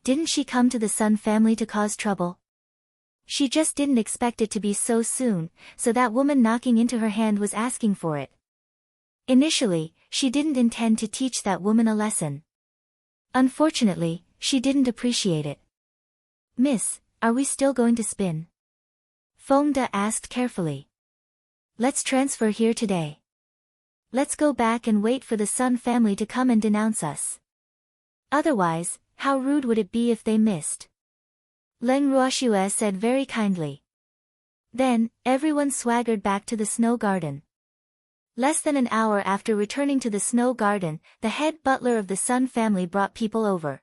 Didn't she come to the Sun family to cause trouble? She just didn't expect it to be so soon, so that woman knocking into her hand was asking for it. Initially, she didn't intend to teach that woman a lesson. Unfortunately, she didn't appreciate it. Miss, are we still going to spin? Feng De asked carefully. Let's transfer here today. Let's go back and wait for the Sun family to come and denounce us. Otherwise, how rude would it be if they missed? Leng Ruoxue said very kindly. Then, everyone swaggered back to the snow garden. Less than an hour after returning to the snow garden, the head butler of the Sun family brought people over.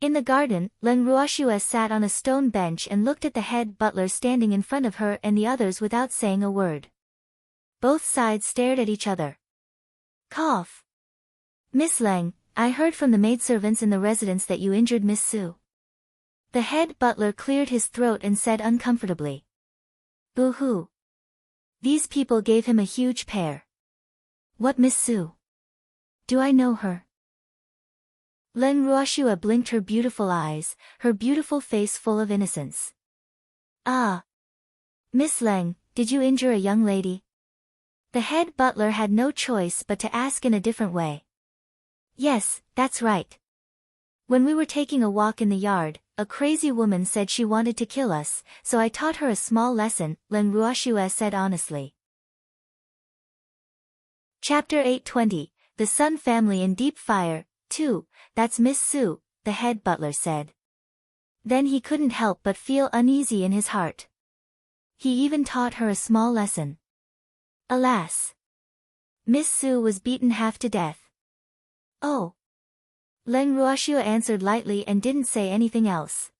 In the garden, Leng Ruoxue sat on a stone bench and looked at the head butler standing in front of her and the others without saying a word. Both sides stared at each other. Cough. Miss Leng, I heard from the maidservants in the residence that you injured Miss Su. The head butler cleared his throat and said uncomfortably. Boo-hoo. These people gave him a huge pair. What Miss Su? Do I know her? Leng Ruoxue blinked her beautiful eyes, her beautiful face full of innocence. Ah. Miss Leng, did you injure a young lady? The head butler had no choice but to ask in a different way. Yes, that's right. When we were taking a walk in the yard, a crazy woman said she wanted to kill us, so I taught her a small lesson, Leng Ruoxue said honestly. Chapter 820, The Sun Family in Deep Fire, 2, That's Miss Su, the head butler said. Then he couldn't help but feel uneasy in his heart. He even taught her a small lesson. Alas! Miss Su was beaten half to death. Oh! Leng Ruoxue answered lightly and didn't say anything else.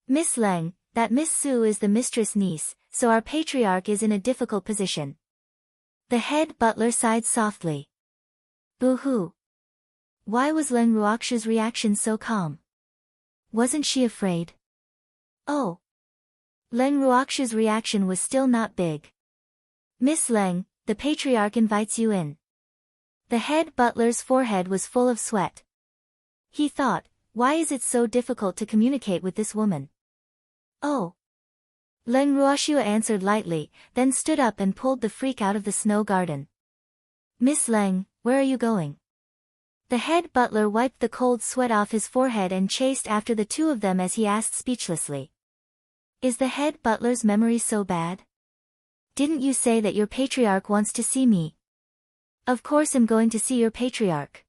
Miss Leng, that Miss Su is the mistress niece, so our patriarch is in a difficult position. The head butler sighed softly. Boo-hoo. Why was Leng Ruoxue's reaction so calm? Wasn't she afraid? Oh. Leng Ruoxue's reaction was still not big. Miss Leng, the patriarch invites you in. The head butler's forehead was full of sweat. He thought, why is it so difficult to communicate with this woman? Oh. Leng Ruoxue answered lightly, then stood up and pulled the freak out of the snow garden. Miss Leng, where are you going? The head butler wiped the cold sweat off his forehead and chased after the two of them as he asked speechlessly. Is the head butler's memory so bad? Didn't you say that your patriarch wants to see me? Of course I'm going to see your patriarch.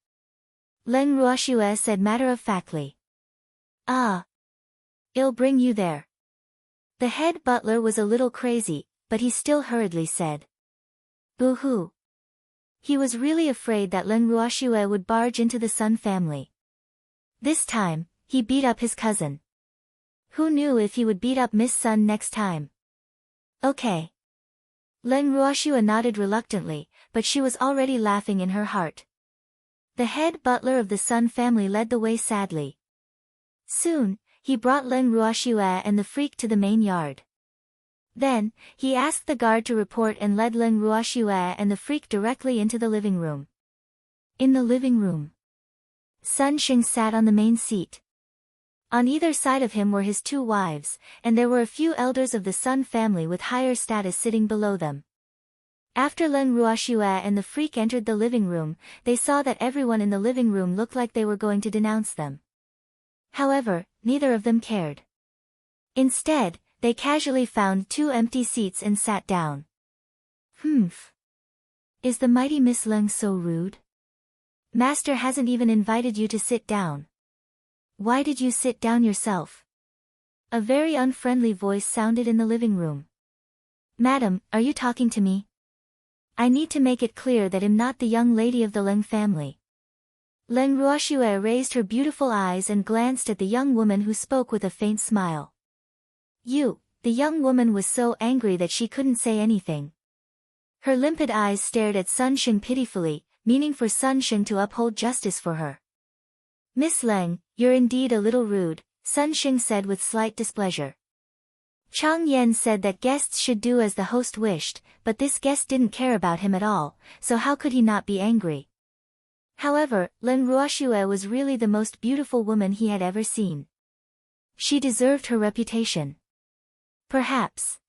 Leng Ruoxue said matter-of-factly. Ah. I'll bring you there. The head butler was a little crazy, but he still hurriedly said. Boo-hoo. He was really afraid that Leng Ruoxue would barge into the Sun family. This time, he beat up his cousin. Who knew if he would beat up Miss Sun next time? Okay. Leng Ruoxue nodded reluctantly, but she was already laughing in her heart. The head butler of the Sun family led the way sadly. Soon, he brought Leng Ruoxue and the freak to the main yard. Then, he asked the guard to report and led Leng Ruoxue and the freak directly into the living room. In the living room, Sun Xing sat on the main seat. On either side of him were his two wives, and there were a few elders of the Sun family with higher status sitting below them. After Leng Ruoxue and the freak entered the living room, they saw that everyone in the living room looked like they were going to denounce them. However, neither of them cared. Instead, they casually found two empty seats and sat down. Is the mighty Miss Leng so rude? Master hasn't even invited you to sit down. Why did you sit down yourself? A very unfriendly voice sounded in the living room. Madam, are you talking to me? I need to make it clear that I'm not the young lady of the Leng family. Leng Ruoxue raised her beautiful eyes and glanced at the young woman who spoke with a faint smile. You, the young woman was so angry that she couldn't say anything. Her limpid eyes stared at Sun Xing pitifully, meaning for Sun Xing to uphold justice for her. Miss Leng, you're indeed a little rude, Sun Xing said with slight displeasure. Chang Yan said that guests should do as the host wished, but this guest didn't care about him at all, so how could he not be angry? However, Leng Ruoxue was really the most beautiful woman he had ever seen. She deserved her reputation. Perhaps.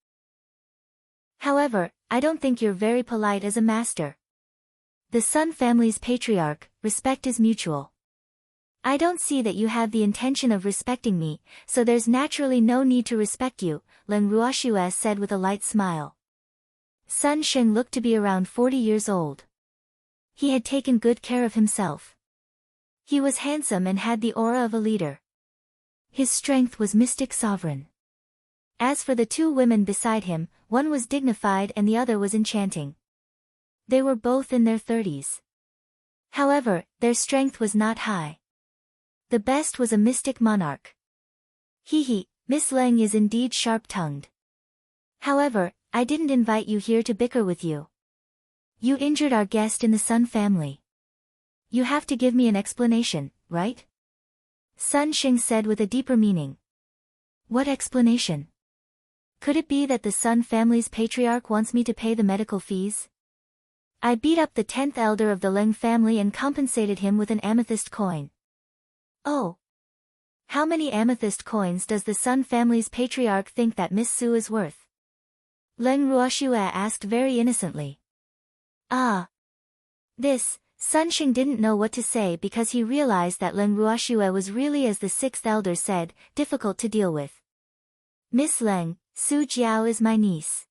However, I don't think you're very polite as a master. The Sun family's patriarch, respect is mutual. I don't see that you have the intention of respecting me, so there's naturally no need to respect you, Leng Ruoxue said with a light smile. Sun Xing looked to be around 40 years old. He had taken good care of himself. He was handsome and had the aura of a leader. His strength was mystic sovereign. As for the two women beside him, one was dignified and the other was enchanting. They were both in their 30s. However, their strength was not high. The best was a mystic monarch. Hee, Miss Leng is indeed sharp-tongued. However, I didn't invite you here to bicker with you. You injured our guest in the Sun family. You have to give me an explanation, right? Sun Xing said with a deeper meaning. What explanation? Could it be that the Sun family's patriarch wants me to pay the medical fees? I beat up the 10th elder of the Leng family and compensated him with an amethyst coin. Oh. How many amethyst coins does the Sun family's patriarch think that Miss Su is worth? Leng Ruoxue asked very innocently. Ah. This, Sun Xing didn't know what to say because he realized that Leng Ruoxue was really, as the 6th elder said, difficult to deal with. Miss Leng, Su Jiao is my niece.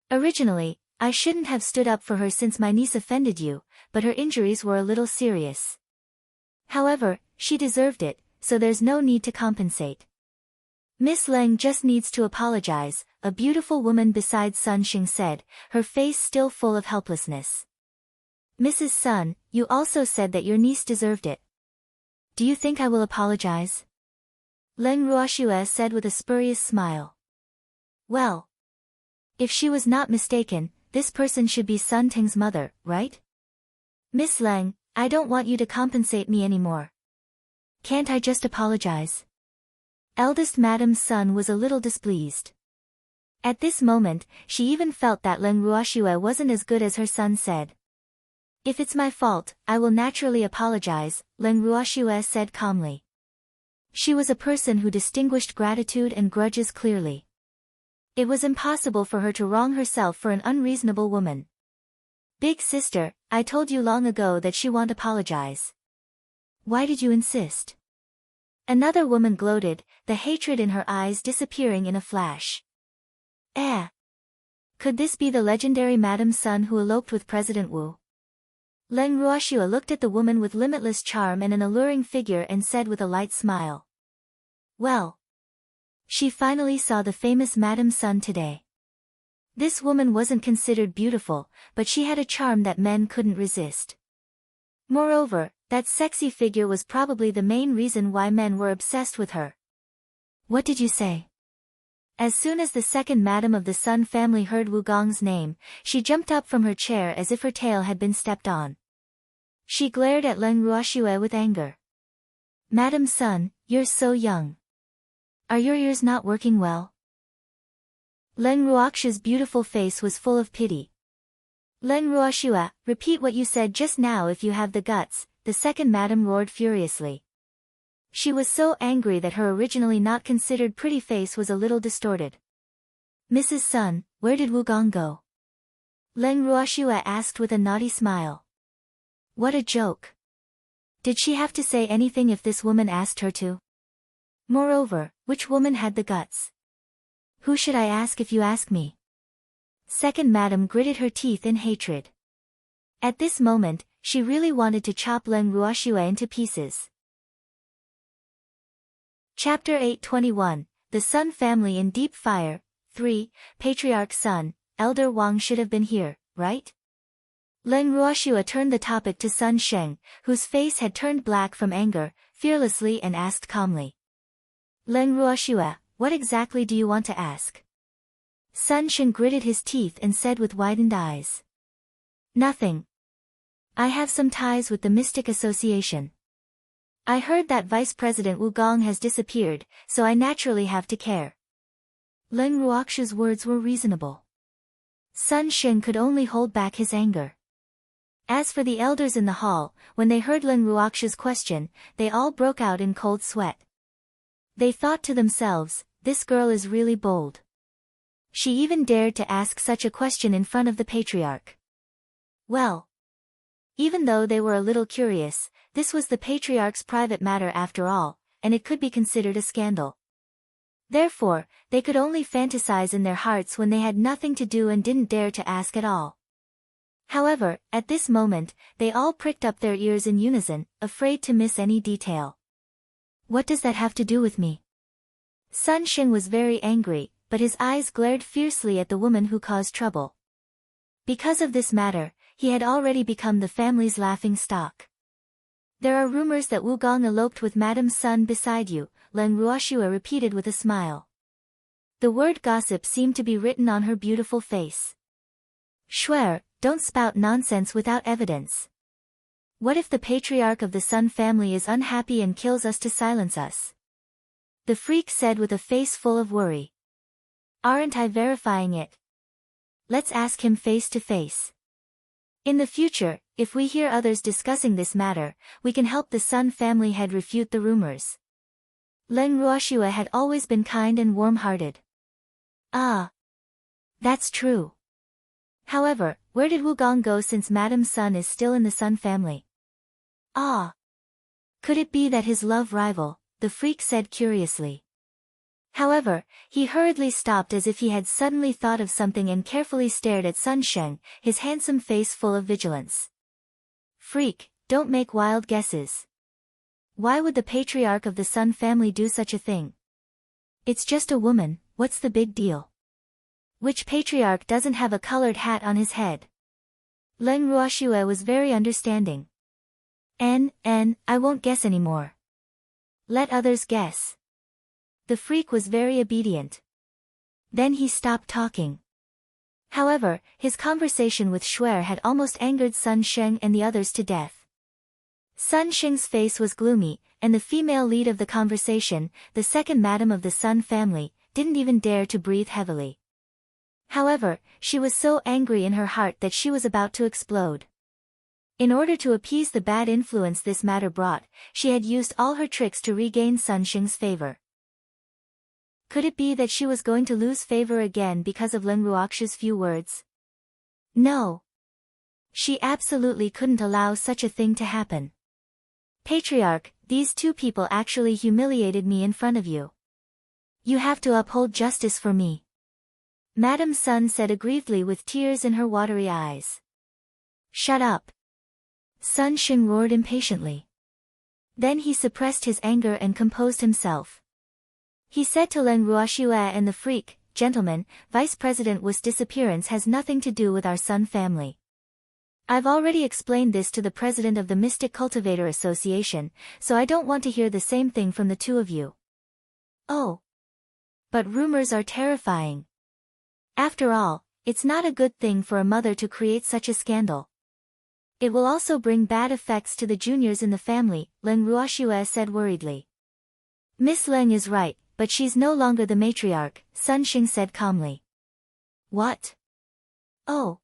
Originally, I shouldn't have stood up for her since my niece offended you, but her injuries were a little serious. However, she deserved it, so there's no need to compensate. Miss Leng just needs to apologize, a beautiful woman beside Sun Xing said, her face still full of helplessness. Mrs. Sun, you also said that your niece deserved it. Do you think I will apologize? Leng Ruoxue said with a spurious smile. Well. If she was not mistaken, this person should be Sun Ting's mother, right? Miss Leng, I don't want you to compensate me anymore. Can't I just apologize? Eldest Madame Sun was a little displeased. At this moment, she even felt that Leng Ruoxue wasn't as good as her son said. If it's my fault, I will naturally apologize, Leng Ruoxue said calmly. She was a person who distinguished gratitude and grudges clearly. It was impossible for her to wrong herself for an unreasonable woman. Big sister, I told you long ago that she won't apologize. Why did you insist? Another woman gloated, the hatred in her eyes disappearing in a flash. Could this be the legendary Madame Sun who eloped with President Wu? Leng Ruoxue looked at the woman with limitless charm and an alluring figure and said with a light smile. Well. She finally saw the famous Madame Sun today. This woman wasn't considered beautiful, but she had a charm that men couldn't resist. Moreover, that sexy figure was probably the main reason why men were obsessed with her. What did you say? As soon as the second madam of the Sun family heard Wu Gong's name, she jumped up from her chair as if her tail had been stepped on. She glared at Leng Ruoxue with anger. Madam Sun, you're so young. Are your ears not working well? Leng Ruoxue's beautiful face was full of pity. Leng Ruoxue, repeat what you said just now if you have the guts, the second madam roared furiously. She was so angry that her originally not considered pretty face was a little distorted. Mrs. Sun, where did Wu Gong go? Leng Ruoxue asked with a naughty smile. What a joke. Did she have to say anything if this woman asked her to? Moreover, which woman had the guts? Who should I ask if you ask me? Second madam gritted her teeth in hatred. At this moment, she really wanted to chop Leng Ruoxue into pieces. Chapter 821, The Sun Family in Deep Fire. 3. Patriarch's son, Elder Wang should have been here, right? Leng Ruoxue turned the topic to Sun Sheng, whose face had turned black from anger, fearlessly and asked calmly. Leng Ruoxue, what exactly do you want to ask? Sun Sheng gritted his teeth and said with widened eyes. Nothing. I have some ties with the Mystic Association. I heard that Vice President Wu Gong has disappeared, so I naturally have to care. Leng Ruoxue's words were reasonable. Sun Sheng could only hold back his anger. As for the elders in the hall, when they heard Leng Ruoxue's question, they all broke out in cold sweat. They thought to themselves, this girl is really bold. She even dared to ask such a question in front of the patriarch. Well, even though they were a little curious, this was the patriarch's private matter after all, and it could be considered a scandal. Therefore, they could only fantasize in their hearts when they had nothing to do and didn't dare to ask at all. However, at this moment, they all pricked up their ears in unison, afraid to miss any detail. What does that have to do with me? Sun Sheng was very angry, but his eyes glared fiercely at the woman who caused trouble. Because of this matter, he had already become the family's laughing stock. There are rumors that Wu Gong eloped with Madame Sun beside you, Leng Ruoxue repeated with a smile. The word gossip seemed to be written on her beautiful face. Shuang, don't spout nonsense without evidence. What if the patriarch of the Sun family is unhappy and kills us to silence us? The freak said with a face full of worry. Aren't I verifying it? Let's ask him face to face. In the future, if we hear others discussing this matter, we can help the Sun family head refute the rumors. Leng Ruoxue had always been kind and warm-hearted. Ah. That's true. However, where did Wu Gong go since Madame Sun is still in the Sun family? Ah. Could it be that his love rival, the freak said curiously. However, he hurriedly stopped as if he had suddenly thought of something and carefully stared at Sun Sheng, his handsome face full of vigilance. Freak, don't make wild guesses. Why would the patriarch of the Sun family do such a thing? It's just a woman, what's the big deal? Which patriarch doesn't have a colored hat on his head? Leng Ruoxue was very understanding. I won't guess anymore. Let others guess. The freak was very obedient. Then he stopped talking. However, his conversation with Shuang had almost angered Sun Sheng and the others to death. Sun Sheng's face was gloomy, and the female lead of the conversation, the second madam of the Sun family, didn't even dare to breathe heavily. However, she was so angry in her heart that she was about to explode. In order to appease the bad influence this matter brought, she had used all her tricks to regain Sun Sheng's favor. Could it be that she was going to lose favor again because of Leng Ruoxue's few words? No. She absolutely couldn't allow such a thing to happen. Patriarch, these two people actually humiliated me in front of you. You have to uphold justice for me. Madame Sun said aggrievedly with tears in her watery eyes. Shut up. Sun Sheng roared impatiently. Then he suppressed his anger and composed himself. He said to Leng Ruoxue and the freak, Gentlemen, Vice President Wu's disappearance has nothing to do with our Sun family. I've already explained this to the president of the Mystic Cultivator Association, so I don't want to hear the same thing from the two of you. Oh. But rumors are terrifying. After all, it's not a good thing for a mother to create such a scandal. It will also bring bad effects to the juniors in the family, Leng Ruoxue said worriedly. Miss Leng is right, but she's no longer the matriarch, Sun Sheng said calmly. What? Oh.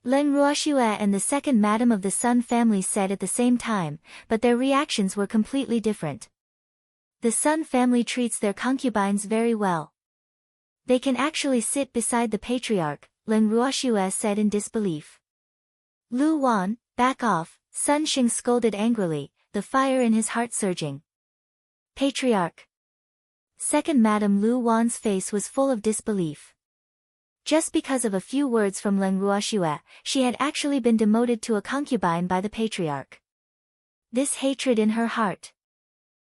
Leng Ruoxue and the second madam of the Sun family said at the same time, but their reactions were completely different. The Sun family treats their concubines very well. They can actually sit beside the patriarch, Leng Ruoxue said in disbelief. Lu Wan, back off, Sun Sheng scolded angrily, the fire in his heart surging. Patriarch. Second Madam Lu Wan's face was full of disbelief. Just because of a few words from Leng Ruoxue, she had actually been demoted to a concubine by the patriarch. This hatred in her heart.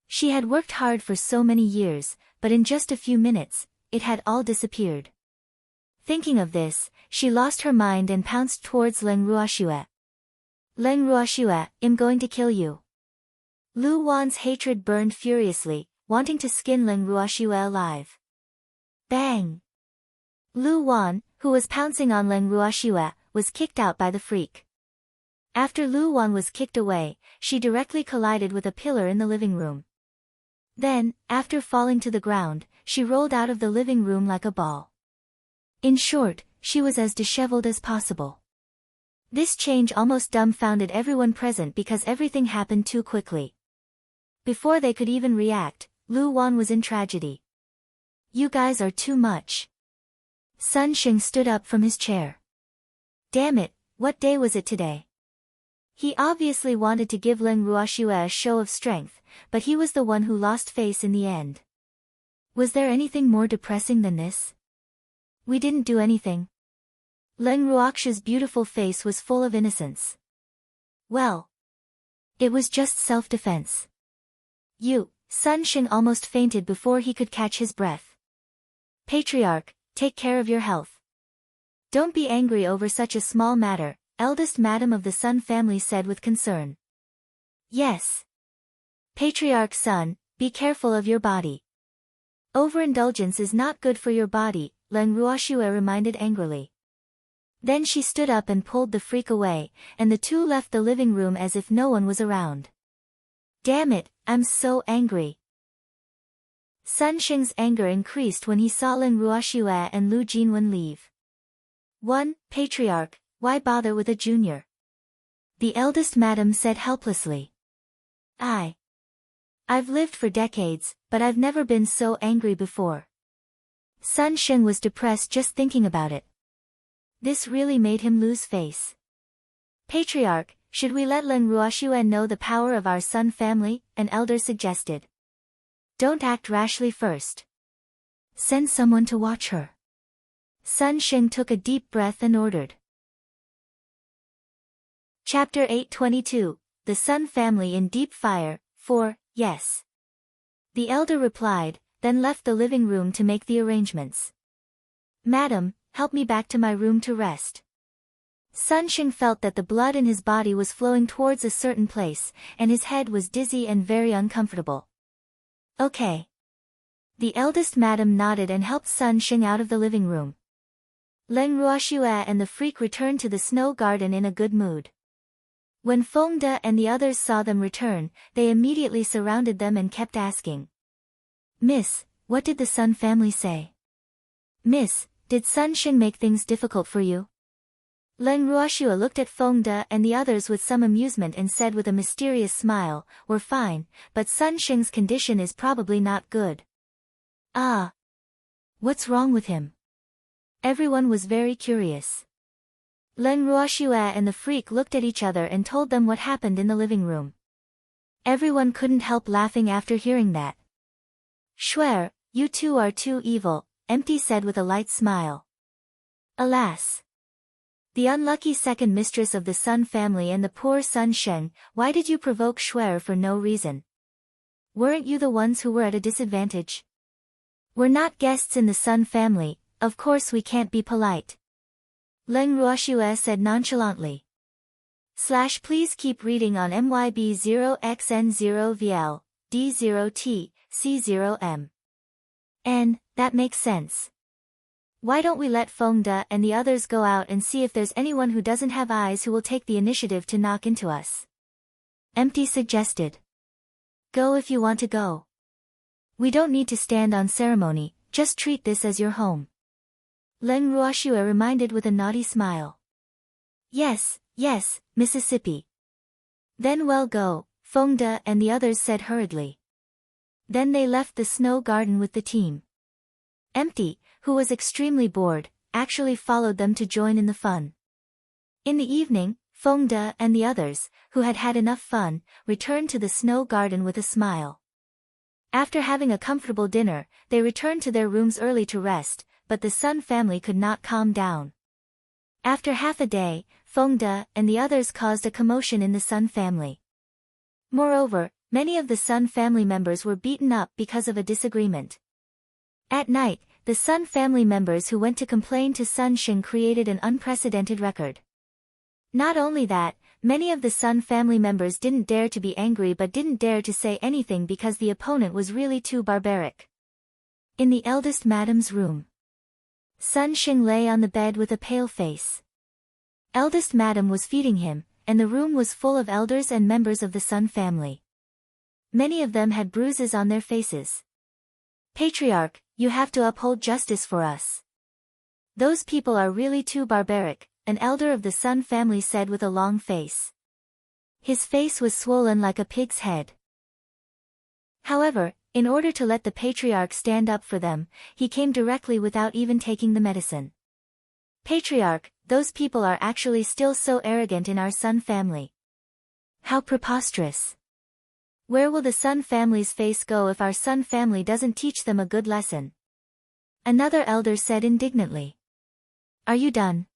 She had worked hard for so many years, but in just a few minutes, it had all disappeared. Thinking of this, she lost her mind and pounced towards Leng Ruoxue. Leng Ruoxue, I'm going to kill you. Lu Wan's hatred burned furiously, wanting to skin Leng Ruoxue alive. Bang! Lu Wan, who was pouncing on Leng Ruoxue, was kicked out by the freak. After Lu Wan was kicked away, she directly collided with a pillar in the living room. Then, after falling to the ground, she rolled out of the living room like a ball. In short, she was as disheveled as possible. This change almost dumbfounded everyone present because everything happened too quickly. Before they could even react, Lu Wan was in tragedy. You guys are too much. Sun Xing stood up from his chair. Damn it, what day was it today? He obviously wanted to give Leng Ruoxue a show of strength, but he was the one who lost face in the end. Was there anything more depressing than this? We didn't do anything. Leng Ruoxue's beautiful face was full of innocence. Well, it was just self-defense. Sun Xing almost fainted before he could catch his breath. Patriarch, take care of your health. Don't be angry over such a small matter, eldest madam of the Sun family said with concern. Yes. Patriarch Sun, be careful of your body. Overindulgence is not good for your body, Leng Ruoxue reminded angrily. Then she stood up and pulled the freak away, and the two left the living room as if no one was around. Damn it, I'm so angry. Sun Xing's anger increased when he saw Leng Ruoxue and Lu Jinwen leave. 1. Patriarch, why bother with a junior? The eldest madam said helplessly. I've lived for decades, but I've never been so angry before. Sun Xing was depressed just thinking about it. This really made him lose face. Patriarch, should we let Leng Ruoxue know the power of our Sun family? An elder suggested. Don't act rashly first. Send someone to watch her. Sun Xing took a deep breath and ordered. Chapter 822, The Sun Family in Deep Fire, 4, Yes. The elder replied, then left the living room to make the arrangements. Madam, help me back to my room to rest. Sun Xing felt that the blood in his body was flowing towards a certain place, and his head was dizzy and very uncomfortable. Okay. The eldest madam nodded and helped Sun Xing out of the living room. Leng Ruoxue and the freak returned to the snow garden in a good mood. When Feng De and the others saw them return, they immediately surrounded them and kept asking. Miss, what did the Sun family say? Miss, did Sun Xing make things difficult for you? Leng Ruoxue looked at Feng De and the others with some amusement and said with a mysterious smile, we're fine, but Sun Xing's condition is probably not good. Ah. What's wrong with him? Everyone was very curious. Leng Ruoxue and the freak looked at each other and told them what happened in the living room. Everyone couldn't help laughing after hearing that. Swear, you two are too evil, Empty said with a light smile. Alas. The unlucky second mistress of the Sun family and the poor Sun Sheng, why did you provoke Shuang for no reason? Weren't you the ones who were at a disadvantage? We're not guests in the Sun family, of course we can't be polite. Leng Ruoxue said nonchalantly. Please keep reading on MYB0XN0VL, D0T, C0M. That makes sense. Why don't we let Feng De and the others go out and see if there's anyone who doesn't have eyes who will take the initiative to knock into us? Empty suggested. Go if you want to go. We don't need to stand on ceremony, just treat this as your home. Leng Ruoxue reminded with a naughty smile. Yes, Mississippi. Then well go, Feng De and the others said hurriedly. Then they left the snow garden with the team. Empty, who was extremely bored, actually followed them to join in the fun. In the evening, Feng De and the others, who had had enough fun, returned to the snow garden with a smile. After having a comfortable dinner, they returned to their rooms early to rest, but the Sun family could not calm down. After half a day, Fengde and the others caused a commotion in the Sun family. Moreover, many of the Sun family members were beaten up because of a disagreement. At night, the Sun family members who went to complain to Sun Xing created an unprecedented record. Not only that, many of the Sun family members didn't dare to be angry but didn't dare to say anything because the opponent was really too barbaric. In the eldest madam's room, Sun Xing lay on the bed with a pale face. Eldest madam was feeding him, and the room was full of elders and members of the Sun family. Many of them had bruises on their faces. "Patriarch, you have to uphold justice for us. Those people are really too barbaric," an elder of the Sun family said with a long face. His face was swollen like a pig's head. However, in order to let the patriarch stand up for them, he came directly without even taking the medicine. "Patriarch, those people are actually still so arrogant in our Sun family. How preposterous. Where will the Sun family's face go if our Sun family doesn't teach them a good lesson?" Another elder said indignantly. "Are you done?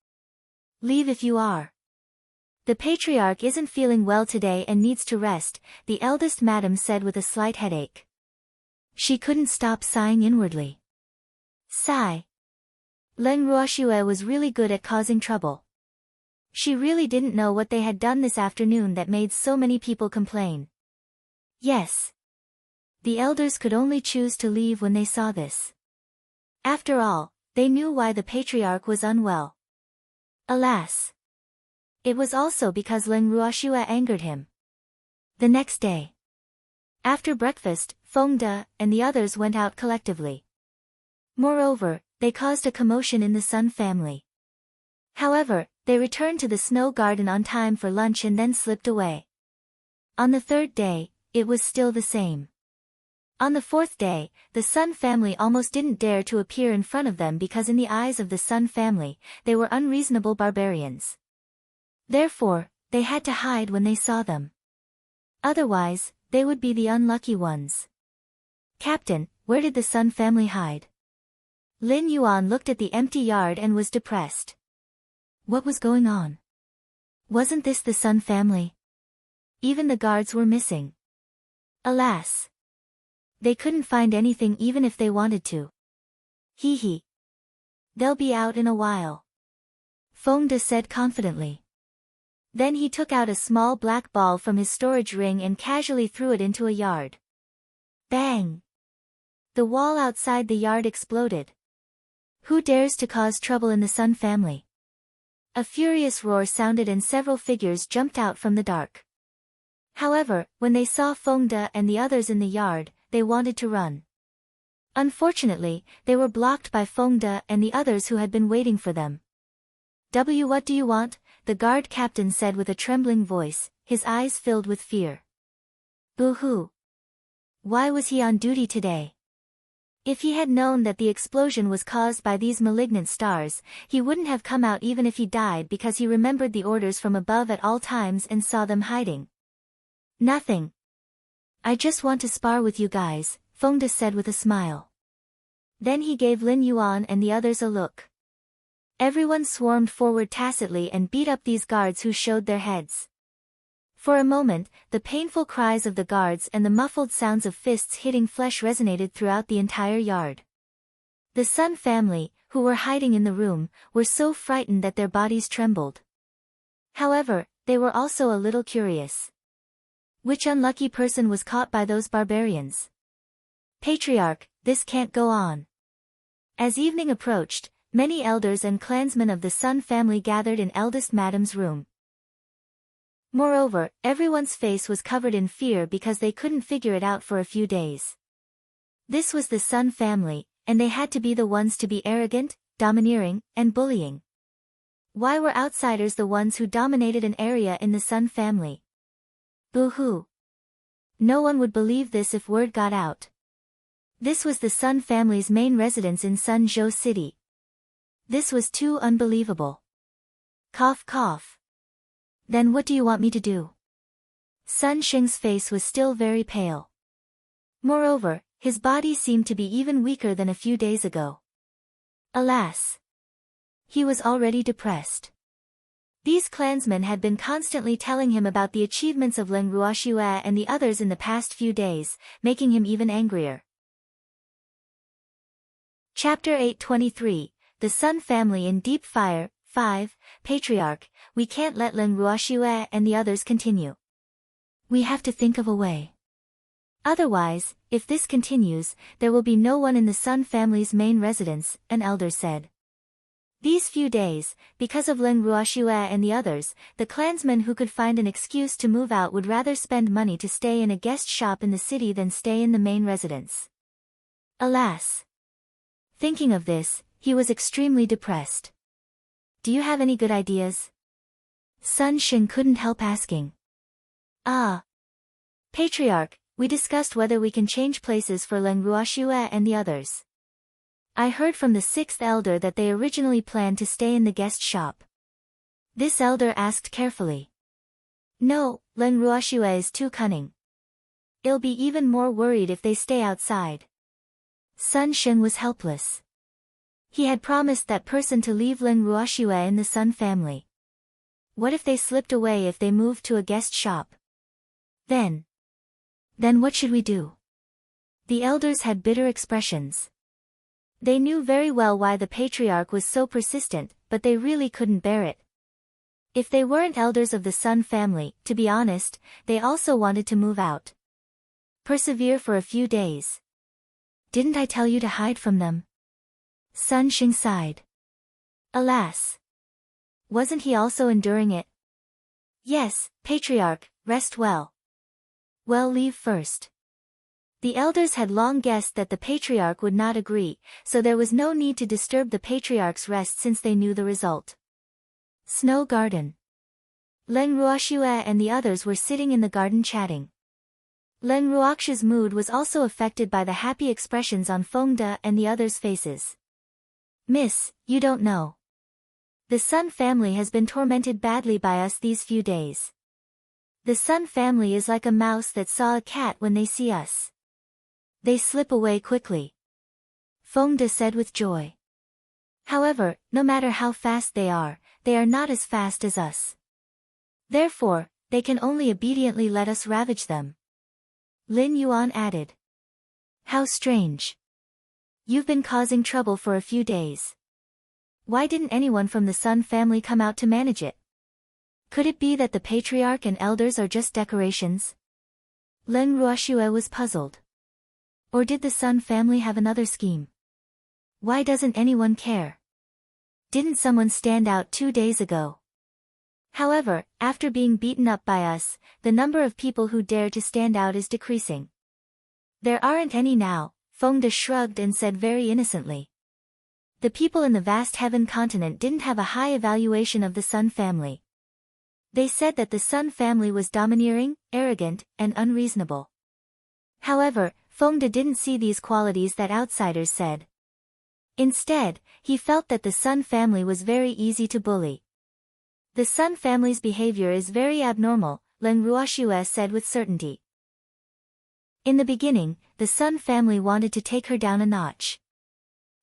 Leave if you are. The patriarch isn't feeling well today and needs to rest," the eldest madam said with a slight headache. She couldn't stop sighing inwardly. Sigh. Leng Ruoxue was really good at causing trouble. She really didn't know what they had done this afternoon that made so many people complain. Yes. The elders could only choose to leave when they saw this. After all, they knew why the patriarch was unwell. Alas. It was also because Leng Ruoxue angered him. The next day, after breakfast, Fengde and the others went out collectively. Moreover, they caused a commotion in the Sun family. However, they returned to the snow garden on time for lunch and then slipped away. On the third day, it was still the same. On the fourth day, the Sun family almost didn't dare to appear in front of them because in the eyes of the Sun family, they were unreasonable barbarians. Therefore, they had to hide when they saw them. Otherwise, they would be the unlucky ones. "Captain, where did the Sun family hide?" Lin Yuan looked at the empty yard and was depressed. What was going on? Wasn't this the Sun family? Even the guards were missing. Alas. They couldn't find anything even if they wanted to. Hee hee. They'll be out in a while. Fengde said confidently. Then he took out a small black ball from his storage ring and casually threw it into a yard. Bang! The wall outside the yard exploded. Who dares to cause trouble in the Sun family? A furious roar sounded and several figures jumped out from the dark. However, when they saw Fengde and the others in the yard, they wanted to run. Unfortunately, they were blocked by Fengde and the others who had been waiting for them. What do you want?" the guard captain said with a trembling voice, his eyes filled with fear. Boo-hoo. Why was he on duty today? If he had known that the explosion was caused by these malignant stars, he wouldn't have come out even if he died because he remembered the orders from above at all times and saw them hiding. "Nothing. I just want to spar with you guys," Fengde said with a smile. Then he gave Lin Yuan and the others a look. Everyone swarmed forward tacitly and beat up these guards who showed their heads. For a moment, the painful cries of the guards and the muffled sounds of fists hitting flesh resonated throughout the entire yard. The Sun family, who were hiding in the room, were so frightened that their bodies trembled. However, they were also a little curious. Which unlucky person was caught by those barbarians? "Patriarch, this can't go on." As evening approached, many elders and clansmen of the Sun family gathered in eldest madam's room. Moreover, everyone's face was covered in fear because they couldn't figure it out for a few days. This was the Sun family, and they had to be the ones to be arrogant, domineering, and bullying. Why were outsiders the ones who dominated an area in the Sun family? Boo-hoo. No one would believe this if word got out. This was the Sun family's main residence in Sunzhou City. This was too unbelievable. Cough cough. Then what do you want me to do? Sun Xing's face was still very pale. Moreover, his body seemed to be even weaker than a few days ago. Alas! He was already depressed. These clansmen had been constantly telling him about the achievements of Leng Ruoxue and the others in the past few days, making him even angrier. Chapter 823, The Sun Family in Deep Fire. 5. Patriarch, we can't let Leng Ruoxue and the others continue. We have to think of a way. Otherwise, if this continues, there will be no one in the Sun family's main residence, an elder said. These few days, because of Leng Ruoxue and the others, the clansmen who could find an excuse to move out would rather spend money to stay in a guest shop in the city than stay in the main residence. Alas! Thinking of this, he was extremely depressed. Do you have any good ideas? Sun Xing couldn't help asking. Patriarch, we discussed whether we can change places for Leng Ruoxue and the others. I heard from the sixth elder that they originally planned to stay in the guest shop. This elder asked carefully. No, Leng Ruoxue is too cunning. I'll be even more worried if they stay outside. Sun Xing was helpless. He had promised that person to leave Leng Ruoxue in the Sun family. What if they slipped away if they moved to a guest shop? Then what should we do? The elders had bitter expressions. They knew very well why the patriarch was so persistent, but they really couldn't bear it. If they weren't elders of the Sun family, to be honest, they also wanted to move out. Persevere for a few days. Didn't I tell you to hide from them? Sun Xing sighed. Alas! Wasn't he also enduring it? Yes, Patriarch, rest well. Well, leave first. The elders had long guessed that the Patriarch would not agree, so there was no need to disturb the Patriarch's rest since they knew the result. Snow Garden. Leng Ruoxue and the others were sitting in the garden chatting. Leng Ruoxue's mood was also affected by the happy expressions on Fengde and the others' faces. Miss, you don't know. The Sun family has been tormented badly by us these few days. The Sun family is like a mouse that saw a cat when they see us. They slip away quickly. Fengde said with joy. However, no matter how fast they are not as fast as us. Therefore, they can only obediently let us ravage them. Lin Yuan added. How strange. You've been causing trouble for a few days. Why didn't anyone from the Sun family come out to manage it? Could it be that the patriarch and elders are just decorations? Leng Ruoxue was puzzled. Or did the Sun family have another scheme? Why doesn't anyone care? Didn't someone stand out 2 days ago? However, after being beaten up by us, the number of people who dare to stand out is decreasing. There aren't any now, Fengde shrugged and said very innocently. The people in the vast heaven continent didn't have a high evaluation of the Sun family. They said that the Sun family was domineering, arrogant, and unreasonable. However, Fengde didn't see these qualities that outsiders said. Instead, he felt that the Sun family was very easy to bully. The Sun family's behavior is very abnormal, Leng Ruoxue said with certainty. In the beginning, the Sun family wanted to take her down a notch.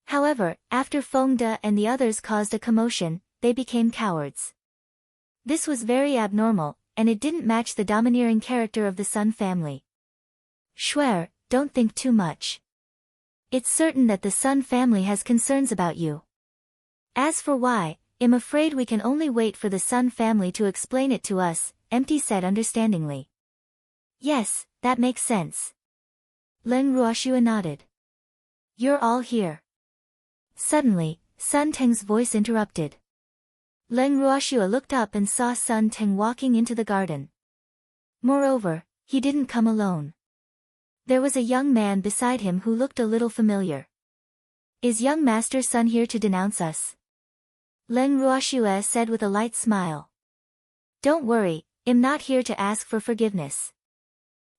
However, after Fengde and the others caused a commotion, they became cowards. This was very abnormal, and it didn't match the domineering character of the Sun family. Shuang, don't think too much. It's certain that the Sun family has concerns about you. As for why, I'm afraid we can only wait for the Sun family to explain it to us, Empty said understandingly. Yes, that makes sense. Leng Ruoxue nodded. You're all here. Suddenly, Sun Teng's voice interrupted. Leng Ruoxue looked up and saw Sun Teng walking into the garden. Moreover, he didn't come alone. There was a young man beside him who looked a little familiar. Is young Master Sun here to denounce us? Leng Ruoxue said with a light smile. Don't worry, I'm not here to ask for forgiveness.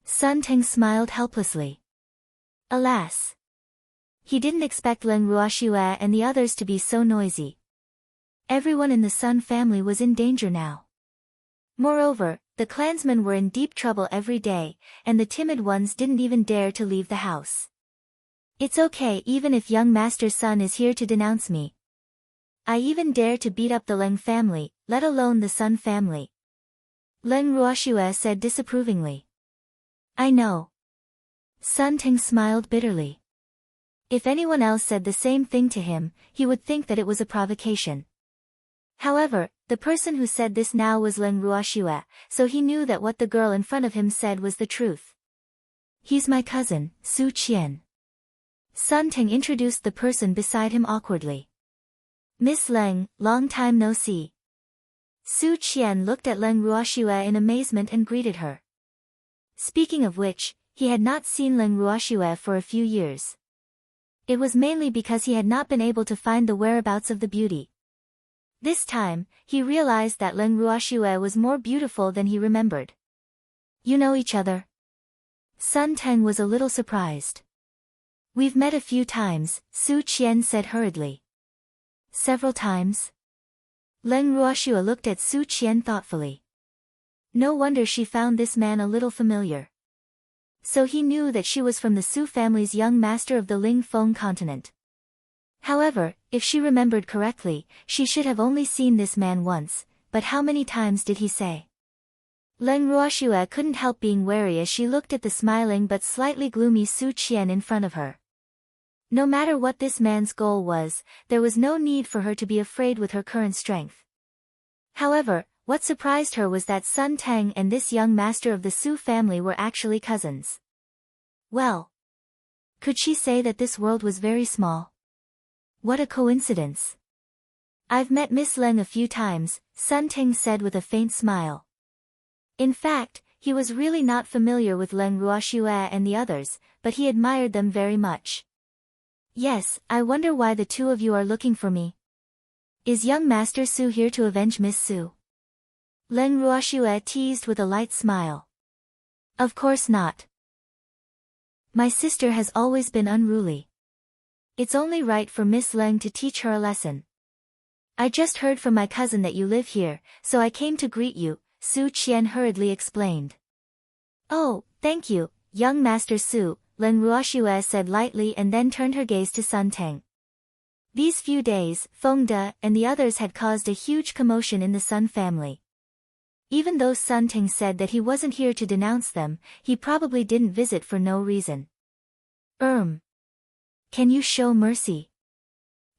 Sun Teng smiled helplessly. Alas! He didn't expect Leng Ruoxue and the others to be so noisy. Everyone in the Sun family was in danger now. Moreover, the clansmen were in deep trouble every day, and the timid ones didn't even dare to leave the house. It's okay even if young master's son is here to denounce me. I even dare to beat up the Leng family, let alone the Sun family. Leng Ruoxue said disapprovingly. I know. Sun Ting smiled bitterly. If anyone else said the same thing to him, he would think that it was a provocation. However, the person who said this now was Leng Ruoxue, so he knew that what the girl in front of him said was the truth. He's my cousin, Su Qian. Sun Ting introduced the person beside him awkwardly. Miss Leng, long time no see. Su Qian looked at Leng Ruoxue in amazement and greeted her. Speaking of which, he had not seen Leng Ruoxue for a few years. It was mainly because he had not been able to find the whereabouts of the beauty. This time, he realized that Leng Ruoxue was more beautiful than he remembered. You know each other? Sun Teng was a little surprised. We've met a few times, Su Qian said hurriedly. Several times? Leng Ruoxue looked at Su Qian thoughtfully. No wonder she found this man a little familiar. So he knew that she was from the Su family's young master of the Ling Feng continent. However, if she remembered correctly, she should have only seen this man once, but how many times did he say? Leng Ruoxue couldn't help being wary as she looked at the smiling but slightly gloomy Su Qian in front of her. No matter what this man's goal was, there was no need for her to be afraid with her current strength. However, what surprised her was that Sun Teng and this young master of the Su family were actually cousins. Well, could she say that this world was very small? What a coincidence. I've met Miss Leng a few times, Sun Teng said with a faint smile. In fact, he was really not familiar with Leng Ruoxue and the others, but he admired them very much. Yes, I wonder why the two of you are looking for me. Is young Master Su here to avenge Miss Su? Leng Ruoxue teased with a light smile. Of course not. My sister has always been unruly. It's only right for Miss Leng to teach her a lesson. I just heard from my cousin that you live here, so I came to greet you, Su Qian hurriedly explained. Oh, thank you, young Master Su, Leng Ruoxue said lightly and then turned her gaze to Sun Teng. These few days, Feng De and the others had caused a huge commotion in the Sun family. Even though Sun Teng said that he wasn't here to denounce them, he probably didn't visit for no reason. Can you show mercy?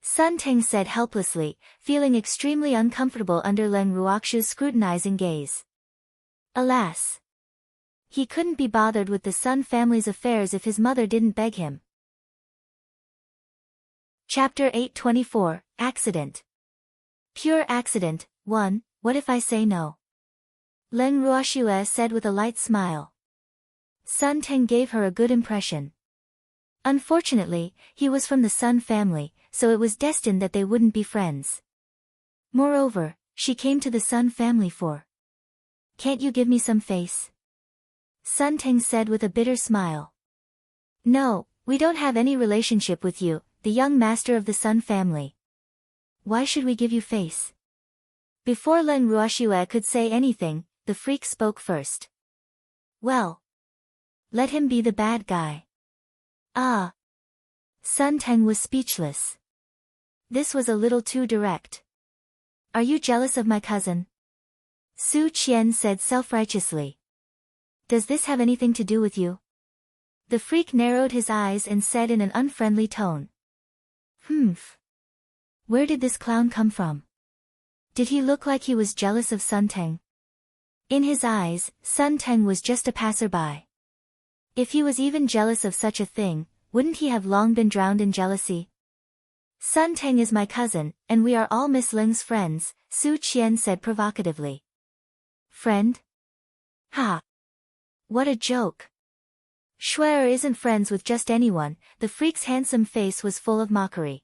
Sun Teng said helplessly, feeling extremely uncomfortable under Leng Ruoxue's scrutinizing gaze. Alas! He couldn't be bothered with the Sun family's affairs if his mother didn't beg him. Chapter 824, Accident. Pure accident. 1. What if I say no? Leng Ruoxue said with a light smile. Sun Teng gave her a good impression. Unfortunately, he was from the Sun family, so it was destined that they wouldn't be friends. Moreover, she came to the Sun family for. Can't you give me some face? Sun Teng said with a bitter smile. No, we don't have any relationship with you, the young master of the Sun family. Why should we give you face? Before Leng Ruoxue could say anything, the freak spoke first. Well, let him be the bad guy. Ah. Sun Teng was speechless. This was a little too direct. Are you jealous of my cousin? Su Qian said self-righteously. Does this have anything to do with you? The freak narrowed his eyes and said in an unfriendly tone. Where did this clown come from? Did he look like he was jealous of Sun Teng? In his eyes, Sun Teng was just a passerby. If he was even jealous of such a thing, wouldn't he have long been drowned in jealousy? Sun Teng is my cousin, and we are all Miss Ling's friends, Su Qian said provocatively. Friend? Ha! What a joke. Shuang isn't friends with just anyone, the freak's handsome face was full of mockery.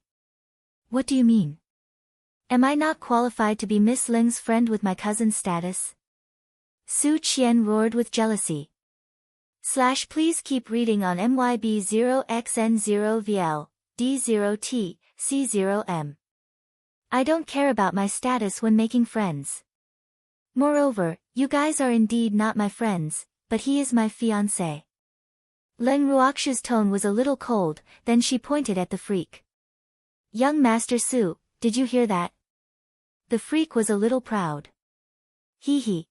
What do you mean? Am I not qualified to be Miss Ling's friend with my cousin's status? Su Qian roared with jealousy. Please keep reading on MYB0XN0VL, D0T, C0M. I don't care about my status when making friends. Moreover, you guys are indeed not my friends, but he is my fiancé. Leng Ruoxu's tone was a little cold, then she pointed at the freak. Young Master Su, did you hear that? The freak was a little proud. He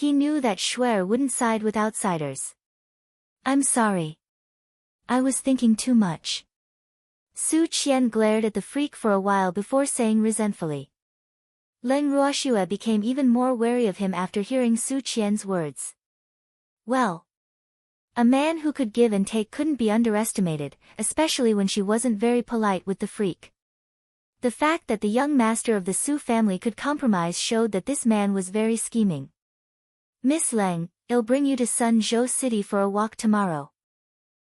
knew that Shuang wouldn't side with outsiders. I'm sorry. I was thinking too much. Su Qian glared at the freak for a while before saying resentfully. Leng Ruoxue became even more wary of him after hearing Su Qian's words. Well, a man who could give and take couldn't be underestimated, especially when she wasn't very polite with the freak. The fact that the young master of the Su family could compromise showed that this man was very scheming. Miss Leng, I'll bring you to Sunzhou City for a walk tomorrow.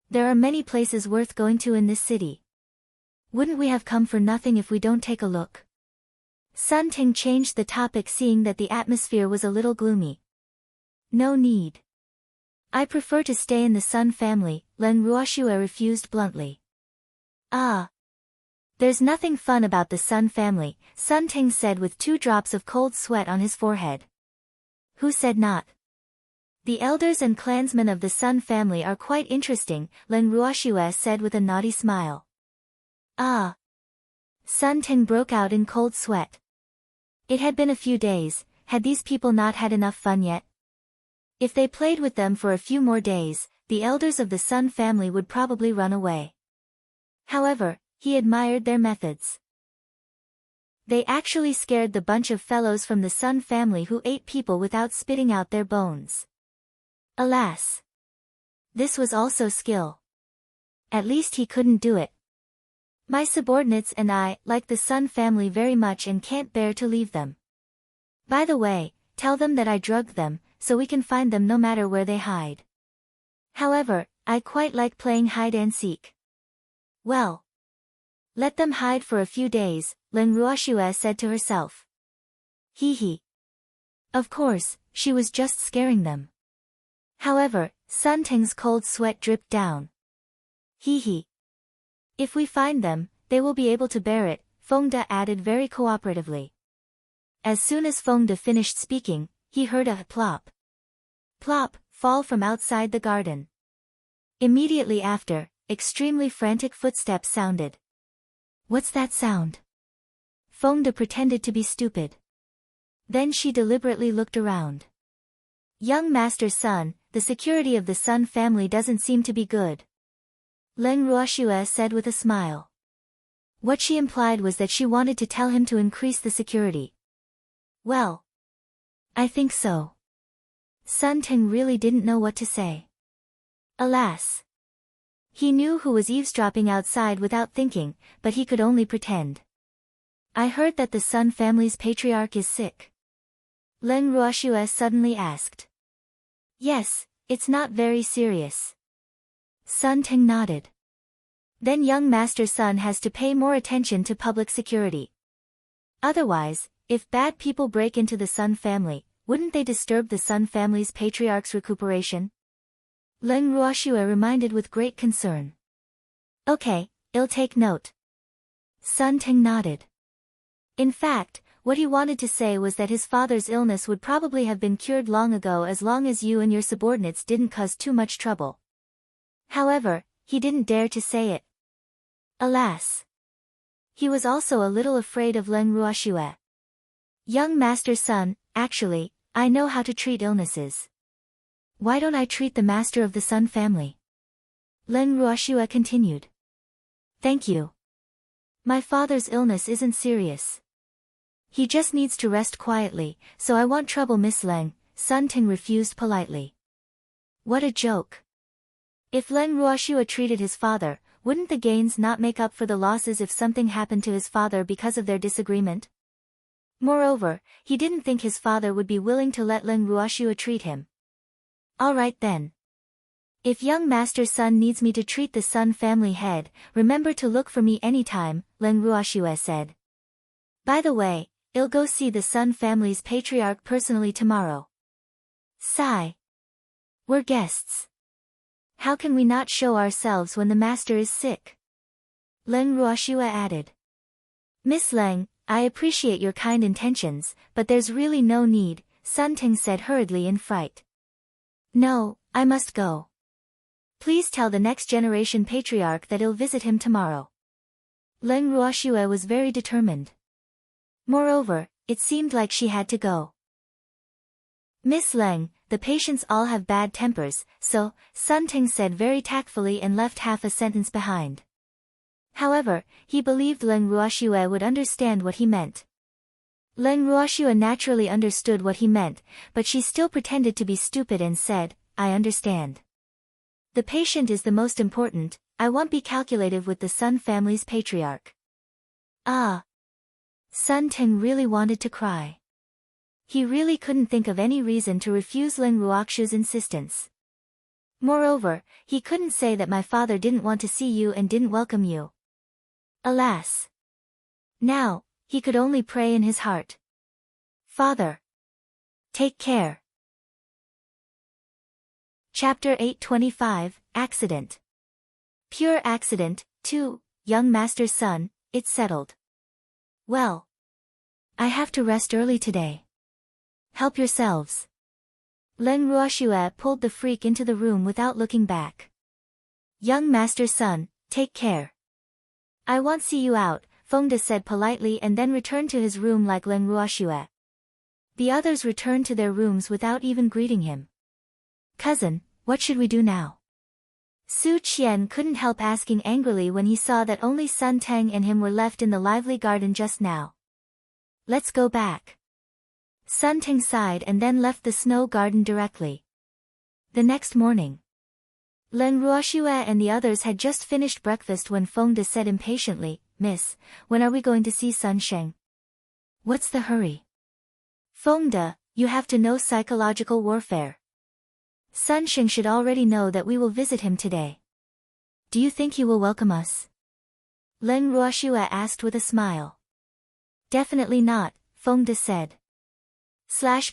There are many places worth going to in this city. Wouldn't we have come for nothing if we don't take a look? Sun Ting changed the topic, seeing that the atmosphere was a little gloomy. No need. I prefer to stay in the Sun family, Leng Ruoxue refused bluntly. Ah. There's nothing fun about the Sun family, Sun Ting said with 2 drops of cold sweat on his forehead. Who said not? The elders and clansmen of the Sun family are quite interesting, Leng Ruoxue said with a naughty smile. Ah. Sun Ting broke out in cold sweat. It had been a few days, had these people not had enough fun yet? If they played with them for a few more days, the elders of the Sun family would probably run away. However, he admired their methods. They actually scared the bunch of fellows from the Sun family who ate people without spitting out their bones. Alas! This was also skill. At least he couldn't do it. My subordinates and I like the Sun family very much and can't bear to leave them. By the way, tell them that I drugged them, so we can find them no matter where they hide. However, I quite like playing hide and seek. Well. Let them hide for a few days, Leng Ruoxue said to herself. Of course, she was just scaring them. However, Sun Ting's cold sweat dripped down. If we find them, they will be able to bear it, Fengde added very cooperatively. As soon as Fengde finished speaking, he heard a plop. Plop, fall from outside the garden. Immediately after, extremely frantic footsteps sounded. What's that sound? Fengde pretended to be stupid. Then she deliberately looked around. Young Master Sun, the security of the Sun family doesn't seem to be good. Leng Ruoxue said with a smile. What she implied was that she wanted to tell him to increase the security. Well. I think so. Sun Ting really didn't know what to say. Alas. He knew who was eavesdropping outside without thinking, but he could only pretend. I heard that the Sun family's patriarch is sick. Leng Ruoxue suddenly asked. Yes, it's not very serious. Sun Ting nodded. Then young Master Sun has to pay more attention to public security. Otherwise, if bad people break into the Sun family, wouldn't they disturb the Sun family's patriarch's recuperation? Leng Ruoxue reminded with great concern. Okay, I'll take note. Sun Ting nodded. In fact, what he wanted to say was that his father's illness would probably have been cured long ago as long as you and your subordinates didn't cause too much trouble. However, he didn't dare to say it. Alas. He was also a little afraid of Leng Ruoxue. Young Master Sun, actually, I know how to treat illnesses. Why don't I treat the master of the Sun family? Leng Ruoxue continued. Thank you. My father's illness isn't serious. He just needs to rest quietly, so I won't trouble Miss Leng, Sun Ting refused politely. What a joke. If Leng Ruoxue treated his father, wouldn't the gains not make up for the losses if something happened to his father because of their disagreement? Moreover, he didn't think his father would be willing to let Leng Ruoxue treat him. All right then. If young Master Sun needs me to treat the Sun family head, remember to look for me anytime, Leng Ruoxue said. By the way, I'll go see the Sun family's patriarch personally tomorrow. Sigh. We're guests. How can we not show ourselves when the master is sick? Leng Ruoxue added. Miss Leng, I appreciate your kind intentions, but there's really no need, Sun Ting said hurriedly in fright. No, I must go. Please tell the next generation patriarch that he'll visit him tomorrow. Leng Ruoxue was very determined. Moreover, it seemed like she had to go. Miss Leng, the patients all have bad tempers, so, Sun Ting said very tactfully and left half a sentence behind. However, he believed Leng Ruoxue would understand what he meant. Leng Ruoxue naturally understood what he meant, but she still pretended to be stupid and said, I understand. The patient is the most important, I won't be calculative with the Sun family's patriarch. Ah. Sun Ting really wanted to cry. He really couldn't think of any reason to refuse Leng Ruoxue's insistence. Moreover, he couldn't say that my father didn't want to see you and didn't welcome you. Alas. Now, he could only pray in his heart. Father. Take care. Chapter 825, Accident. Pure accident, too, young master's son, it's settled. Well. I have to rest early today. Help yourselves. Leng Ruoxue pulled the freak into the room without looking back. Young master's son, take care. I won't see you out, Fengde said politely and then returned to his room like Leng Ruoxue. The others returned to their rooms without even greeting him. Cousin, what should we do now? Su Qian couldn't help asking angrily when he saw that only Sun Teng and him were left in the lively garden just now. Let's go back. Sun Teng sighed and then left the snow garden directly. The next morning. Leng Ruoxue and the others had just finished breakfast when Fengde said impatiently, Miss, when are we going to see Sun Sheng? What's the hurry? Fengde, you have to know psychological warfare. Sun Sheng should already know that we will visit him today. Do you think he will welcome us? Leng Ruoxue asked with a smile. Definitely not, Fengde said.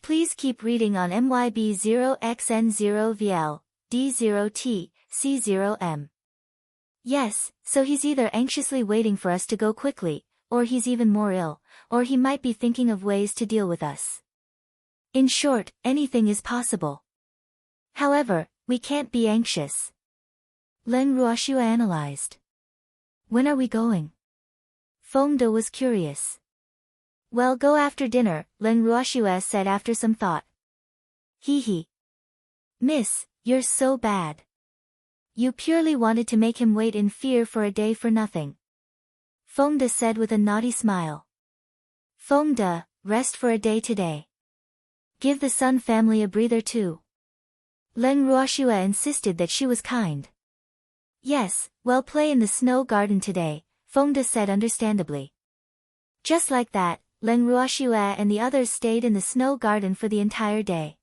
Please keep reading on MYB0XN0VL, D0T, C0M. Yes, so he's either anxiously waiting for us to go quickly, or he's even more ill, or he might be thinking of ways to deal with us. In short, anything is possible. However, we can't be anxious. Leng Ruoxue analyzed. When are we going? Fengde was curious. Well, go after dinner, Leng Ruoxue said after some thought. Hee. Miss, you're so bad. You purely wanted to make him wait in fear for a day for nothing. Fengde said with a naughty smile. Fengde, rest for a day today. Give the Sun family a breather too. Leng Ruoxue insisted that she was kind. Yes, well, play in the snow garden today, Fengde said understandably. Just like that, Leng Ruoxue and the others stayed in the snow garden for the entire day.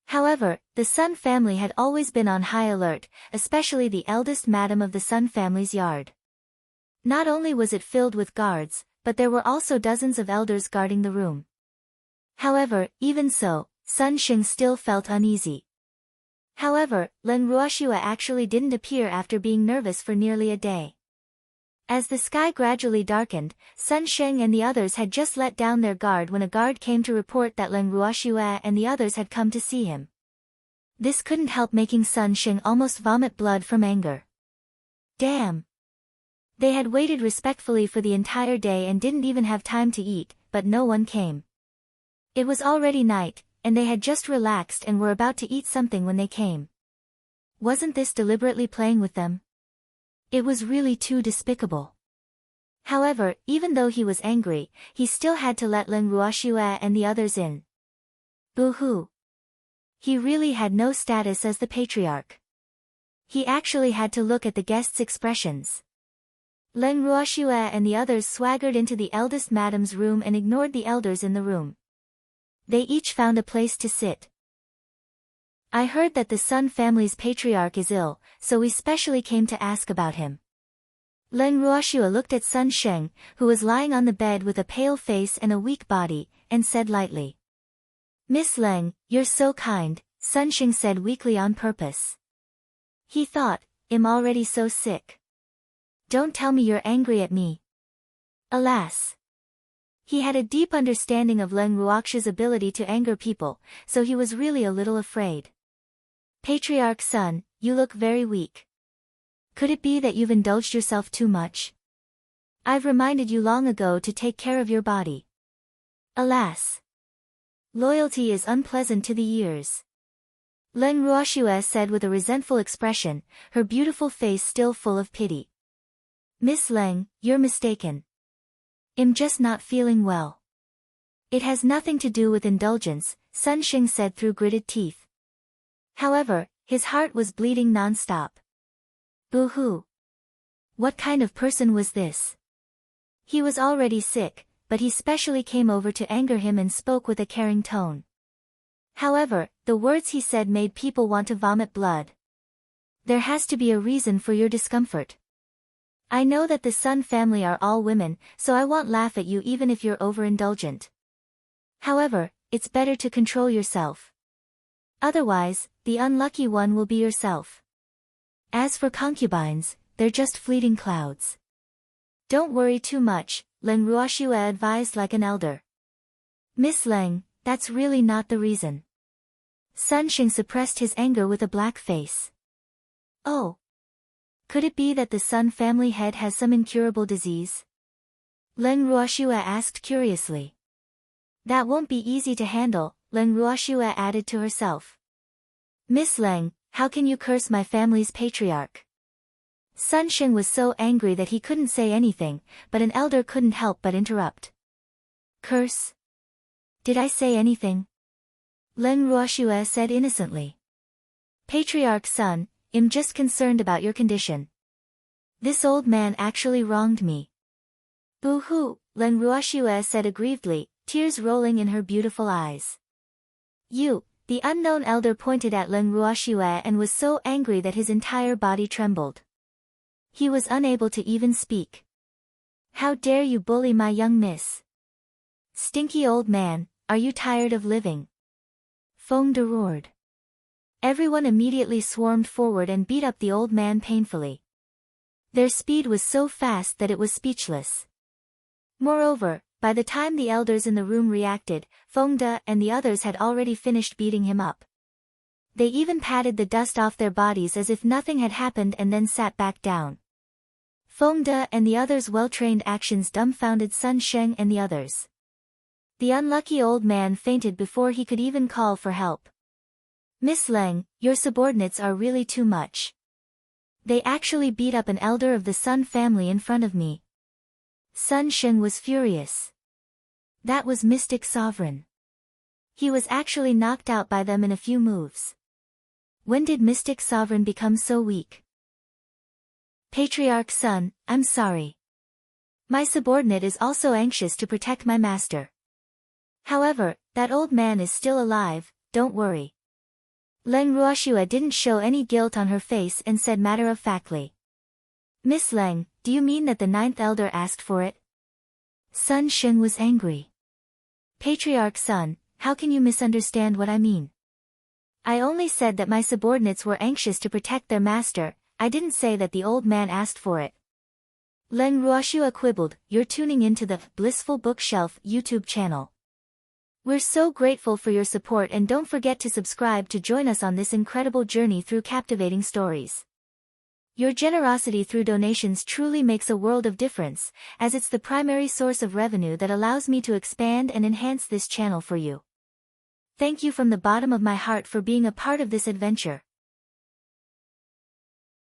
However, the Sun family had always been on high alert, especially the eldest madam of the Sun family's yard. Not only was it filled with guards, but there were also dozens of elders guarding the room. However, even so, Sun Sheng still felt uneasy. However, Leng Ruoxue actually didn't appear after being nervous for nearly a day. As the sky gradually darkened, Sun Sheng and the others had just let down their guard when a guard came to report that Leng Ruoxue and the others had come to see him. This couldn't help making Sun Sheng almost vomit blood from anger. Damn! They had waited respectfully for the entire day and didn't even have time to eat, but no one came. It was already night, and they had just relaxed and were about to eat something when they came. Wasn't this deliberately playing with them? It was really too despicable. However, even though he was angry, he still had to let Leng Ruoxue and the others in. Boo-hoo. He really had no status as the patriarch. He actually had to look at the guests' expressions. Leng Ruoxue and the others swaggered into the eldest madam's room and ignored the elders in the room. They each found a place to sit. I heard that the Sun family's patriarch is ill, so we specially came to ask about him. Leng Ruoxue looked at Sun Sheng, who was lying on the bed with a pale face and a weak body, and said lightly. Miss Leng, you're so kind, Sun Sheng said weakly on purpose. He thought, I'm already so sick. Don't tell me you're angry at me. Alas. He had a deep understanding of Leng Ruoxue's ability to anger people, so he was really a little afraid. Patriarch's son, you look very weak. Could it be that you've indulged yourself too much? I've reminded you long ago to take care of your body. Alas! Loyalty is unpleasant to the ears. Leng Ruoxue said with a resentful expression, her beautiful face still full of pity. Miss Leng, you're mistaken. I'm just not feeling well. It has nothing to do with indulgence, Sun Xing said through gritted teeth. However, his heart was bleeding non-stop. Boo-hoo. What kind of person was this? He was already sick, but he specially came over to anger him and spoke with a caring tone. However, the words he said made people want to vomit blood. There has to be a reason for your discomfort. I know that the Sun family are all women, so I won't laugh at you even if you're overindulgent. However, it's better to control yourself. Otherwise, the unlucky one will be yourself. As for concubines, they're just fleeting clouds. Don't worry too much, Leng Ruoxue advised like an elder. Miss Leng, that's really not the reason. Sun Xing suppressed his anger with a black face. Oh. Could it be that the Sun family head has some incurable disease? Leng Ruoxue asked curiously. That won't be easy to handle, Leng Ruoxue added to herself. Miss Leng, how can you curse my family's patriarch? Sun Xing was so angry that he couldn't say anything, but an elder couldn't help but interrupt. Curse? Did I say anything? Leng Ruoxue said innocently. Patriarch's son, I'm just concerned about your condition. This old man actually wronged me. Boo-hoo, Leng Ruoxue said aggrievedly, tears rolling in her beautiful eyes. You, the unknown elder pointed at Leng Ruoxue and was so angry that his entire body trembled. He was unable to even speak. How dare you bully my young miss? Stinky old man, are you tired of living? Feng De roared. Everyone immediately swarmed forward and beat up the old man painfully. Their speed was so fast that it was speechless. Moreover, by the time the elders in the room reacted, Feng De and the others had already finished beating him up. They even patted the dust off their bodies as if nothing had happened and then sat back down. Feng De and the others' well-trained actions dumbfounded Sun Sheng and the others. The unlucky old man fainted before he could even call for help. Miss Leng, your subordinates are really too much. They actually beat up an elder of the Sun family in front of me. Sun Sheng was furious. That was Mystic Sovereign. He was actually knocked out by them in a few moves. When did Mystic Sovereign become so weak? Patriarch's son, I'm sorry. My subordinate is also anxious to protect my master. However, that old man is still alive, don't worry. Leng Ruoxue didn't show any guilt on her face and said matter-of-factly. Miss Leng, do you mean that the ninth elder asked for it? Sun Sheng was angry. Patriarch's son, how can you misunderstand what I mean? I only said that my subordinates were anxious to protect their master, I didn't say that the old man asked for it. Leng Ruoxue quibbled, you're tuning into the Blissful Bookshelf YouTube channel. We're so grateful for your support and don't forget to subscribe to join us on this incredible journey through captivating stories. Your generosity through donations truly makes a world of difference, as it's the primary source of revenue that allows me to expand and enhance this channel for you. Thank you from the bottom of my heart for being a part of this adventure.